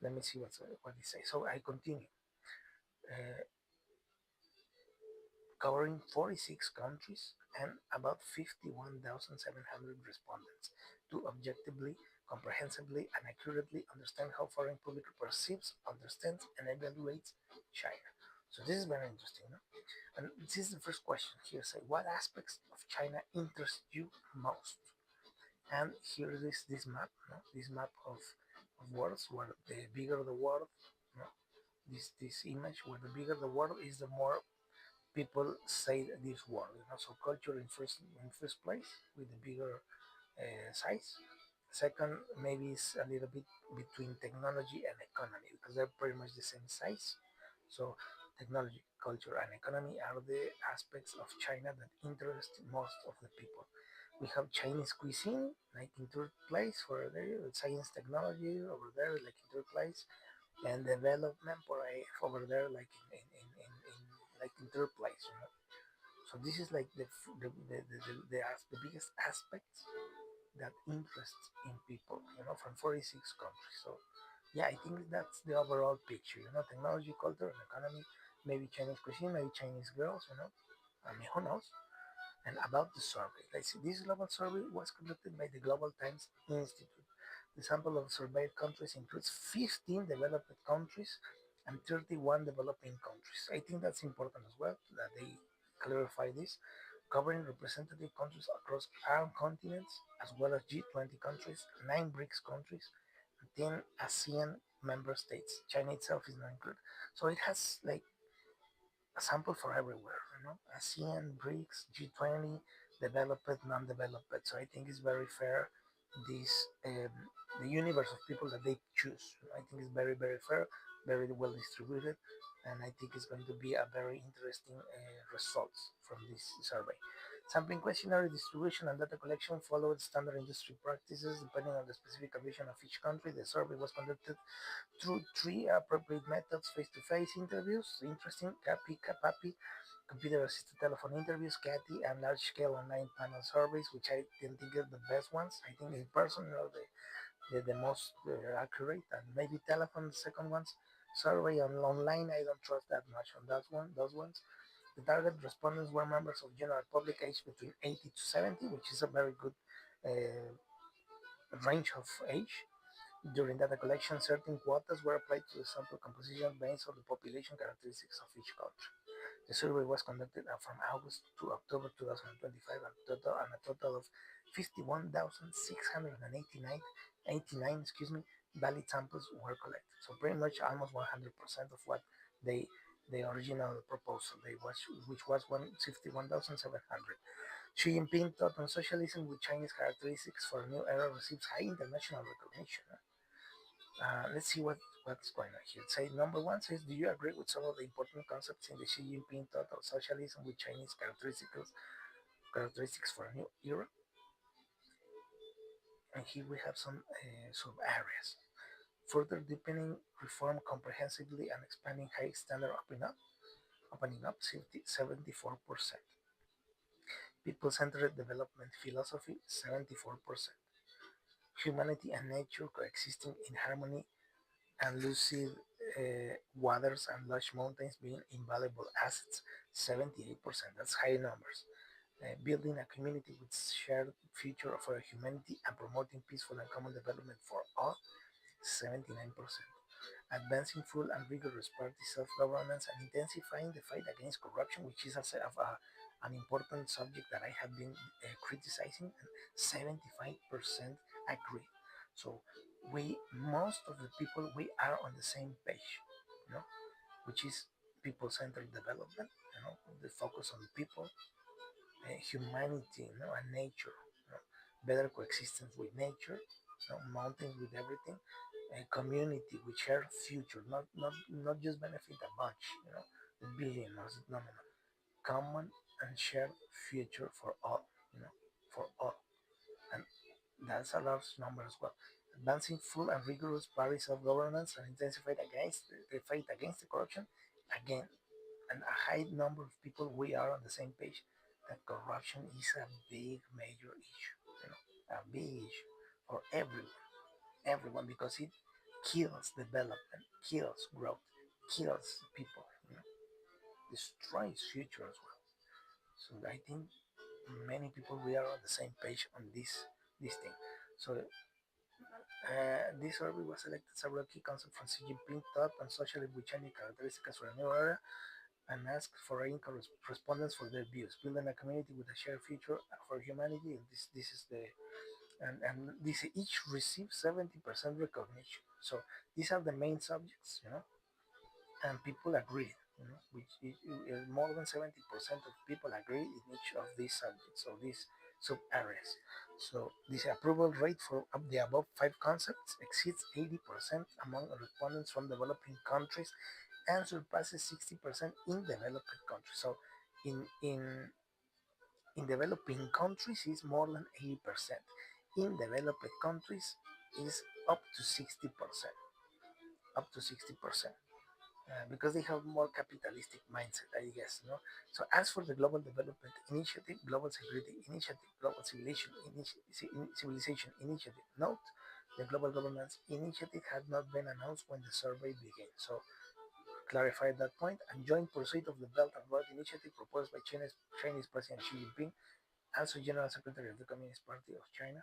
S1: let me see what they say. So I continue. Uh, Covering 46 countries and about 51,700 respondents to objectively, comprehensively, and accurately understand how foreign public perceives, understands, and evaluates China. So this is very interesting. No? And this is the first question here. Say, what aspects of China interest you most? And here is this map, no? This map of worlds, where the bigger the world, no? This image, where the bigger the world is, the more people say this word. So culture in first place with the bigger size. Second, maybe it's a little bit between technology and economy because they're pretty much the same size. So technology, culture, and economy are the aspects of China that interest most of the people. We have Chinese cuisine, like in third place for there, science technology over there, like in third place, and development over there, like in like in third place. So this is like the biggest aspects that interests in people, from 46 countries. So yeah, I think that's the overall picture. Technology, culture, and economy. Maybe Chinese cuisine, maybe Chinese girls. I mean, who knows? And about the survey, let's see, this global survey was conducted by the Global Times Institute. The sample of surveyed countries includes 15 developed countries and 31 developing countries. I think that's important as well that they clarify this, covering representative countries across our continents, as well as G20 countries, 9 BRICS countries, and 10 ASEAN member states. China itself is not included. So it has like a sample for everywhere, ASEAN, BRICS, G20, developed, non-developed. So I think it's very fair. This the universe of people that they choose. I think it's very very fair, very well distributed, and I think it's going to be a very interesting results from this survey. Sampling questionnaire distribution and data collection followed standard industry practices depending on the specific condition of each country. The survey was conducted through three appropriate methods: face-to-face interviews, interesting, CAPI, computer-assisted telephone interviews, CATI, and large-scale online panel surveys, which I didn't think are the best ones. I think in person are the most accurate, and maybe telephone, the second ones. Survey on online, I don't trust that much on that one. Those ones. The target respondents were members of general public aged between 80 to 70, which is a very good uh, range of age. During data collection, certain quotas were applied to the sample composition based on the population characteristics of each country. The survey was conducted from August to October 2025, and a total of 51,689 valid samples were collected. So pretty much almost 100% of what they the original proposal they was, which was 151,700. Xi Jinping thought on socialism with Chinese characteristics for a new era receives high international recognition. Let's see what's going on here. Say number one says, do you agree with some of the important concepts in the Xi Jinping thought of socialism with Chinese characteristics for a new era? And here we have some sub areas. Further deepening reform comprehensively and expanding high standard opening up 74%. People-centered development philosophy 74%. Humanity and nature coexisting in harmony and lucid waters and lush mountains being invaluable assets 78%. That's high numbers. Building a community with shared future for humanity and promoting peaceful and common development for all 79%. Advancing full and rigorous party self-governance and intensifying the fight against corruption, which is an important subject that I have been criticizing, and 75% agree. So we, most of the people, we are on the same page, you know, which is people-centered development, the focus on people, humanity, and nature, better coexistence with nature, mountains with everything, a community with shared future, not just benefit a bunch, the billionaires, no, common and shared future for all, for all, and that's a large number as well. Advancing full and rigorous party self-governance and intensified against the fight against the corruption, again, and a high number of people, we are on the same page that corruption is a big major issue, a big issue for everyone, because it kills development, kills growth, kills people, destroys future as well. So I think many people, we are on the same page on this thing. So this survey was selected several key concepts from Xi Jinping thought and socially with Chinese characteristics for a new era, and asked for income respondents for their views, building a community with a shared future for humanity. And this is the and this each receives 70% recognition. So these are the main subjects, and people agree. Which is more than 70% of people agree in each of these subjects or these sub areas. So this approval rate for the above five concepts exceeds 80% among respondents from developing countries and surpasses 60% in developed countries. So in developing countries is more than 80%. In developed countries is up to 60%. Up to 60%. Because they have more capitalistic mindset, I guess. So as for the Global Development Initiative, Global Security Initiative, Global Civilization Initiative, note the Global Governance Initiative had not been announced when the survey began. So clarified that point, and joint pursuit of the Belt and Road Initiative proposed by Chinese President Xi Jinping, also General Secretary of the Communist Party of China,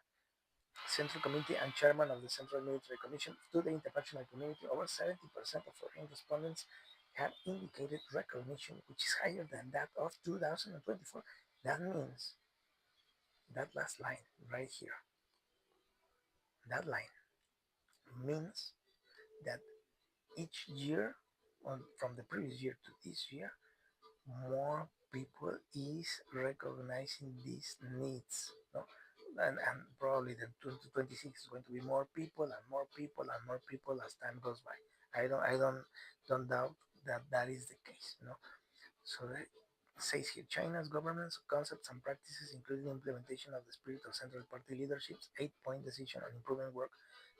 S1: Central Committee, and Chairman of the Central Military Commission. To the international community, over 70% of foreign respondents have indicated recognition, which is higher than that of 2024. That means that last line right here, that line means that each year, from the previous year to this year, more people is recognizing these needs. No? And probably the 2026 is going to be more people and more people and more people as time goes by. I don't doubt that that is the case. So it says here China's governance concepts and practices, including implementation of the spirit of central party leadership's 8-point decision on improving work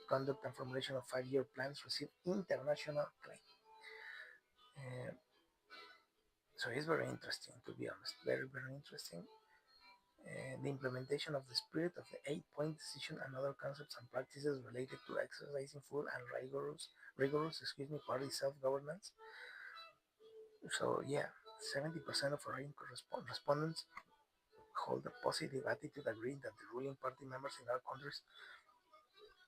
S1: conduct and formulation of 5-year plans, received international acclaim. Uh, so it's very interesting, to be honest, very, very interesting. The implementation of the spirit of the 8-point decision and other concepts and practices related to exercising full and rigorous party self-governance. So yeah, 70% of foreign respondents hold a positive attitude, agreeing that the ruling party members in our countries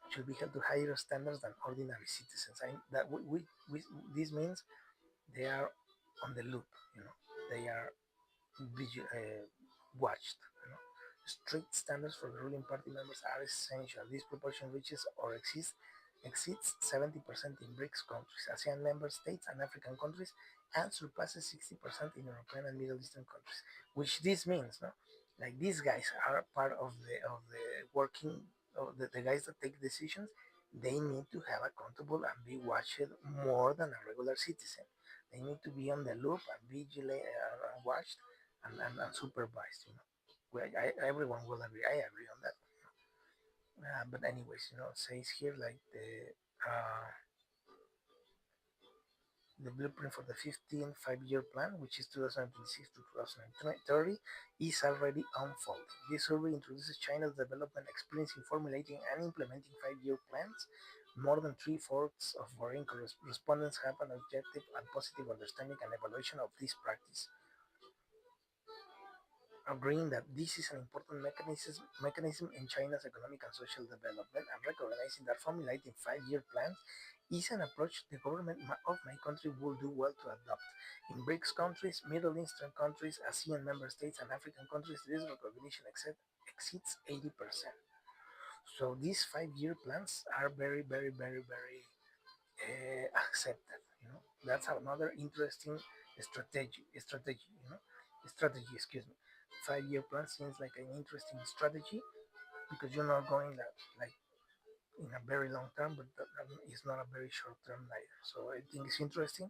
S1: should be held to higher standards than ordinary citizens. That this means they are on the loop. They are watched. Strict standards for the ruling party members are essential. This proportion reaches or exceeds 70% in BRICS countries, ASEAN member states, and African countries, and surpasses 60% in European and Middle Eastern countries. Which this means, no, like these guys are part of the working of the guys that take decisions. They need to have accountable and be watched more than a regular citizen. They need to be on the loop and vigilant and watched and supervised. Well, everyone will agree. I agree on that. But anyways, it says here like the blueprint for the 15th 5-year plan, which is 2026 to 2030, is already unfolding. This survey introduces China's development experience in formulating and implementing 5-year plans. More than three-fourths of foreign respondents have an objective and positive understanding and evaluation of this practice, agreeing that this is an important mechanism in China's economic and social development, and recognizing that formulating 5-year plans is an approach the government of my country will do well to adopt. In BRICS countries, Middle Eastern countries, ASEAN member states, and African countries, this recognition exceeds 80%. So these 5-year plans are very, very, very, very accepted. That's another interesting strategy. Excuse me. 5-year plan seems like an interesting strategy because you're not going like in a very long term, but it's not a very short term neither. So I think it's interesting.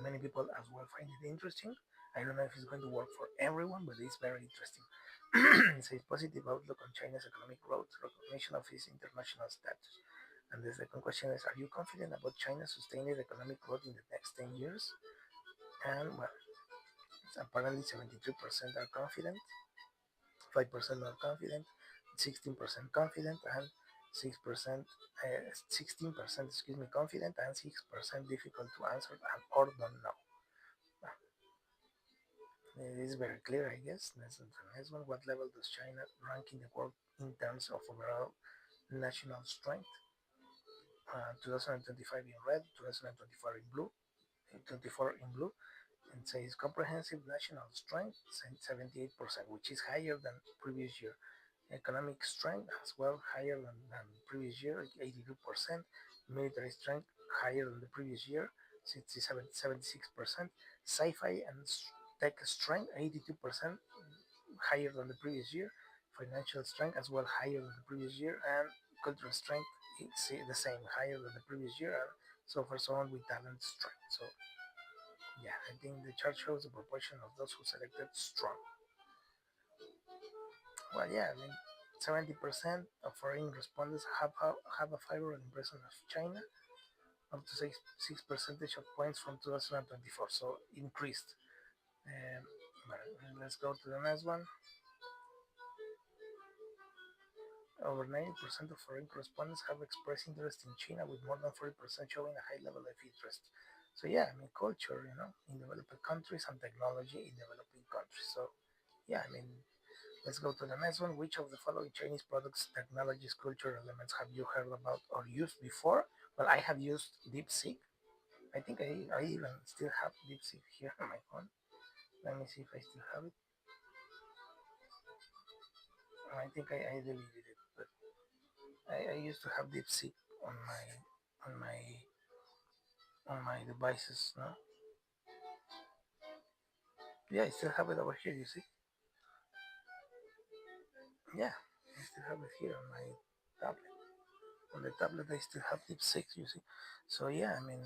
S1: Many people as well find it interesting. I don't know if it's going to work for everyone, but it's very interesting. It says positive outlook on China's economic growth, recognition of its international status. And the second question is, are you confident about China's sustained economic growth in the next 10 years? And well, apparently 73% are confident, 5% not confident, 16% confident, and 6%, 16%, excuse me, confident, and 6% difficult to answer and or don't know. It is very clear, I guess. That's the next one. What level does China rank in the world in terms of overall national strength? 2025 in red, 2024 in blue, 24 in blue, and says comprehensive national strength 78%, which is higher than previous year. Economic strength as well higher than previous year, 82%. Military strength higher than the previous year, 76%. Sci-fi and tech strength 82% higher than the previous year. Financial strength as well higher than the previous year, and cultural strength it's the same, higher than the previous year, and so far so on with talent strength. So yeah, I think the chart shows the proportion of those who selected strong. Well, yeah, I mean, 70% of foreign respondents have a favorable impression of China, up to six percentage of points from 2024, so increased. Um, let's go to the next one. Over 90% of foreign correspondents have expressed interest in China, with more than 40% showing a high level of interest. So yeah, I mean culture, in developing countries and technology in developing countries. So yeah, I mean let's go to the next one. Which of the following Chinese products, technologies, culture elements have you heard about or used before? Well, I have used DeepSeek. I think I even still have DeepSeek here on my phone. Let me see if I still have it. I think I deleted it, but I used to have DeepSeek on on my my devices. No, yeah, I still have it over here. You see? Yeah, I still have it here on my tablet. On the tablet, I still have DeepSeek. You see? So yeah, I mean,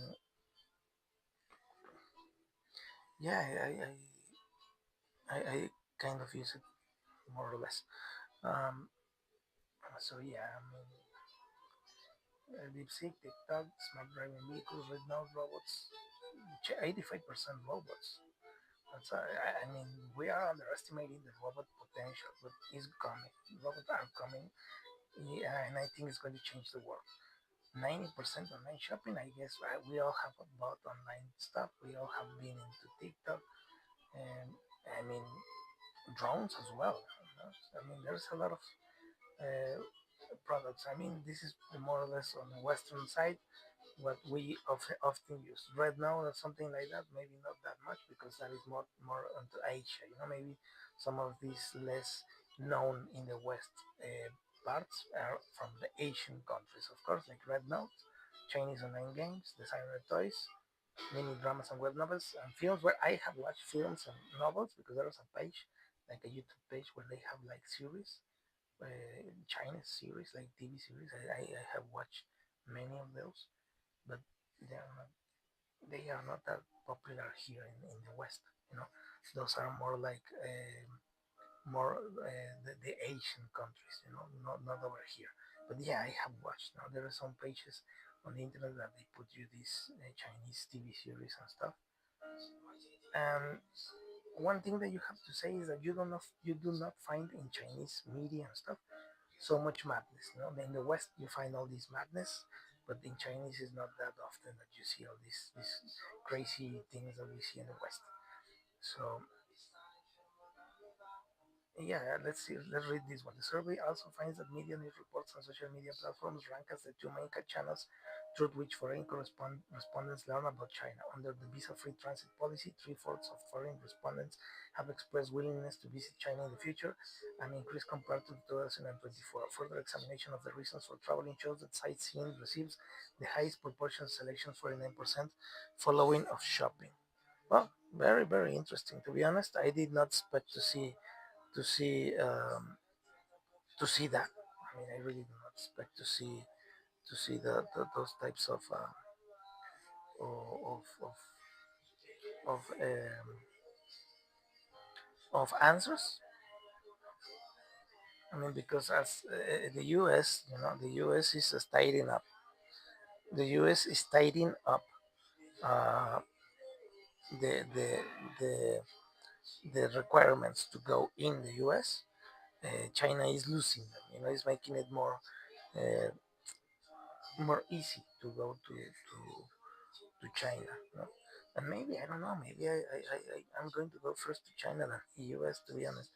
S1: yeah, I kind of use it more or less. Um, so yeah, I mean, DeepSeek, TikTok, smart driving vehicles, red nose robots, 85% robots. I mean, we are underestimating the robot potential, but it's coming. Robots are coming, yeah, and I think it's going to change the world. 90% online shopping, I guess we all have bought online stuff. We all have been into TikTok, and I mean, drones as well. I mean, there's a lot of uh, products. I mean, this is more or less on the Western side what we often use. Right now or something like that, maybe not that much because that is more into Asia. Maybe some of these less known in the West parts are from the Asian countries, of course, like Red Note, Chinese online games, designer toys, mini dramas and web novels and films where I have watched films and novels because there was a page, like a YouTube page where they have like series, Chinese series, like TV series. I have watched many of those, but they are not that popular here in the West. You know, those are more like more the Asian countries. Not over here. But yeah, I have watched. Now there are some pages on the internet that they put you these Chinese TV series and stuff. And one thing that you have to say is that you do not find in Chinese media and stuff so much madness. In the West you find all this madness, but in Chinese is not that often that you see all these crazy things that we see in the West. So yeah, let's see. Let's read this one. The survey also finds that media news reports on social media platforms rank as the two main channels through which foreign respondents learn about China. Under the visa-free transit policy, three-fourths of foreign respondents have expressed willingness to visit China in the future, an increase compared to 2024. Further examination of the reasons for traveling shows that sightseeing receives the highest proportion of selections, 49%, following of shopping. Well, very, very interesting. To be honest, I did not expect to see um, to see that. I mean, I really do not expect to see those types of of of answers. I mean, because as the U.S., the U.S. is tidying up. The U.S. is tidying up uh, the the the the requirements to go in the U.S. China is losing them. It's making it uh, more easy to go to China. And maybe I don't know. Maybe I'm going to go first to China than the U.S. To be honest,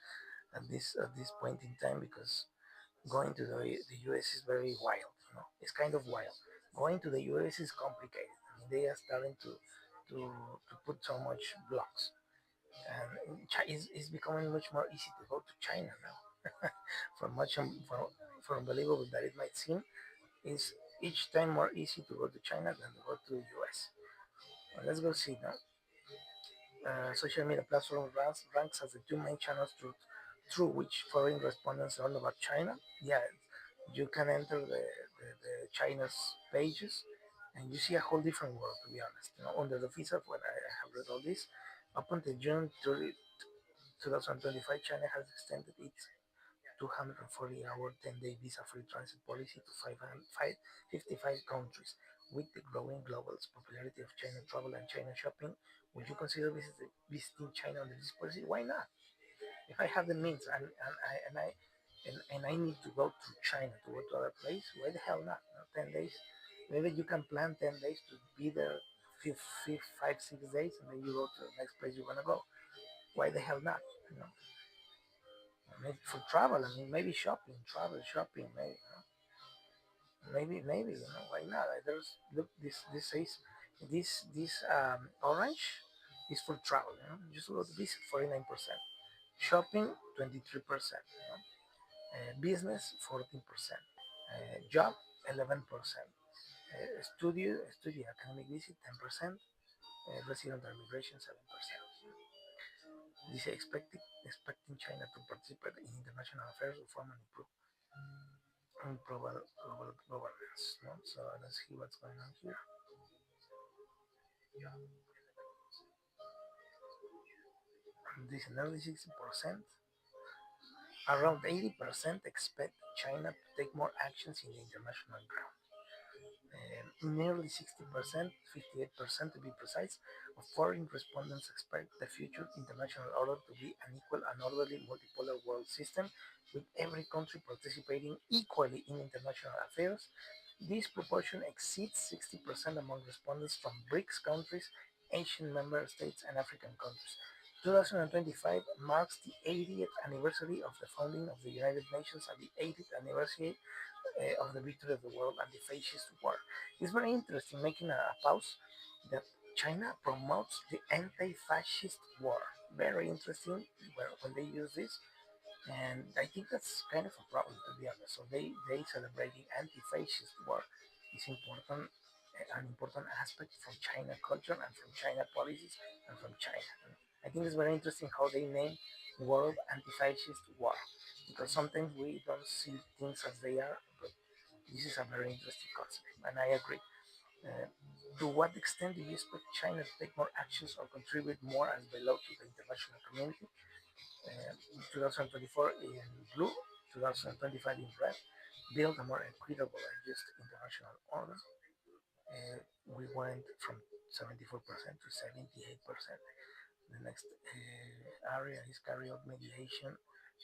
S1: at this point in time, because going to the U.S. is very wild. It's kind of wild. Going to the U.S. is complicated. I mean, they are starting to put so much blocks, and it's becoming much more easy to go to China now. For much for unbelievable that it might seem, is each time more easy to go to China than to go to the US. Well, let's go see now. Social media platform ranks as the two main channels through which foreign respondents learn about China. Yeah, you can enter the China's pages and you see a whole different world, to be honest. Under the visa, when I have read all this, up until June 30, 2025, China has extended its 240-hour 10-day visa-free transit policy to 55 countries. With the growing global popularity of China travel and China shopping, would you consider visiting China under this policy? Why not? If I have the means and I need to go to China to go to other place, why the hell not? 10 days. Maybe you can plan 10 days to be there 5 6 days, and then you go to the next place you want to go. Why the hell not? You know, maybe for travel. I mean, maybe shopping, travel, shopping. Maybe, maybe, why not? There's look, this says this orange is for travel. Just go to visit 49%, shopping 23%, business 14%, job 11%, studio academic visit 10%, resident or immigration 7%. This expecting China to participate in international affairs, reform and improve global governance. No? So let's see what's going on here. This nearly 60%, around 80% expect China to take more actions in the international ground. Nearly 60%, 58% to be precise, of foreign respondents expect the future international order to be an equal and orderly multipolar world system with every country participating equally in international affairs. This proportion exceeds 60% among respondents from BRICS countries, Asian member states, and African countries. 2025 marks the 80th anniversary of the founding of the United Nations and the 80th anniversary of the victory of the world and the fascist war. It's very interesting making a pause that China promotes the anti-fascist war. Very interesting when they use this, and I think that's kind of a problem to be honest. So they celebrating anti-fascist war is important, an important aspect from China culture and from China policies and from China. And I think it's very interesting how they name World Anti-Fascist War, because sometimes we don't see things as they are, but this is a very interesting concept, and I agree. Uh, to what extent do you expect China to take more actions or contribute more as belong to the international community? 2024 in blue, 2025 in red, build a more equitable and just international order. We went from 74% to 78%. The next area is carry out mediation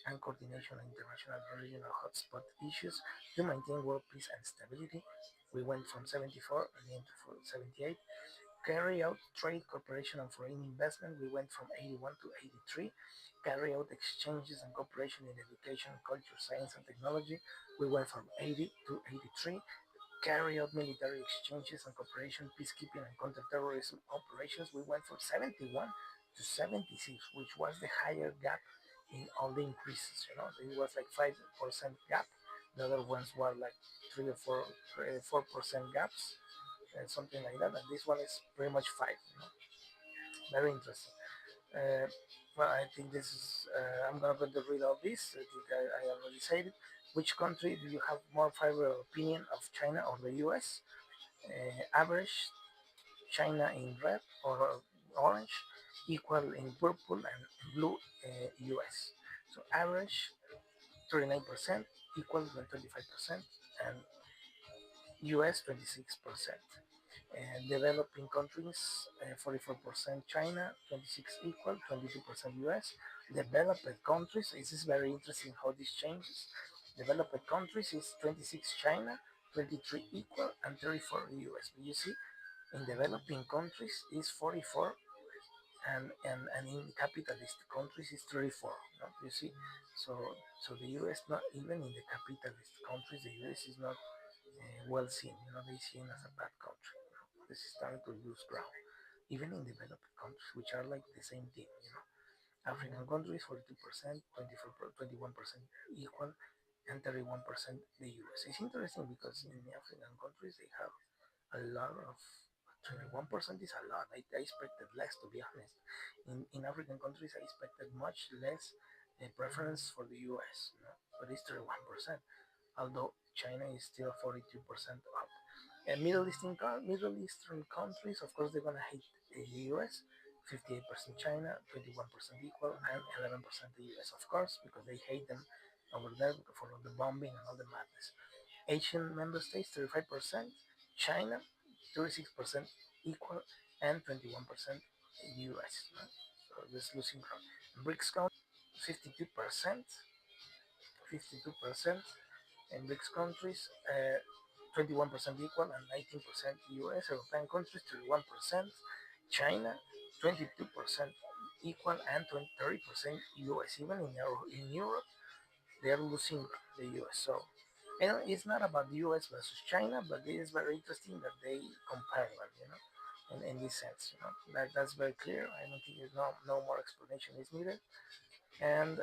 S1: and coordination on international and regional hotspot issues to maintain world peace and stability. We went from 74 again to 78. Carry out trade, cooperation, and foreign investment. We went from 81 to 83. Carry out exchanges and cooperation in education, culture, science, and technology. We went from 80 to 83. Carry out military exchanges and cooperation, peacekeeping, and counterterrorism operations. We went from 71 to 76, which was the higher gap in all the increases. It was like 5% gap. The other ones were like 3 or 4% gaps, something like that. And this one is pretty much five. Very interesting. Uh, well, I think this is. I'm not going to read all this. I think I already said it. Which country do you have more favorable opinion of, China or the U.S.? Average, China in red or orange, equal in purple and blue, U.S. So average 39%, equal to 25%, and US 26%. And developing countries, 44% China, 26 equal, 22% US. Developed countries, this is very interesting how this changes. Developed countries is 26 China, 23 equal, and 34 US. But you see, in developing countries is 44, and in capitalist countries is 34. No? You see, so the US, not even in the capitalist countries, the US is not well seen. They seen as a bad country. This is starting to lose ground, even in developed countries, which are like the same thing. African countries 42%, 21% equal, and 31% the US. It's interesting because in the African countries they have a lot of 21% is a lot. I expected less, to be honest. In African countries, I expected much less preference for the US, but it's 31%. Although China is still 42% up. And Middle Eastern countries, of course, they're gonna hate the US. 58% China, 21% equal, and 11% the US, of course, because they hate them over there for all the bombing and all the madness. Asian member states, 35%, China, 36% equal, and 21% US. So this losing ground. BRICS count, 52%, 52% in BRICS countries. 21% equal, and 19% US. European countries 31%. China 22% equal, and 30% US. Even in Europe, they are losing the US. So, it's not about the US versus China, but it is very interesting that they compare them, in this sense. That's very clear. I don't think there's no more explanation is needed. And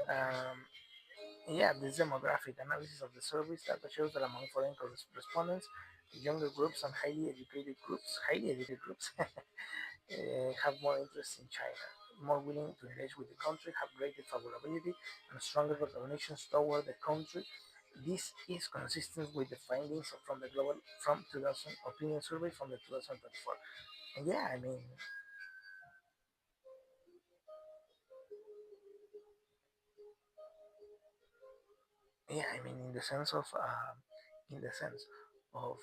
S1: yeah, this demographic analysis of the surveys data shows that among foreign respondents, the younger groups and highly educated groups, have more interest in China, more willing to engage with the country, have greater favorability, and stronger recognitions toward the country. This is consistent with the findings from the global from 2000 opinion survey from the 2024. And yeah, in the sense of in the sense of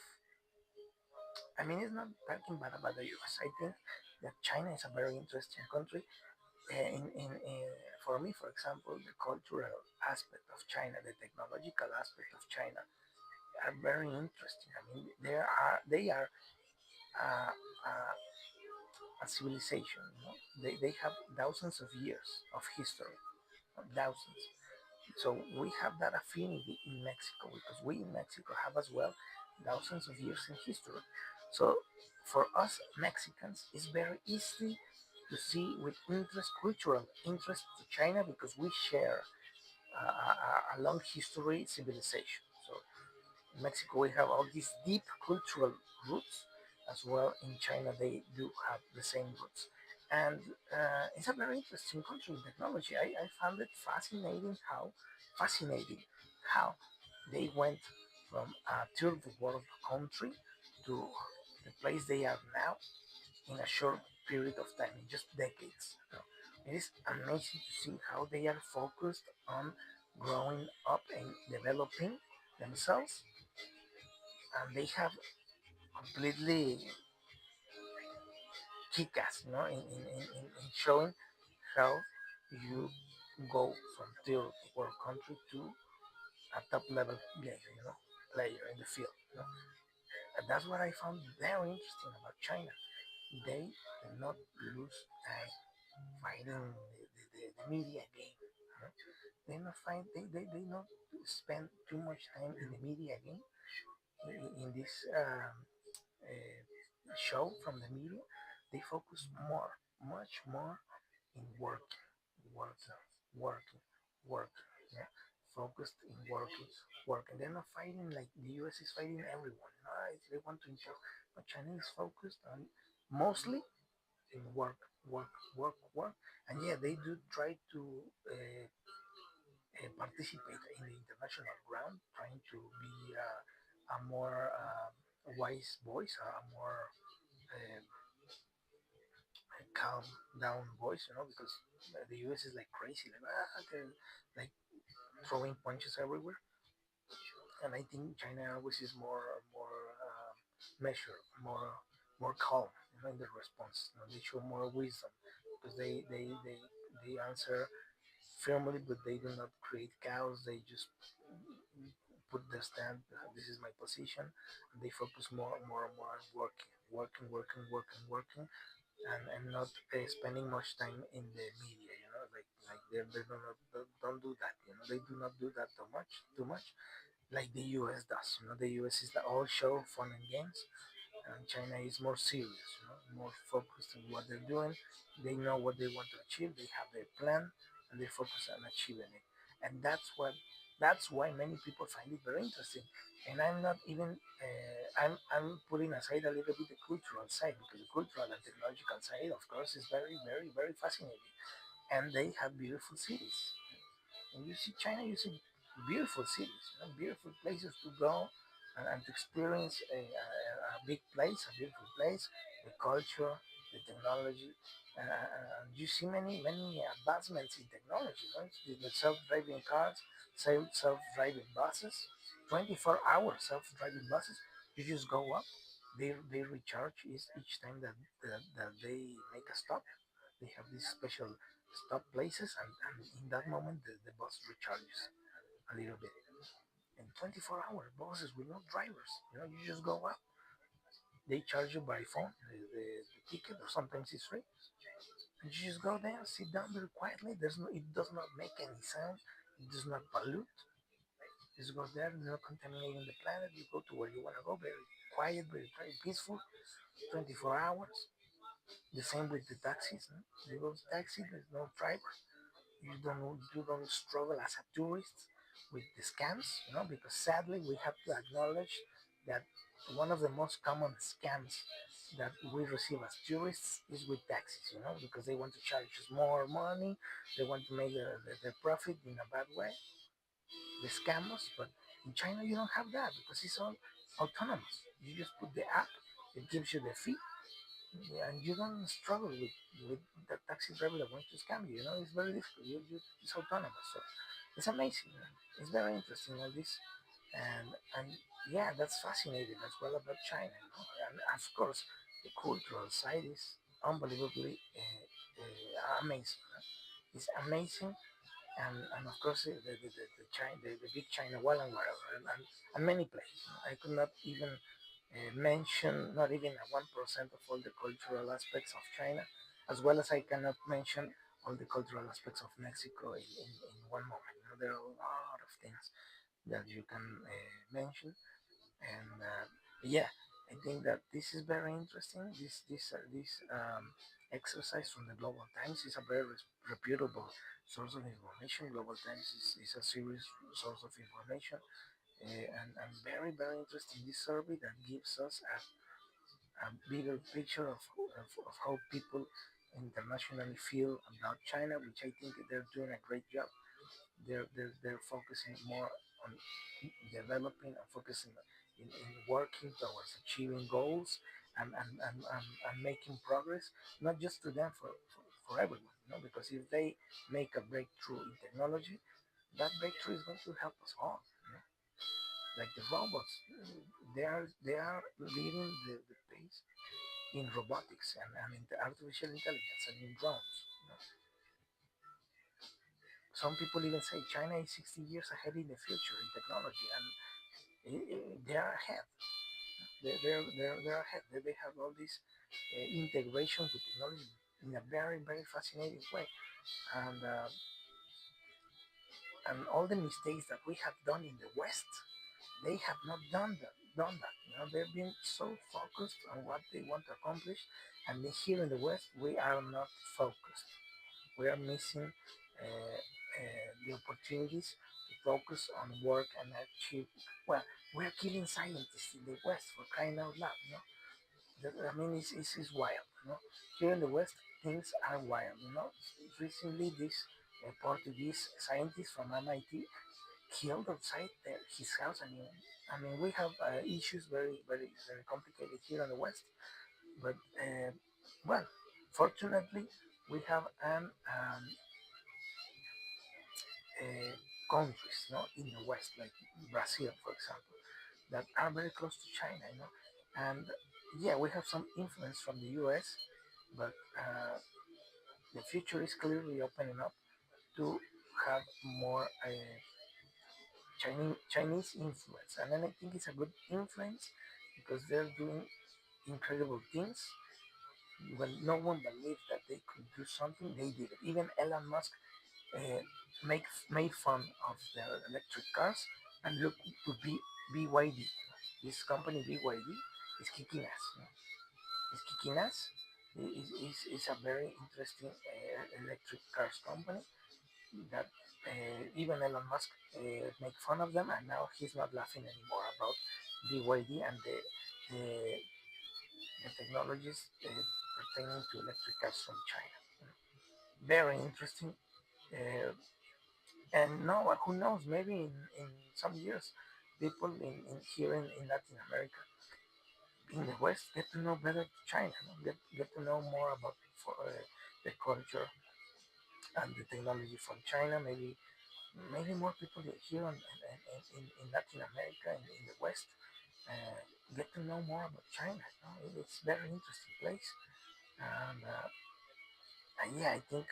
S1: it's not talking bad about the US. I think that China is a very interesting country. For me, for example, the cultural aspect of China, the technological aspect of China are very interesting. They are uh, uh, a civilization. They have thousands of years of history, thousands. So we have that affinity in Mexico because we in Mexico have as well thousands of years in history. So for us Mexicans, it's very easy to see with interest, cultural interest to China because we share a long history civilization. So in Mexico, we have all these deep cultural roots as well. In China, they do have the same roots. And it's a very interesting country in technology. I found it fascinating how they went from a third world country to the place they are now in a short period of time, in just decades. It is amazing to see how they are focused on growing up and developing themselves, and they have completely kick ass, in showing how you go from third world country to a top level player in the field. And that's what I found very interesting about China. They do not lose time fighting the media game. They not find they not spend too much time in the media game in this show from the media. They focus much more in working, working, working. Yeah, focused in working. They're not fighting like the U.S. is fighting everyone. They want to impose, but China is focused on mostly in work, and yeah, they do try to participate in the international ground, trying to be a more wise voice, a more uh, calm down voice, because the US is like crazy, like throwing punches everywhere, and I think China always is more measured, more calm, in their response. They show more wisdom because they answer firmly, but they do not create chaos. They just put their stand. This is my position. And they focus more on working, and not spending much time in the media. Like they don't do that. They do not do that too much, like the U.S. does. The U.S. is the all show, fun and games, and China is more serious, more focused on what they're doing. They know what they want to achieve. They have their plan, and they focus on achieving it. And that's why many people find it very interesting. And I'm not even I'm putting aside a little bit the cultural side because the cultural and technological side, of course, is very very very fascinating. And they have beautiful cities. When you see China, you see beautiful cities, beautiful places to go and to experience a big place, a beautiful place, the culture, the technology. You see many advancements in technology, right? The self-driving cars, self-driving buses, 24-hour self-driving buses. You just go up, they recharge each time that they make a stop. They have these special stop places, and in that moment the bus recharges a little bit. and 24-hour buses with no drivers. You just go up. They charge you by phone the ticket, or sometimes it's free. And you just go there, sit down very quietly. It does not make any sound. It does not pollute. Just go there, not contaminating the planet. You go to where you want to go, very quiet, very peaceful, 24 hours. The same with the taxis. No? You go to taxi, there's no driver. You don't struggle as a tourist with the scams, because sadly we have to acknowledge that one of the most common scams that we receive as tourists is with taxis, because they want to charge us more money, they want to make their profit in a bad way, the scammers. But in China you don't have that because it's all autonomous. You just put the app, it gives you the fee, and you don't struggle with the taxi driver that wants to scam you. It's very difficult. It's autonomous, so it's amazing. It's very interesting all this, and yeah, that's fascinating as well about China. And of course, the cultural side is unbelievably amazing. It's amazing, and of course the China, the big China Wall and whatever, and many places. I could not even mention not even a 1% of all the cultural aspects of China, as well as I cannot mention all the cultural aspects of Mexico in one moment. There are a lot of things that you can mention, and yeah, I think that this is very interesting. This exercise from the Global Times is a very reputable source of information. Global Times is a serious source of information, and very interesting. This survey that gives us a bigger picture of how people internationally feel about China, which I think they're doing a great job. They're focusing more on developing and focusing in working towards achieving goals, and making progress, not just to them, for everyone, because if they make a breakthrough in technology, that breakthrough is going to help us all. Like the robots, they are leading the pace in robotics, and in the artificial intelligence, and in drones. Some people even say China is 60 years ahead in the future in technology, and they are ahead. They're ahead. They have all these integrations with technology in a very fascinating way, and uh, and all the mistakes that we have done in the West, they have not done that. They've been so focused on what they want to accomplish, and here in the West, we are not focused. We are missing the opportunities to focus on work and achieve. Well, we're killing scientists in the West for crying out loud. I mean, it's wild. Here in the West, things are wild. Recently, this Portuguese scientist from MIT killed outside his house. I mean, we have issues very complicated here in the West, but well, fortunately, we have an countries, in the West, like Brazil, for example, that are very close to China, and yeah, we have some influence from the U.S., but the future is clearly opening up to have more Chinese influence, and then I think it's a good influence because they're doing incredible things. When no one believed that they could do something, they did it. Even Elon Musk uh, made fun of their electric cars, and look to BYD. This company BYD is kicking ass. Is kicking ass. Is a very interesting electric cars company that even Elon Musk make fun of them, and now he's not laughing anymore about BYD and the technologies pertaining to electric cars from China. Very interesting. Uh, and no, who knows? Maybe in some years, people in here in Latin America, in the West, get to know better China. Get to know more about the culture and the technology from China. Maybe more people here in Latin America, in the West, get to know more about China. It's a very interesting place, and yeah, I think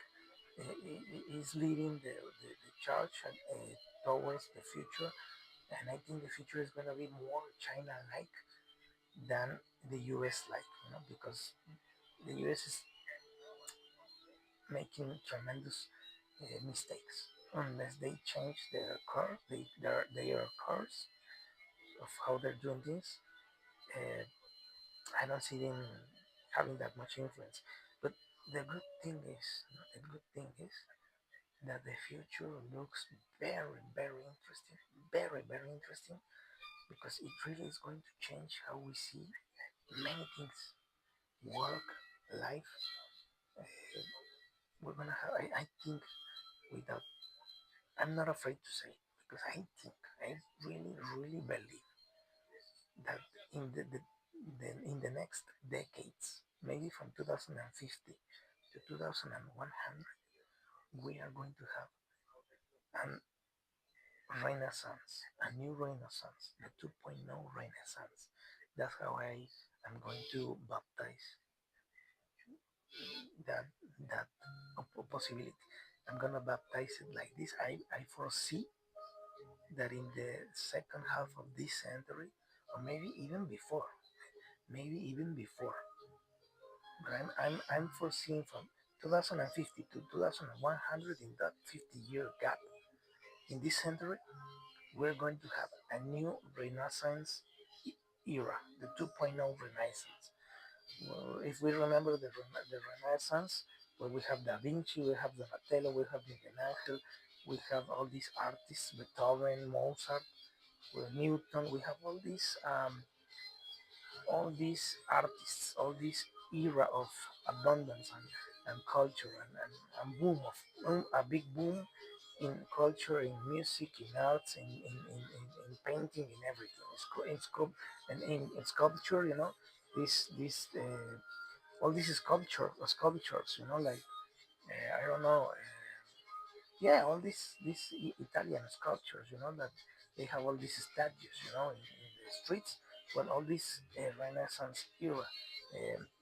S1: is leading the charge towards the future, and I think the future is going to be more China-like than the US-like, because the US is making tremendous mistakes unless they change their course of how they're doing things. Uh, I don't see them having that much influence. But the good thing is, the good thing is that the future looks very, very interesting, very, very interesting, because it really is going to change how we see many things, work, life. Uh, we're gonna have, I think, without, I'm not afraid to say, because I think, I really, really believe that in in the next decades, maybe from 2050 to 2100, we are going to have an renaissance, a new renaissance, the 2.0 renaissance. That's how I am going to baptize that that possibility. I'm gonna baptize it like this. I foresee that in the second half of this century, or maybe even before, but I'm foreseeing from 2050 to 2100, in that 50-year gap in this century, we're going to have a new Renaissance era, the 2.0 Renaissance. Well, if we remember the Renaissance, well, we have Da Vinci, we have Donatello, we have Miguel Angel, we have all these artists, Beethoven, Mozart, well, Newton, we have all these artists, all this era of abundance and culture and boom a big boom in culture, in music, in arts, in painting, in everything, in sculpture, this all these sculptures, like I don't know. Yeah, all these Italian sculptures, that they have all these statues, in the streets. When all this Renaissance era,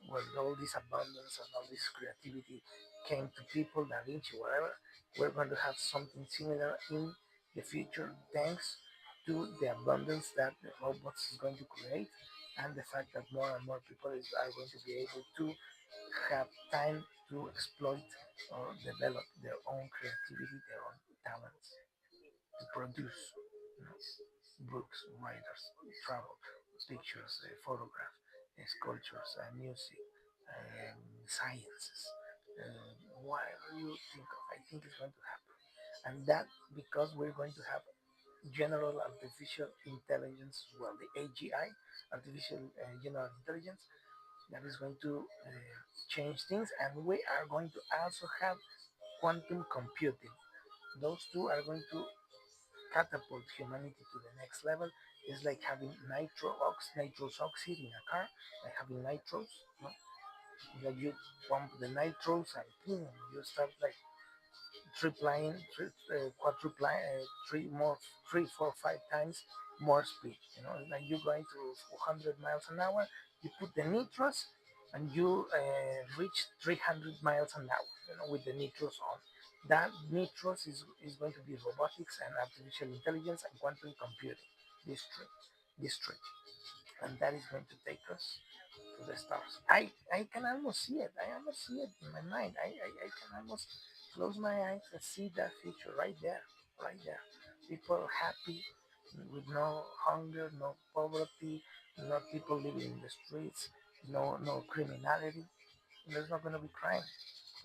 S1: when all this abundance and all this creativity came to people, Da Vinci, whatever, we're going to have something similar in the future, thanks to the abundance that the robots is going to create, and the fact that more and more people are going to be able to have time to exploit or develop their own creativity, their own talents, to produce, you know, books, writers, travel, pictures, photographs, sculptures, music, sciences. What do you think of? I think it's going to happen, and that because we're going to have general artificial intelligence, well, the AGI, artificial general intelligence, that is going to change things, and we are going to also have quantum computing. Those two are going to catapult humanity to the next level. It's like having nitrous oxide in a car, like having nitros, like you pump the nitros and boom, you start like triplying, quadruplying, three, four, 5 times more speed. Like you're going to 100 miles an hour, you put the nitros, and you reach 300 miles an hour. With the nitros on. That nitros is going to be robotics and artificial intelligence and quantum computing. This tree, and that is going to take us to the stars. I can almost see it. I almost see it in my mind. I can almost close my eyes and see that future right there, right there. People happy with no hunger, no poverty, no people living in the streets, no criminality. There's not going to be crime.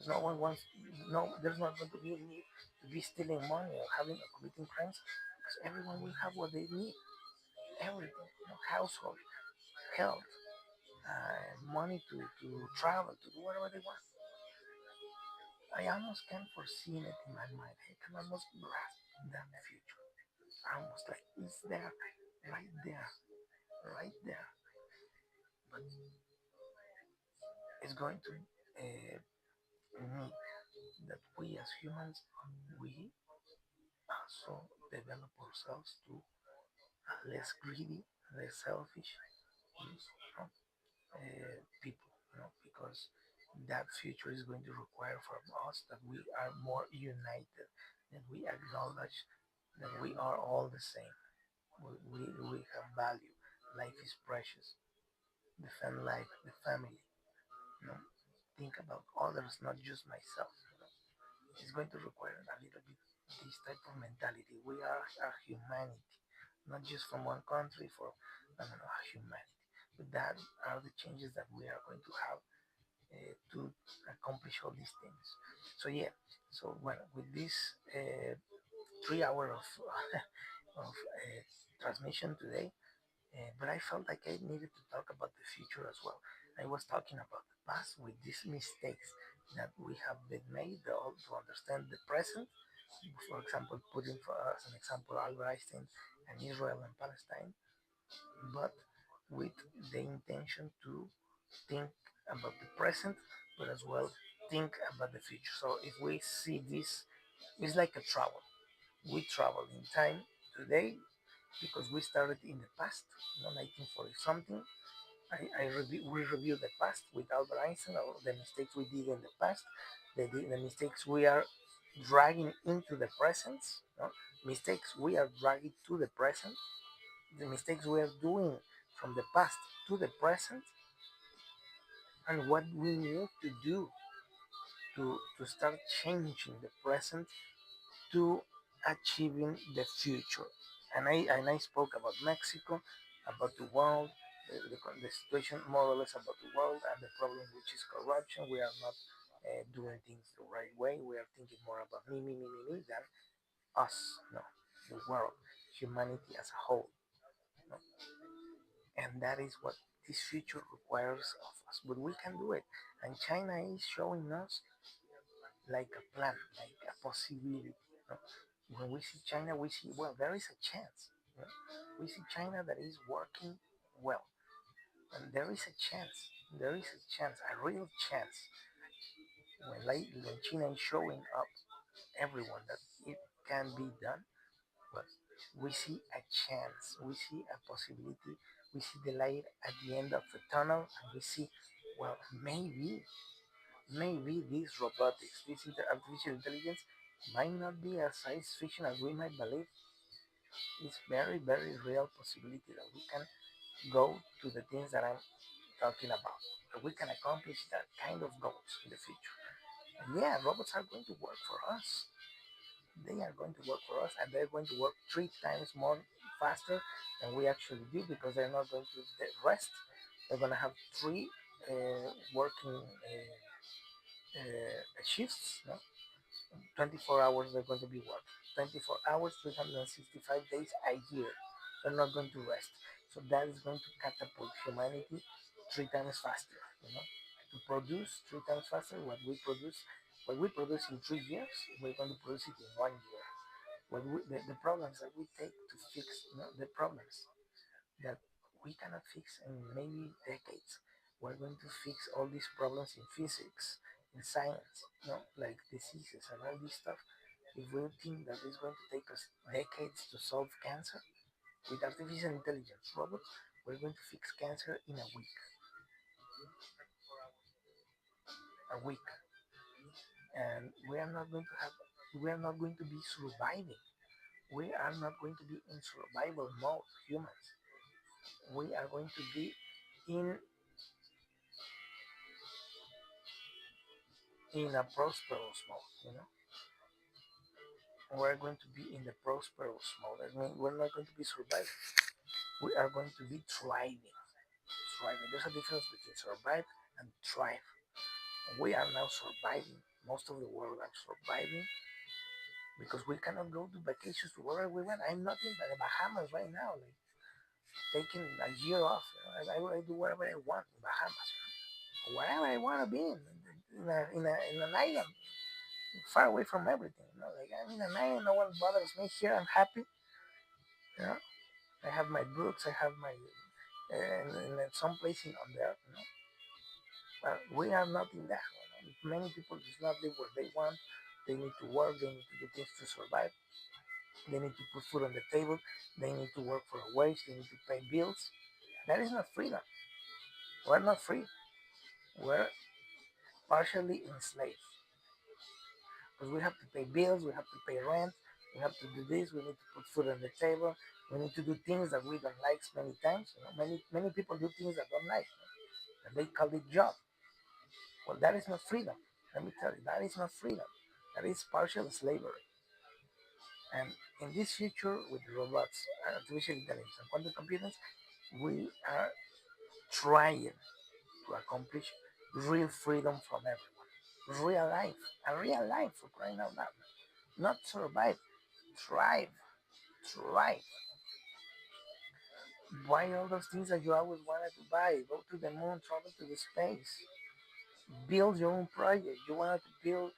S1: No one wants, no, there's not going to be a need to be stealing money or having or committing crimes, because everyone will have what they need. Everything, household, health, money to travel, to do whatever they want. I almost can foresee it in my mind. I can almost grasp that future. Almost like it's there, right there, right there. But it's going to mean that we as humans, we also develop ourselves to less greedy, less selfish, people, because that future is going to require from us that we are more united, that we acknowledge that we are all the same. We have value. Life is precious. Defend life, the family. You know, think about others, not just myself. It's going to require a little bit this type of mentality. We are a humanity, not just from one country, for no, no, no, a humanity. But that are the changes that we are going to have to accomplish all these things. So yeah, so well, with this 3 hour of of transmission today, but I felt like I needed to talk about the future as well. I was talking about the past with these mistakes that we have been made to understand the present. For example, putting for as an example Albert Einstein and Israel and Palestine, but with the intention to think about the present, but as well think about the future. So if we see this, it's like a travel. We travel in time today because we started in the past, 1940 something. We review the past with Albert Einstein, or the mistakes we did in the past, the mistakes we are dragging into the present, mistakes we are dragging to the present, the mistakes we are doing from the past to the present, and what we need to do to start changing the present to achieving the future. And I spoke about Mexico, about the world, the situation more or less about the world and the problem which is corruption. We are not doing things the right way. We are thinking more about me than us, no, the world, humanity as a whole. No? And that is what this future requires of us. But we can do it. And China is showing us like a plan, like a possibility. No? When we see China, we see, well, there is a chance. No? We see China that is working well. And there is a chance. There is a chance, a real chance. When China is showing up everyone that it can be done, well, we see a chance. We see a possibility. We see the light at the end of the tunnel, and we see, well, maybe this robotics, this artificial intelligence might not be as science fiction as we might believe. It's very real possibility that we can go to the things that I'm talking about. That we can accomplish that kind of goals in the future. And yeah, robots are going to work for us. They are going to work for us, and they're going to work 3 times more faster than we actually do because they're not going to rest. They're going to have three working shifts, no? 24 hours they're going to be working. 24 hours, 365 days a year. They're not going to rest. So that is going to catapult humanity 3 times faster, to produce 3 times faster what we produce in 3 years, we're going to produce it in 1 year. The problems that we take to fix, the problems that we cannot fix in maybe decades. We're going to fix all these problems in physics, in science, like diseases and all this stuff. If we think that it's going to take us decades to solve cancer, with artificial intelligence robots, we're going to fix cancer in a week. A week. And we are not going to be surviving. We are not going to be in survival mode, humans. We are going to be in a prosperous mode, we're going to be in the prosperous mode. I mean, we're not going to be surviving. We are going to be thriving. Thriving. There's a difference between survive and thrive. We are now surviving. Most of the world are surviving because we cannot go to vacations to wherever we want. I'm not in the Bahamas right now, like taking a year off. I do whatever I want in Bahamas, wherever I want to be in an island, far away from everything. Like I'm in an island, no one bothers me here. I'm happy. You know, I have my books. I have my and some place on there. But we are not in that. Many people do not live where they want. They need to work. They need to do things to survive. They need to put food on the table. They need to work for a wage. They need to pay bills. That is not freedom. We're not free. We're partially enslaved because we have to pay bills. We have to pay rent. We have to do this. We need to put food on the table. We need to do things that we don't like many times. Many people do things that don't like, and they call it job. Well, that is not freedom. Let me tell you, that is not freedom. That is partial slavery. And in this future, with robots, artificial intelligence, and quantum computers, we are trying to accomplish real freedom from everyone. Real life. A real life for crying out loud. Not survive, thrive. Thrive. Buy all those things that you always wanted to buy. Go to the moon, travel to the space. Build your own project. You wanted to build,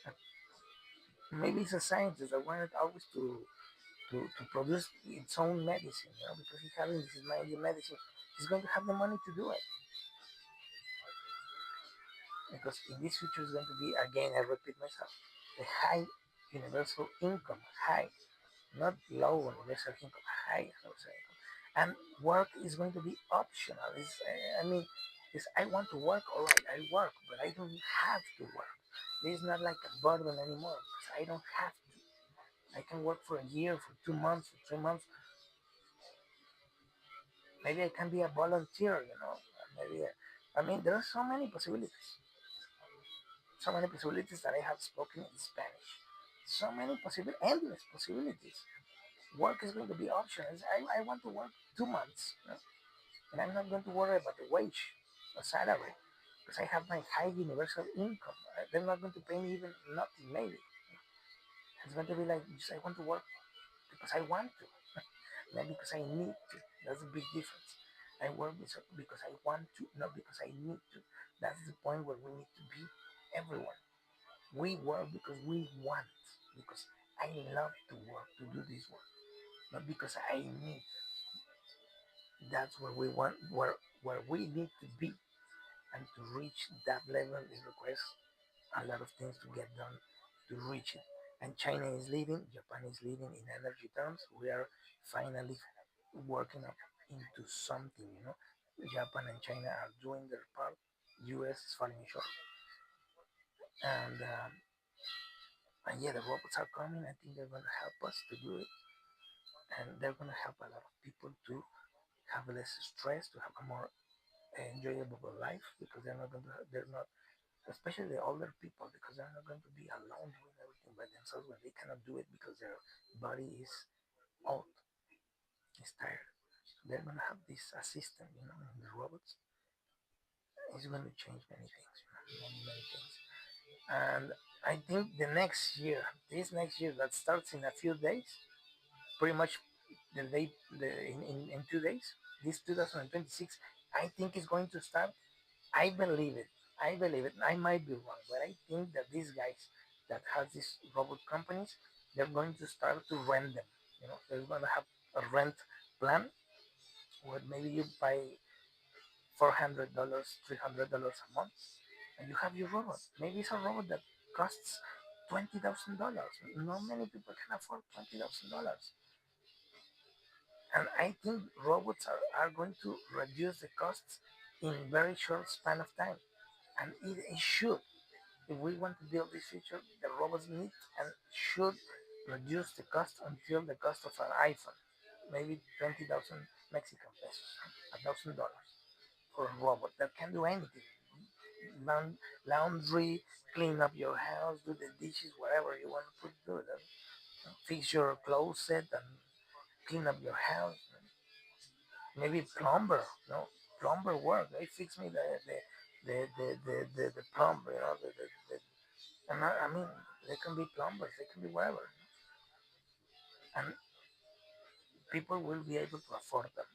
S1: a, maybe it's a scientist that wanted always to produce its own medicine, because he's having this medicine. He's going to have the money to do it. Because in this future is going to be, again, I repeat myself, the high universal income, high, not low universal income, high universal income. And work is going to be optional. I mean, I want to work, all right, I work, but I don't have to work. This is not like a burden anymore because I don't have to. I can work for a year, for 2 months, for 3 months. Maybe I can be a volunteer. Maybe, I mean, there are so many possibilities that I have spoken in Spanish. So many endless possibilities. Work is going to be optional. I want to work 2 months, and I'm not going to worry about the wage, the salary, because I have my high universal income. They're not going to pay me even nothing, maybe. It's going to be like, just I want to work because I want to, not because I need to. That's a big difference. I work because I want to, not because I need to. That's the point where we need to be, everyone. We work because we want, because I love to work, to do this work, not because I need. That's where we want, where we need to be, and to reach that level, it requires a lot of things to get done to reach it. And China is leading, Japan is leading in energy terms. We are finally working up into something. Japan and China are doing their part. U.S. is falling short, and yeah, the robots are coming. I think they're going to help us to do it, and they're going to help a lot of people to have less stress, to have a more enjoyable life, because they're not, especially the older people, because they're not going to be alone doing everything by themselves when they cannot do it because their body is old, is tired. So they're going to have this assistant, in the robots. It's going to change many things, many, many things. And I think this next year that starts in a few days, pretty much the day, in 2 days, this 2026, I think is going to start. I believe it. I believe it. I might be wrong, but I think that these guys that has these robot companies, they're going to start to rent them. They're going to have a rent plan where maybe you buy $400, $300 a month, and you have your robot. Maybe it's a robot that costs $20,000. Not many people can afford $20,000. And I think robots are going to reduce the costs in very short span of time. And it should. If we want to build this future, the robots need and should reduce the cost until the cost of an iPhone, maybe 20,000 Mexican pesos, $1,000 for a robot that can do anything. Laundry, clean up your house, do the dishes, whatever you want to do. Fix your closet and clean up your house. Maybe plumber, plumber work. They fix me the plumber, and I mean, they can be plumbers, they can be whatever, and people will be able to afford them.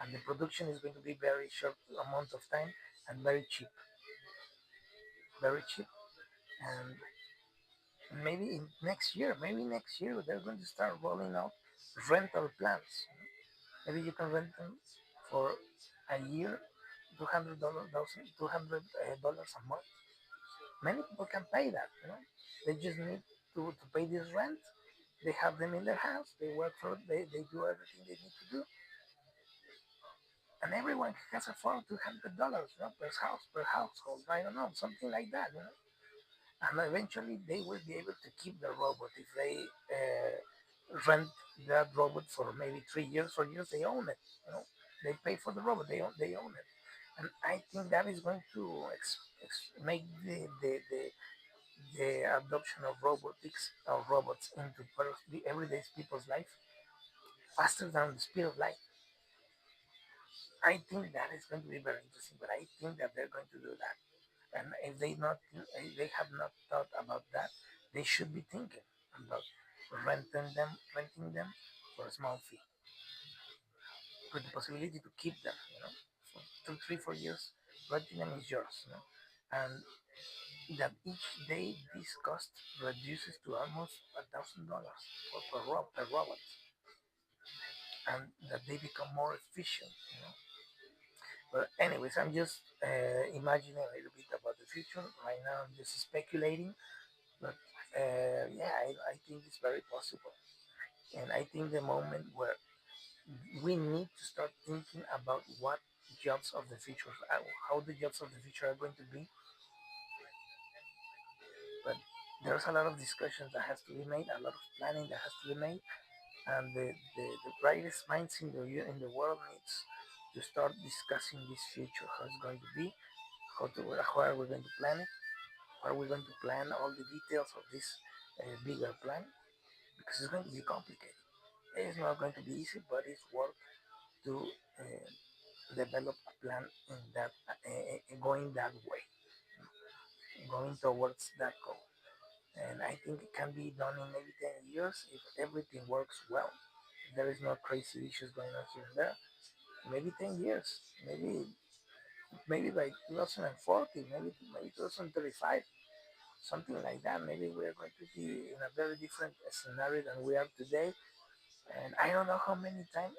S1: And the production is going to be very short amount of time and very cheap. And maybe next year they're going to start rolling out rental plans. Maybe you can rent them for a year, $200 a month. Many people can pay that. They just need to pay this rent. They have them in their house. They work for it. They do everything they need to do. And everyone has afford $200, per household. I don't know, something like that. And eventually they will be able to keep the robot if they rent that robot for maybe 3 years, 4 years. They own it. You know, they pay for the robot. They own it, and I think that is going to make the adoption of robots into the everyday people's life faster than the speed of light. I think that is going to be very interesting, but I think that they're going to do that. And if they have not thought about that, they should be thinking about renting them for a small fee, with the possibility to keep them. For 2, 3, 4 years, renting them is yours. And that each day this cost reduces to almost $1,000 per robot, and that they become more efficient. But anyways, I'm just imagining a little bit about the future. Right now, I'm just speculating, but yeah, I think it's very possible. And I think the moment where we need to start thinking about what jobs of the future, how the jobs of the future are going to be. But there's a lot of discussions that has to be made, a lot of planning that has to be made, and the brightest minds in the world needs to start discussing this future, how it's going to be, how are we going to plan it, how are we going to plan all the details of this bigger plan, because it's going to be complicated. It's not going to be easy, but it's worth to develop a plan in that going that way, going towards that goal. And I think it can be done in maybe 10 years if everything works well. If there is no crazy issues going on here and there. Maybe 10 years, maybe by 2040, maybe 2035, something like that. Maybe we are going to be in a very different scenario than we are today. And I don't know how many times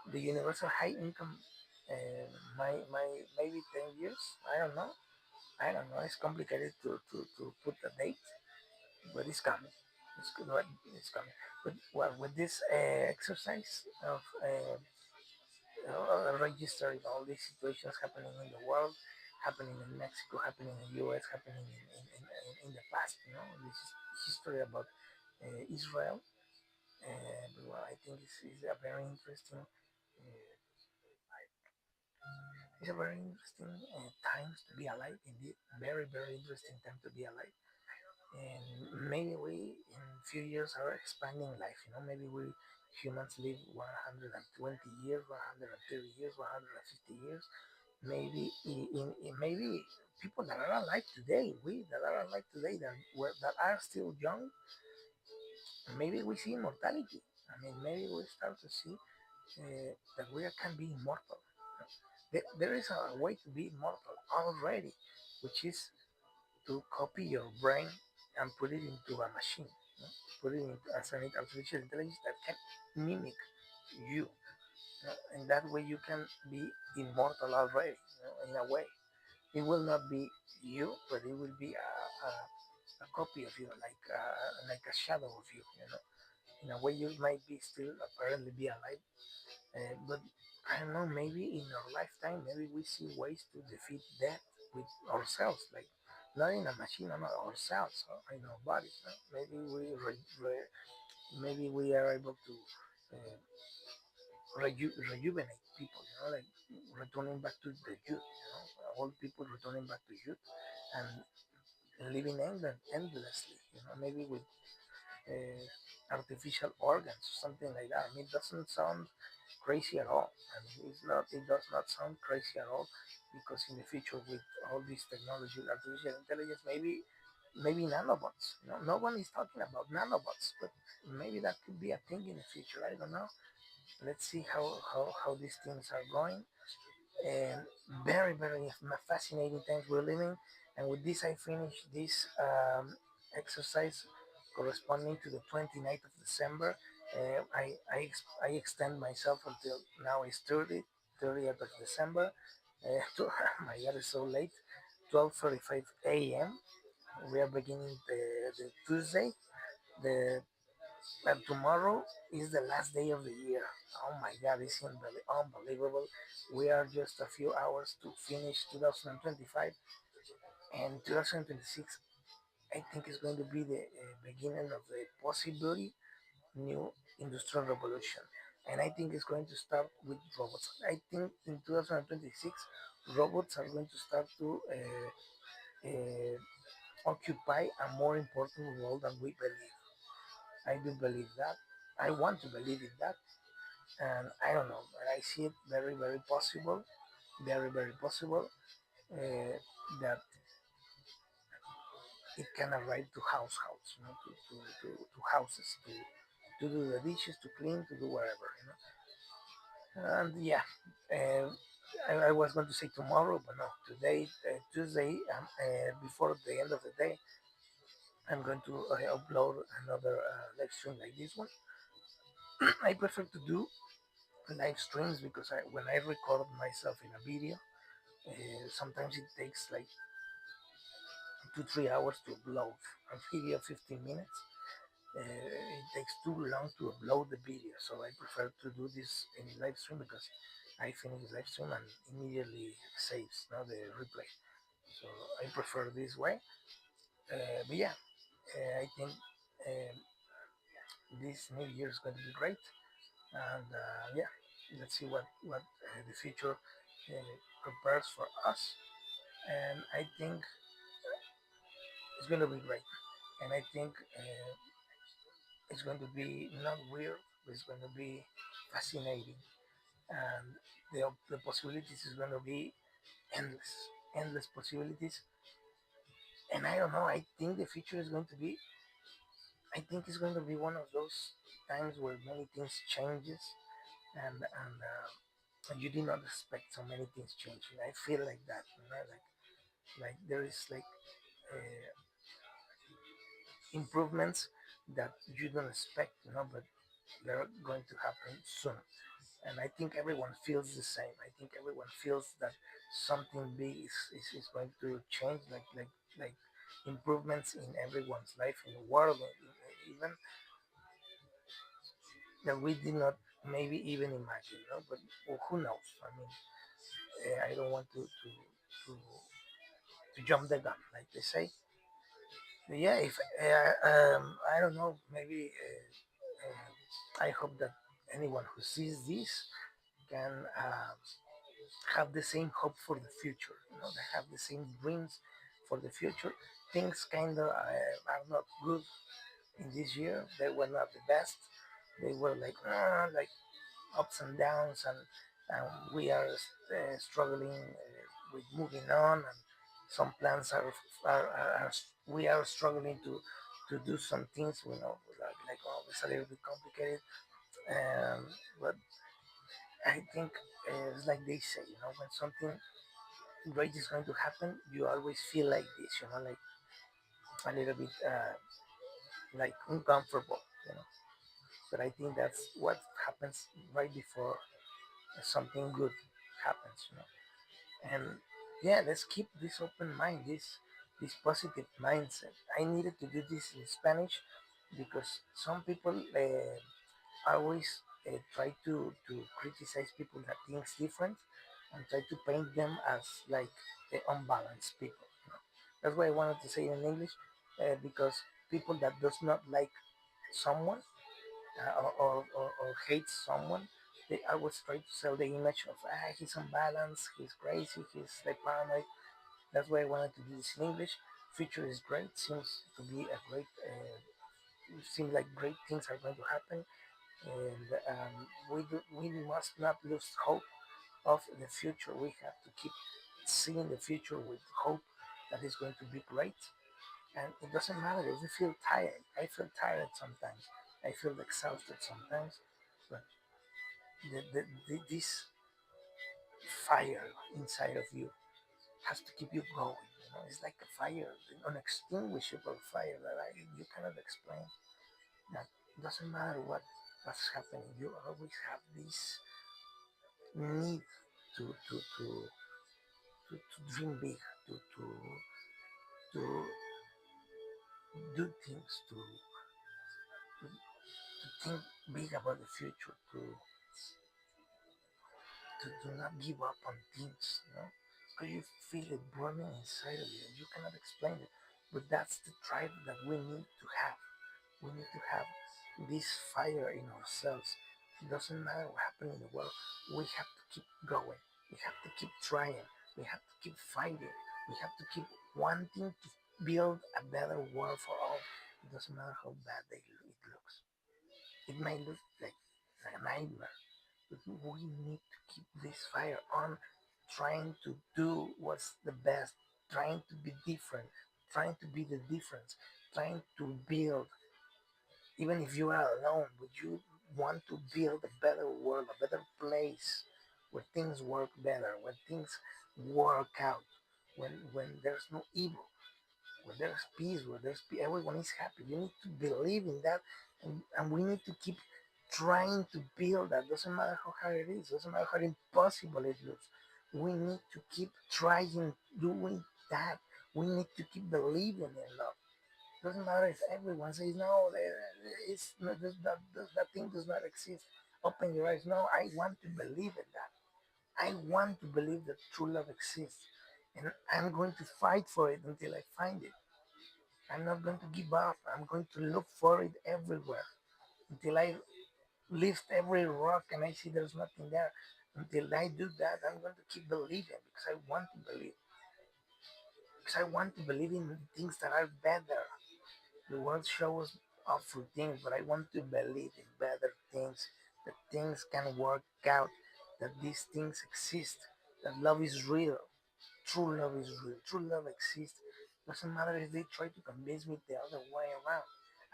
S1: the universal high income my maybe 10 years. I don't know. It's complicated to put a date, but it's coming. It's coming. But well, with this exercise of registering all these situations happening in the world, happening in Mexico, happening in the U.S., happening in the past, this is history about Israel. Well, I think it's a very interesting. It's a very interesting times to be alive. Indeed, very very interesting time to be alive. And maybe we in a few years are expanding life. Maybe we humans live 120 years, 130 years, 150 years. Maybe maybe people that are alive today, we that are alive today that are still young, maybe we see immortality. I mean, maybe we start to see that we can be immortal. There is a way to be immortal already, which is to copy your brain and put it into a machine, put it into as an artificial intelligence that can mimic you, and that way you can be immortal already, in a way. It will not be you, but it will be a copy of you, like a shadow of you, In a way, you might be still apparently be alive, but I don't know. Maybe in our lifetime, maybe we see ways to defeat death with ourselves, like not in a machine, not ourselves, or in our bodies. No? Maybe we are able to uh, rejuvenate people. Like returning back to the youth. Old people returning back to youth and living endlessly. Maybe with artificial organs or something like that. I mean, it doesn't sound crazy at all. I mean, it's not. It does not sound crazy at all because in the future, with all this technology, artificial intelligence, maybe nanobots. No one is talking about nanobots, but maybe that could be a thing in the future. I don't know. Let's see how these things are going. And very very fascinating times we're living. And with this, I finish this exercise corresponding to the 29th of December. I extend myself until now is 30th of December. My God, it's so late. 12:45 a.m. We are beginning the Tuesday. The And tomorrow is the last day of the year. Oh my God, it's unbelievable. We are just a few hours to finish 2025, and 2026, I think, is going to be the beginning of the possibility new industrial revolution. And I think it's going to start with robots. I think in 2026, robots are going to start to occupy a more important role than we believe. I do believe that. I want to believe in that. And I don't know, but I see it very, very possible, very, very possible uh, that it can arrive to house, to houses, to do the dishes, to clean, to do whatever. And yeah, uh, I was going to say tomorrow, but no, today, Tuesday, before the end of the day, I'm going to upload another live stream like this one. I prefer to do live streams because when I record myself in a video, sometimes it takes like 2 3 hours to upload a video, 15 minutes. It takes too long to upload the video, so I prefer to do this in live stream because I finish live stream and immediately saves now the replay. So I prefer this way. But yeah, I think um, this new year is going to be great, and yeah, let's see what the future prepares for us. And I think it's going to be great. And I think it's going to be not weird, but it's going to be fascinating. And the possibilities is going to be endless, endless possibilities. And I don't know. I think the future is going to be. I think it's going to be one of those times where many things changes, and you did not expect so many things changing. I feel like that, like there is like uh, improvements that you don't expect, but they're going to happen soon. And I think everyone feels the same. I think everyone feels that something big is going to change, like improvements in everyone's life in the world, even that we did not maybe even imagine. But well, who knows? I mean, I don't want to to jump the gun, like they say. But yeah, if I don't know, maybe I hope that anyone who sees this can have the same hope for the future. They have the same dreams for the future. Things kind of are not good in this year. They were not the best. They were like ups and downs, and we are struggling with moving on. And some plans are we are struggling to do some things. Like oh, it's a little bit complicated. Um, but I think it's like they say, when something great is going to happen, you always feel like this, like a little bit like uncomfortable, you know. But I think that's what happens right before something good happens. And yeah, let's keep this open mind, this positive mindset. I needed to do this in Spanish because some people always try to criticize people that thinks different and try to paint them as like unbalanced people. That's why I wanted to say it in English because people that does not like someone or hates someone, they always try to sell the image of he's unbalanced, he's crazy, he's like paranoid. That's why I wanted to do this in English. Future is great. Seems to be a great. Seems like great things are going to happen, and we must not lose hope of the future. We have to keep seeing the future with hope that is going to be great. And it doesn't matter if you feel tired. I feel tired sometimes. I feel exhausted sometimes, but this fire inside of you has to keep you going. It's like a fire, an unextinguishable fire that you cannot explain. That doesn't matter what's happening. You always have this need to dream big, to do things, to think big about the future, to do not give up on things. Because you feel it burning inside of you. You cannot explain it. But that's the drive that we need to have. We need to have. this fire in ourselves. It doesn't matter what happens in the world. We have to keep going. We have to keep trying. We have to keep fighting. We have to keep wanting to build a better world for all. It doesn't matter how bad it looks. It might look like a nightmare, but we need to keep this fire on, trying to do what's the best, trying to be different, trying to be the difference, trying to build. Even if you are alone, but you want to build a better world, a better place where things work better, where things work out, when there's no evil, where there's peace, everyone is happy. You need to believe in that, and we need to keep trying to build that. Doesn't matter how hard it is, doesn't matter how impossible it looks. We need to keep trying doing that. We need to keep believing in love. Doesn't matter if everyone says no, it's not, that thing does not exist. Open your eyes. No, I want to believe in that. I want to believe that true love exists, and I'm going to fight for it until I find it. I'm not going to give up. I'm going to look for it everywhere until I lift every rock and I see there's nothing there. Until I do that, I'm going to keep believing because I want to believe. Because I want to believe in things that are better. The world shows awful things, but I want to believe in better things, that things can work out, that these things exist, that love is real, true love is real, true love exists. Doesn't matter if they try to convince me the other way around.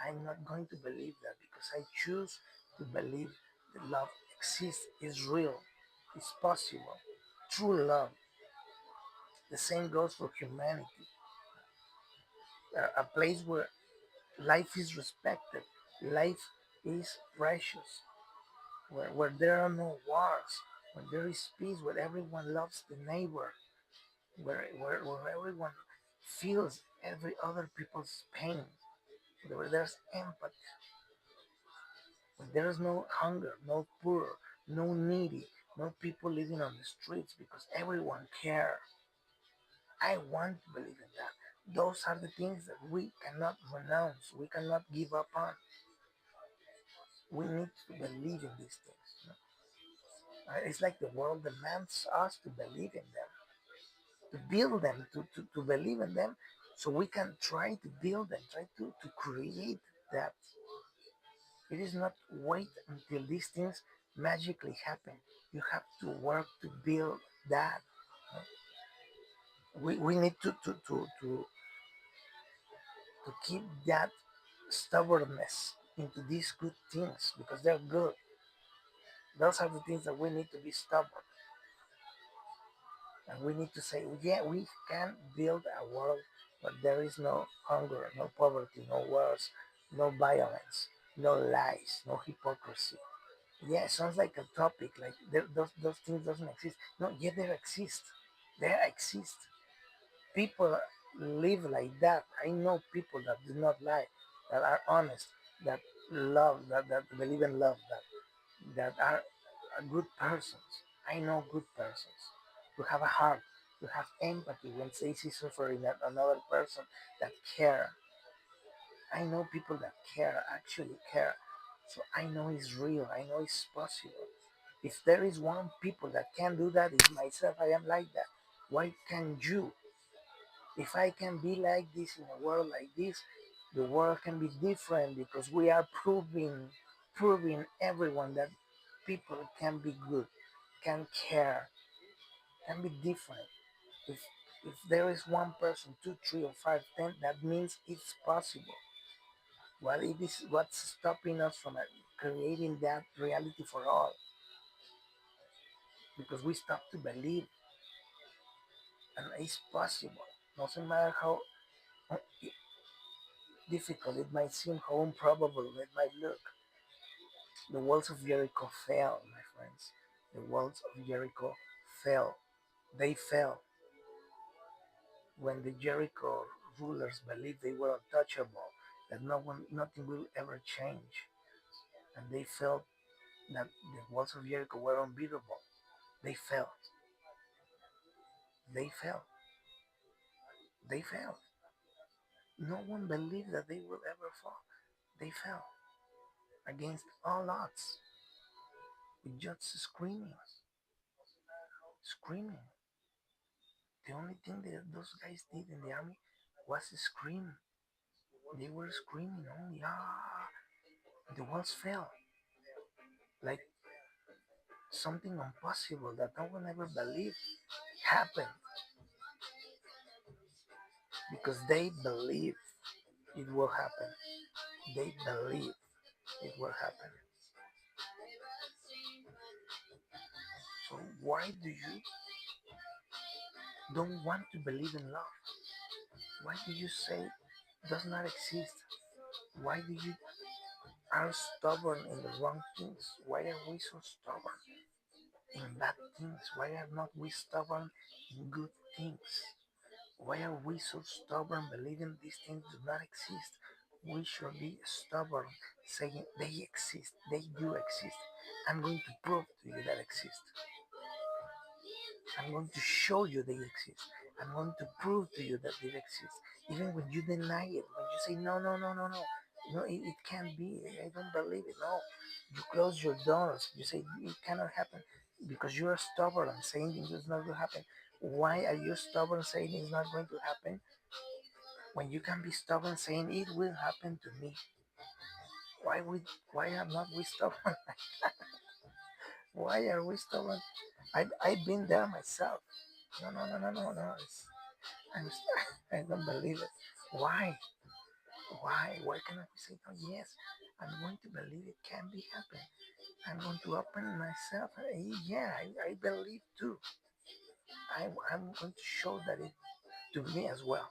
S1: I'm not going to believe that because I choose to believe that love exists, is real, is possible. True love. The same goes for humanity. A place where life is respected, life is precious, where there are no wars, where there is peace, where everyone loves the neighbor, where everyone feels every other people's pain, where there's empathy, where there's no hunger, no poor, no needy, no people living on the streets because everyone cares. I want to believe in that. Those are the things that we cannot renounce, we cannot give up on. We need to believe in these things. You know? It's like the world demands us to believe in them, to build them, to believe in them, so we can try to build them, try to create that. It is not wait until these things magically happen. You have to work to build that. We need to keep that stubbornness into these good things because they're good. Those are the things that we need to be stubborn. And we need to say, yeah, we can build a world where there is no hunger, no poverty, no wars, no violence, no lies, no hypocrisy. Yeah, it sounds like a topic, like those things doesn't exist. No, yeah, they exist. They exist. People live like that. I know people that do not lie, that are honest, that love, that believe in love, that are good persons. I know good persons who have a heart, who have empathy when they see suffering at another person, that care. I know people that care, actually care. So I know it's real. I know it's possible. If there is one people that can do that, it's myself. I am like that. Why can't you? If I can be like this in a world like this, the world can be different because we are proving everyone that people can be good, can care, can be different. If if there is one person, two, three, or five, 10, that means it's possible. What it is, what's stopping us from creating that reality for all? Because we stop to believe, and it's possible. Doesn't matter how difficult it might seem, how improbable it might look. The walls of Jericho fell, my friends. The walls of Jericho fell. They fell when the Jericho rulers believed they were untouchable, that nothing will ever change, and they felt that the walls of Jericho were unbeatable. They fell. They fell. They fell. No one believed that they will ever fall. They fell. against all odds, with just screaming, screaming. The only thing that those guys did in the army was scream. They were screaming only, ah, the walls fell like something impossible that no one ever believed happened because they believe it will happen. They believe it will happen. So why do you don't want to believe in love? Why do you say it does not exist? Why do you are stubborn in the wrong things? Why are we so stubborn in bad things? Why are not we stubborn in good things? Why are we so stubborn believing these things do not exist? We should be stubborn saying they exist, they do exist. I'm going to prove to you that exist. I'm going to show you they exist. I'm going to prove to you that they exist. Even when you deny it, when you say no, no, no, no, no, no, it can't be. I don't believe it. No, you close your doors. You say it cannot happen because you are stubborn and saying it's not going to happen. Why are you stubborn saying it's not going to happen when you can be stubborn saying it will happen to me? Why we? Why are not we stubborn? Why are we stubborn? I've been there myself. No, no, no, no, no, no. I'm, I don't believe it. Why? Why cannot we say no? Yes, I'm going to believe it can be happen. I'm going to open myself. Yeah, I believe too. I'm going to show that it to me as well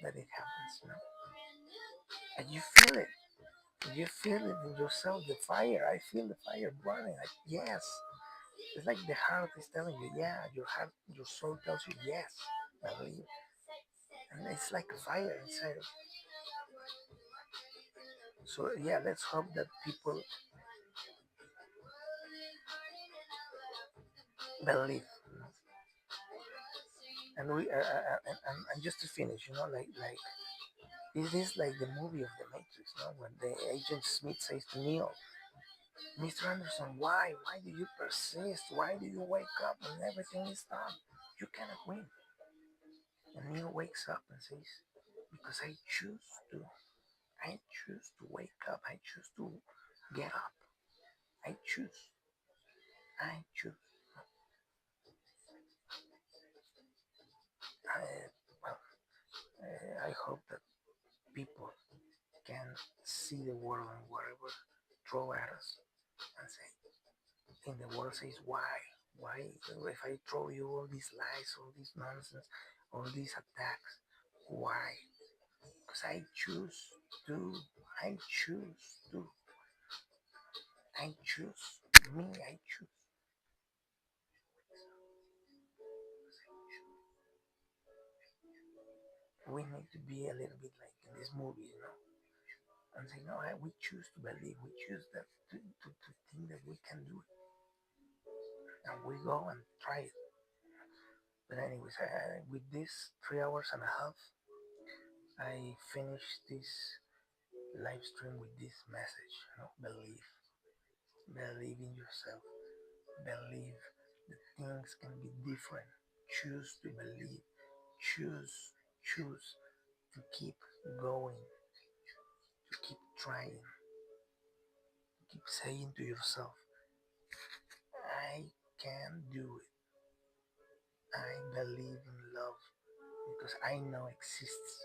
S1: that it happens. You know, and you feel it. You feel it in yourself. The fire. I feel the fire burning. Like yes, it's like the heart is telling you. Yeah, your heart, your soul tells you yes. Believe, and it's like a fire inside of you. So yeah, let's hope that people believe. And and just to finish, like this is like the movie of the Matrix, when the agent Smith says to Neo, Mr. Anderson, why do you persist? Why do you wake up when everything is done? You cannot win. And Neo wakes up and says, because to, I choose to wake up, I choose to get up, I choose, I choose. I, well, I hope that people can see the world and whatever throw at us and say, in the world says, why if I throw you all these lies, all this nonsense, all these attacks, why? Because to I choose to I choose me, I choose. We need to be a little bit like in this movie, and say no, we choose to believe, we choose that to think that we can do it, and we go and try it. But anyways, with this 3 hours and a half, I finished this live stream with this message. Believe, believe in yourself. Believe that things can be different. Choose to believe. Choose to keep going. To keep trying. To keep saying to yourself, I can do it. I believe in love because I know exists.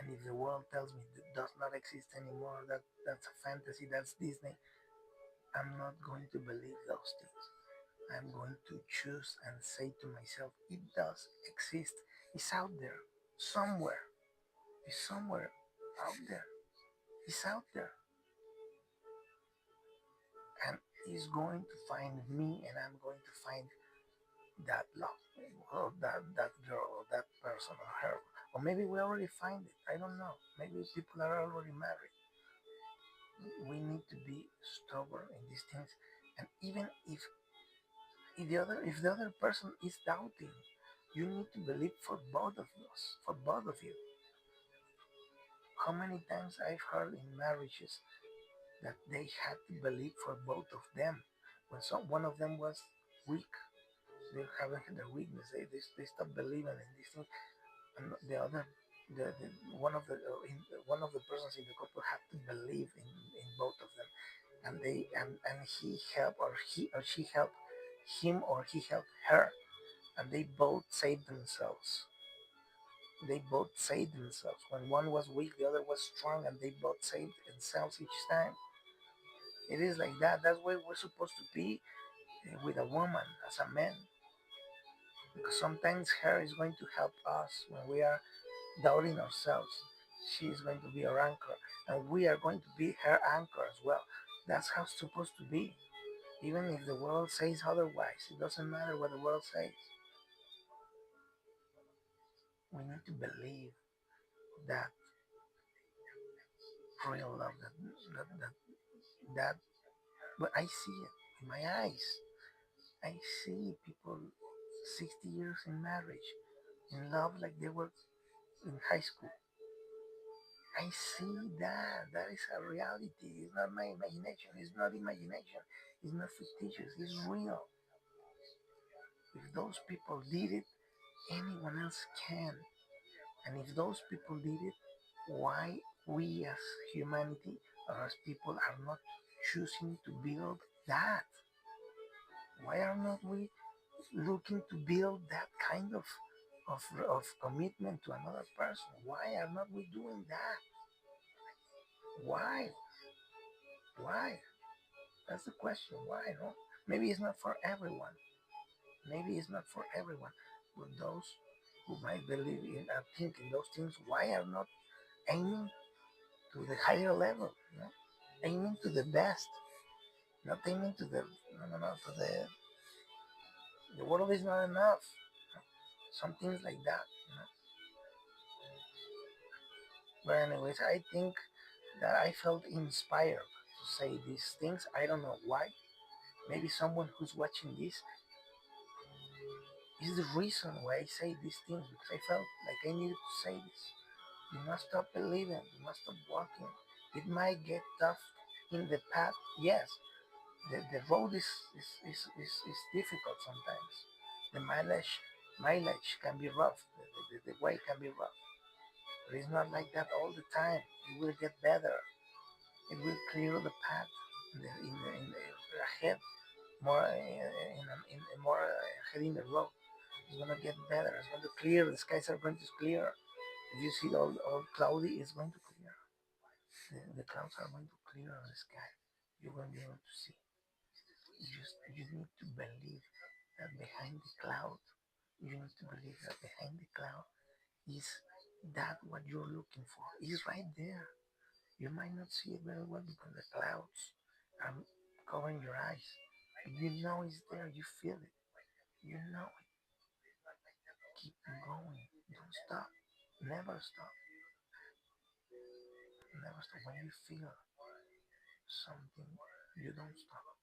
S1: And if the world tells me that does not exist anymore, that's a fantasy, that's Disney, I'm not going to believe those things. I'm going to choose and say to myself, it does exist. It's out there. Somewhere. It's somewhere out there. It's out there. And it's going to find me and I'm going to find that love. Or that girl or that person or her. Or maybe we already find it. I don't know. Maybe people are already married. We need to be stubborn in these things. And even if the other person is doubting, you need to believe for both of us, for both of you. How many times I've heard in marriages, that they had to believe for both of them. When one of them was weak, they haven't had their weakness. They stopped believing in these things, and the other, the one of the persons in the couple had to believe in both of them, and he helped or she helped him or he helped her, and they both saved themselves. They both saved themselves. When one was weak, the other was strong, and they both saved themselves each time. It is like that. That's where we're supposed to be with a woman as a man, because sometimes her is going to help us when we are doubting ourselves. She is going to be our anchor, and we are going to be her anchor as well. That's how it's supposed to be. Even if the world says otherwise, it doesn't matter what the world says. We need to believe that real love, that but I see it in my eyes. I see people 60 years in marriage, in love like they were in high school. I see that. That is a reality. It's not my imagination. It's not imagination. It's not fictitious. It's real. If those people did it, anyone else can. And if those people did it, why we as humanity or as people are not choosing to build that? Why are not we looking to build that kind of commitment to another person? Why are not we doing that? Why? Why? That's the question. Why? No? Maybe it's not for everyone. Maybe it's not for everyone. But those who might believe in and think in those things, why are not aiming to the higher level? You know? Aiming to the best, not aiming to the no no no to the world is not enough. You know? Some things like that. You know? But anyways, I think that I felt inspired to say these things. I don't know why. Maybe someone who's watching this is the reason why I say these things, because I felt like I needed to say this. You must stop believing. You must stop walking. It might get tough in the path. Yes, the road is difficult sometimes. The mileage can be rough. The way can be rough. But it's not like that all the time. It will get better. It will clear the path in the ahead, more more ahead in the road. It's gonna get better. It's going to clear. The skies are going to clear. If you see all cloudy, it's going to clear. The clouds are going to clear on the sky. You're going to be able to see. You need to believe that behind the cloud, you need to believe that behind the cloud is that what you're looking for. Is right there. You might not see it very well because the clouds are covering your eyes. But you know it's there. You feel it. You know it. Keep going. Don't stop. Never stop. Never stop. When you feel something, you don't stop.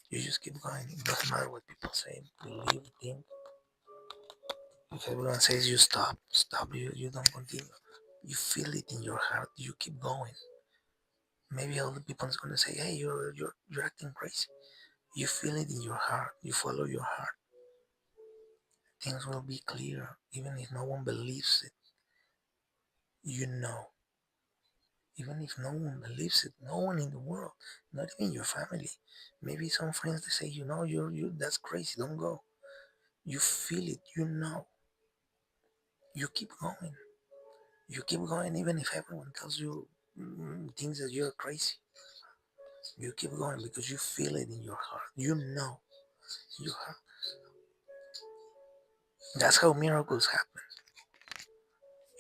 S1: You just keep going. It doesn't matter what people say. Believe, think. If everyone says you stop, stop. You don't continue. You feel it in your heart. You keep going. Maybe all the people is gonna say, "Hey, you're acting crazy." You feel it in your heart. You follow your heart. Things will be clear, even if no one believes it. You know, even if no one believes it, no one in the world, not even your family. Maybe some friends they say, you that's crazy. Don't go. You feel it. You know. You keep going. You keep going, even if everyone tells you things that you're crazy. You keep going because you feel it in your heart. You know. You have. That's how miracles happen.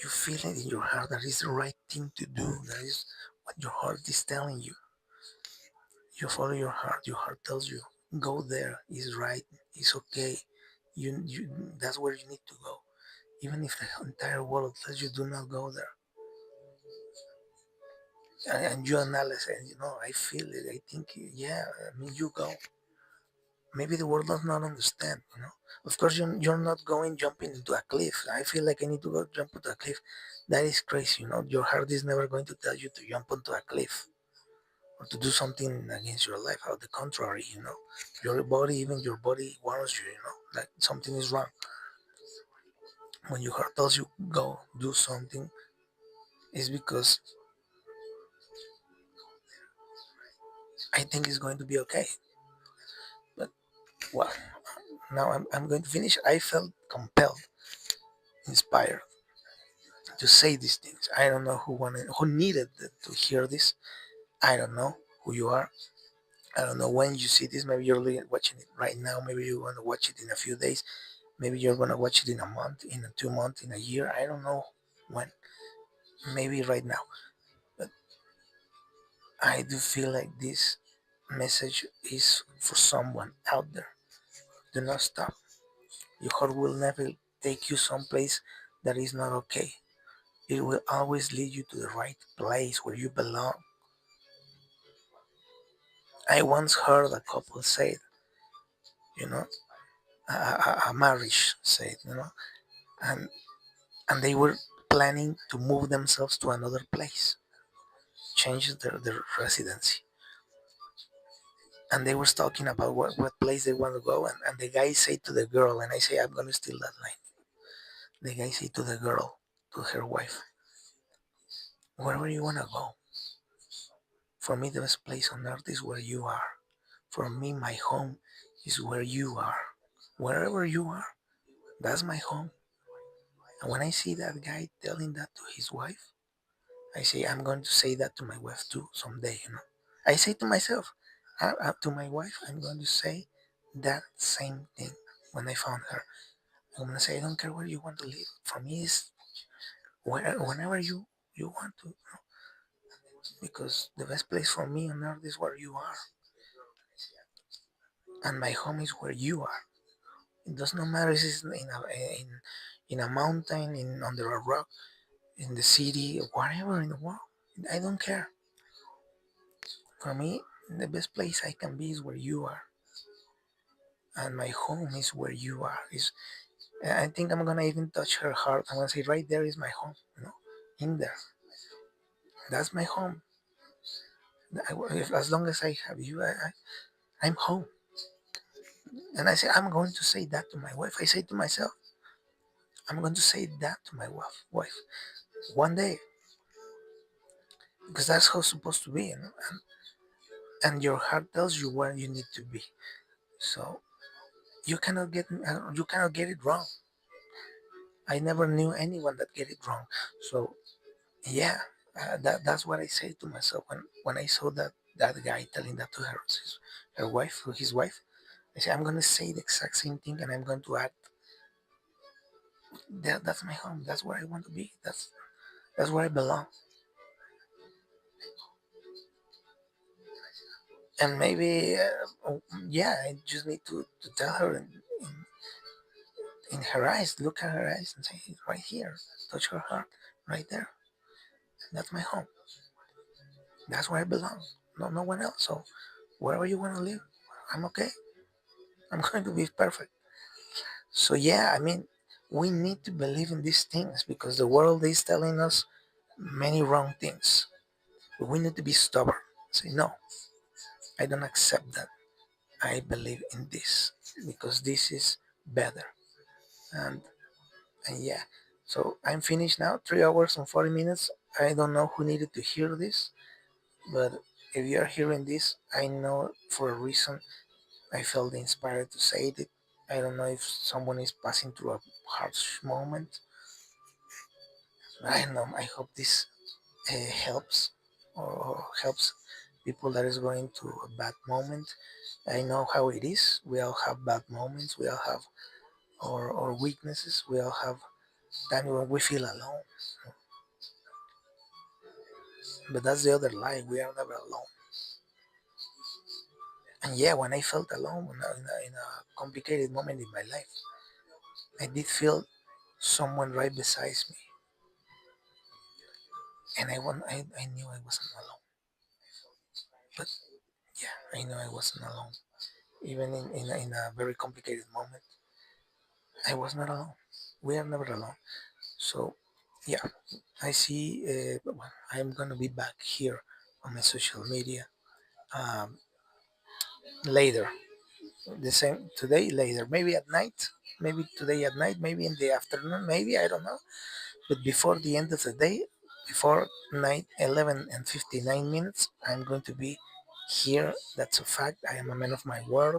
S1: You feel it in your heart that is the right thing to do. That is what your heart is telling you. You follow your heart. Your heart tells you, go there. It's right. It's okay. You that's where you need to go. Even if the entire world tells you do not go there, and you analyze it. I feel it. I think, yeah. I mean, you go. Maybe the world does not understand, you know. Of course, you're not going jumping into a cliff. I feel like I need to go jump into a cliff. That is crazy, you know. Your heart is never going to tell you to jump onto a cliff or to do something against your life. On the contrary, you know, your body, even your body warns you, you know, that something is wrong. When your heart tells you go do something, it's because I think it's going to be okay. But well, now I'm going to finish. I felt compelled, inspired to say these things. I don't know who needed to hear this. I don't know who you are. I don't know when you see this. Maybe you're watching it right now. Maybe you're going to watch it in a few days. Maybe you're going to watch it in a month, in a 2 months, in a year. I don't know when. Maybe right now. But I do feel like this message is for someone out there. Do not stop. Your heart will never take you someplace that is not okay. It will always lead you to the right place where you belong. I once heard a couple say, you know, a marriage said, you know, and they were planning to move themselves to another place, change their residency, and they were talking about what place they want to go, and the guy said to the girl, and I say I'm gonna steal that line. The guy said to the girl, to her wife, wherever you wanna go. For me, the best place on earth is where you are. For me, my home is where you are. Wherever you are, that's my home. And when I see that guy telling that to his wife, I say, I'm going to say that to my wife too someday, you know. I say to myself, to my wife, I'm going to say that same thing when I found her. I'm going to say, I don't care where you want to live. For me, it's whenever you want to, you know, because the best place for me on earth is where you are. And my home is where you are. It does not matter if it's in a mountain, in under a rock, in the city, wherever in the world. I don't care. For me, the best place I can be is where you are, and my home is where you are. Is I think I'm gonna even touch her heart. I'm gonna say, right there is my home. You know, in there, that's my home. As long as I have you, I'm home. And I say, I'm going to say that to my wife. I say to myself, I'm going to say that to my wife one day, because that's how it's supposed to be. You know? And your heart tells you where you need to be. So you cannot get it wrong. I never knew anyone that get it wrong. So yeah, that's what I say to myself when I saw that guy telling that to her wife, to his wife. I say I'm gonna say the exact same thing, and I'm going to act. That's my home. That's where I want to be. That's where I belong. And maybe yeah, I just need to tell her in her eyes, look at her eyes, and say right here, touch her heart, right there. That's my home. That's where I belong. No one else. So wherever you want to live, I'm okay. I'm going to be perfect. So yeah, I mean, we need to believe in these things because the world is telling us many wrong things. But we need to be stubborn. Say no, I don't accept that. I believe in this because this is better. And yeah, so I'm finished now. 3 hours and 40 minutes. I don't know who needed to hear this, but if you are hearing this, I know for a reason I felt inspired to say it. I don't know if someone is passing through a harsh moment. I don't know. I hope this helps or helps people that is going through a bad moment. I know how it is. We all have bad moments. We all have our weaknesses. We all have times when we feel alone. But that's the other lie. We are never alone. And yeah, when I felt alone in a complicated moment in my life, I did feel someone right beside me, and I knew I wasn't alone. But yeah, I know I wasn't alone. even in a very complicated moment. I was not alone. We are never alone. So, yeah, I see. Well, I'm gonna be back here on my social media um, later. The same today, later, maybe at night, maybe today at night, maybe in the afternoon, maybe I don't know. But before the end of the day, before 9, 11 and 59 minutes, I'm going to be here. That's a fact. I am a man of my word,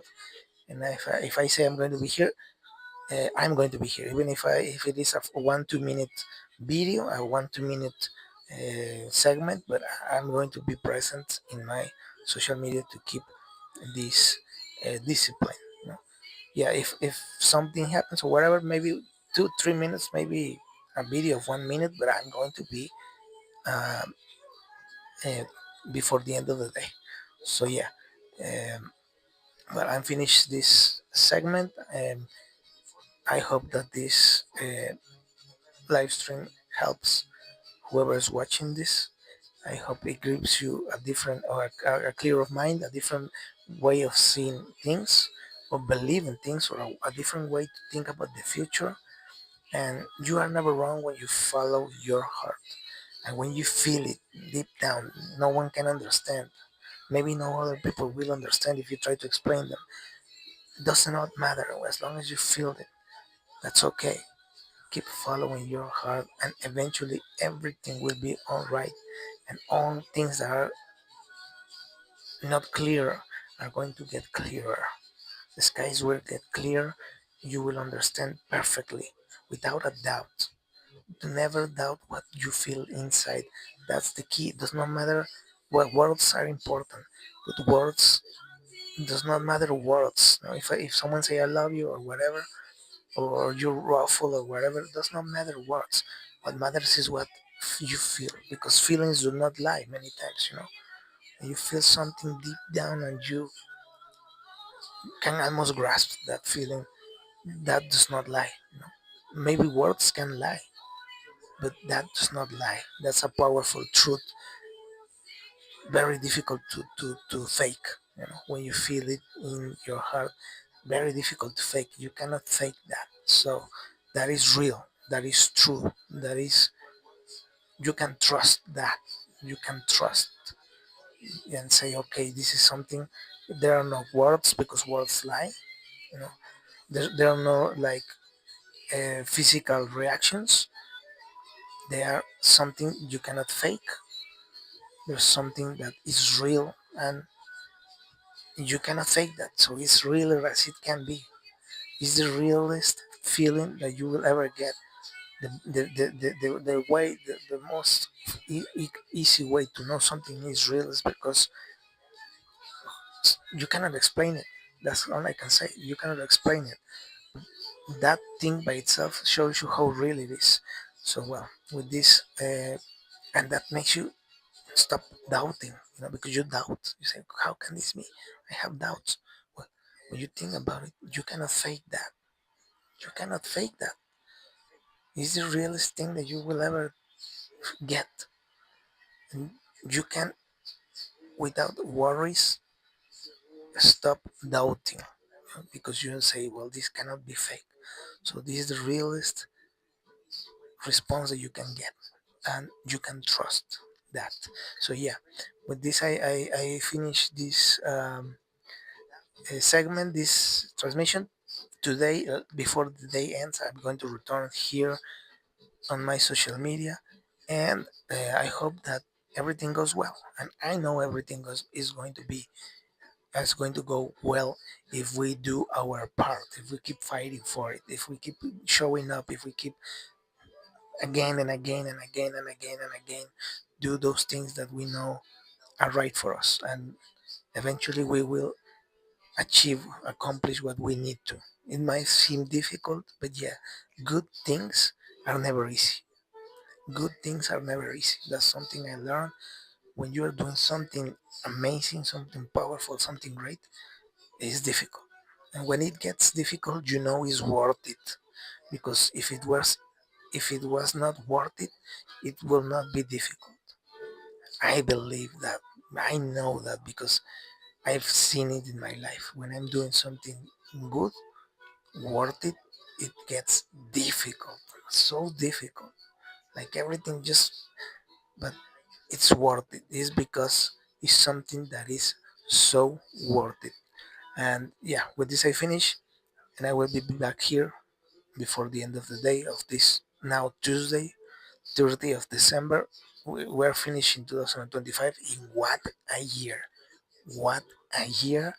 S1: and if I say I'm going to be here, I'm going to be here, even if it is a 1 2 minute video, a 1 2 minute segment. But I'm going to be present in my social media to keep this discipline. You know? Yeah, if something happens or whatever, maybe 2 3 minutes, maybe a video of 1 minute, but I'm going to be um, uh, before the end of the day. So yeah, um, but I'm finished this segment. I hope that this live stream helps whoever is watching this. I hope it gives you a different or a clear of mind, a different way of seeing things or believing things, or a different way to think about the future. And you are never wrong when you follow your heart and when you feel it deep down. No one can understand. Maybe no other people will understand if you try to explain them. It does not matter as long as you feel it. That's okay. Keep following your heart, and eventually everything will be all right. And all things that are not clear are going to get clearer. The skies will get clear. You will understand perfectly, without a doubt. To never doubt what you feel inside. That's the key. It does not matter what words are important, but words does not matter words. Now, if someone say I love you or whatever, or you're ruffle or whatever, it does not matter words. What matters is what you feel, because feelings do not lie many times. You feel something deep down and you can almost grasp that feeling. That does not lie. Maybe words can lie, but that does not lie. That's a powerful truth, very difficult to fake. When you feel it in your heart, very difficult to fake. You cannot fake that. So that is real. That is true. That is, you can trust that. You can trust and say, okay, this is something. There are no words because words lie. You know, there are no like physical reactions. They are something you cannot fake. There's something that is real and you cannot fake that. So it's real as it can be. It's the realest feeling that you will ever get. The way, the most easy way to know something is real is because you cannot explain it. That's all I can say. You cannot explain it. That thing by itself shows you how real it is. So well, with this, and that makes you stop doubting. Because you doubt. You say, "How can this be? I have doubts." Well, when you think about it, you cannot fake that. You cannot fake that. It's the realest thing that you will ever get. And you can, without worries, stop doubting, because you say, "Well, this cannot be fake." So this is the realest response that you can get, and you can trust that. So yeah, with this, I finish this segment, this transmission today. Before the day ends, I'm going to return here on my social media, and I hope that everything goes well. And I know everything is going to be is going to go well if we do our part, if we keep fighting for it, if we keep showing up, if we keep again and again and again and again and again do those things that we know are right for us, and eventually we will accomplish what we need to. It might seem difficult, but yeah, good things are never easy. Good things are never easy. That's something I learned. When you are doing something amazing, something powerful, something great, it's difficult. And when it gets difficult, it's worth it. Because if it was not worth it, it will not be difficult. I believe that. I know that because I've seen it in my life. When I'm doing something good, worth it, it gets difficult, so difficult. Like everything just, but it's worth it. It's because it's something that is so worth it. And yeah, with this I finish, and I will be back here before the end of the day of this now Tuesday, 30th of December. We're finishing 2025 in what a year! What a year!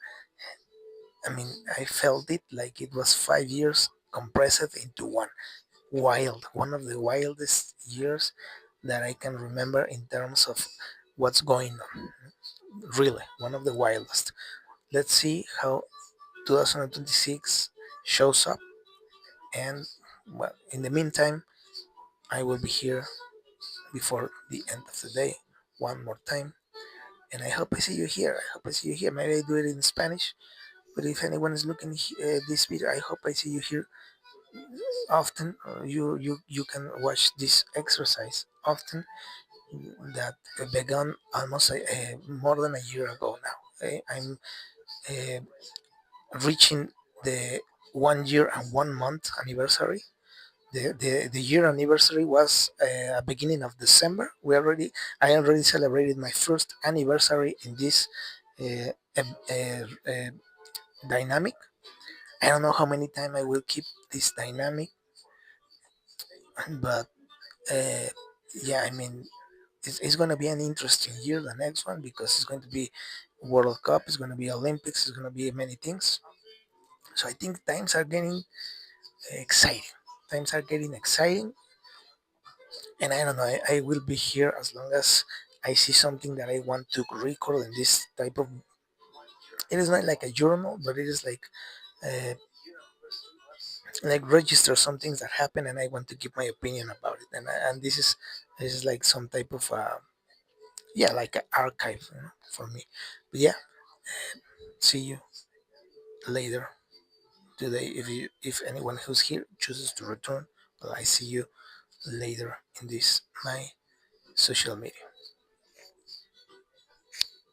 S1: I mean, I felt it like it was 5 years compressed into one. Wild, one of the wildest years that I can remember in terms of what's going on. Really, one of the wildest. Let's see how 2026 shows up. And well, in the meantime, I will be here before the end of the day one more time. And I hope I see you here. I hope I see you here. Maybe I do it in Spanish. But if anyone is looking this video, I hope I see you here often. You can watch this exercise often that began almost more than a year ago now. I'm uh, reaching the 1 year and 1 month anniversary. The year anniversary was beginning of December. I already celebrated my first anniversary in this uh, uh, uh, uh, dynamic. I don't know how many time I will keep this dynamic, but uh, yeah, I mean, it's going to be an interesting year, the next one, because it's going to be World Cup, it's going to be Olympics, it's going to be many things. So I think times are getting exciting. Times are getting exciting, and I don't know. I will be here as long as I see something that I want to record in this type of. It is not like a journal, but it is uh, like register some things that happen, and I want to give my opinion about it. And this is like some type of yeah, like an archive, for me. But yeah, see you later today. If anyone who's here chooses to return, well, I see you later in this my social media.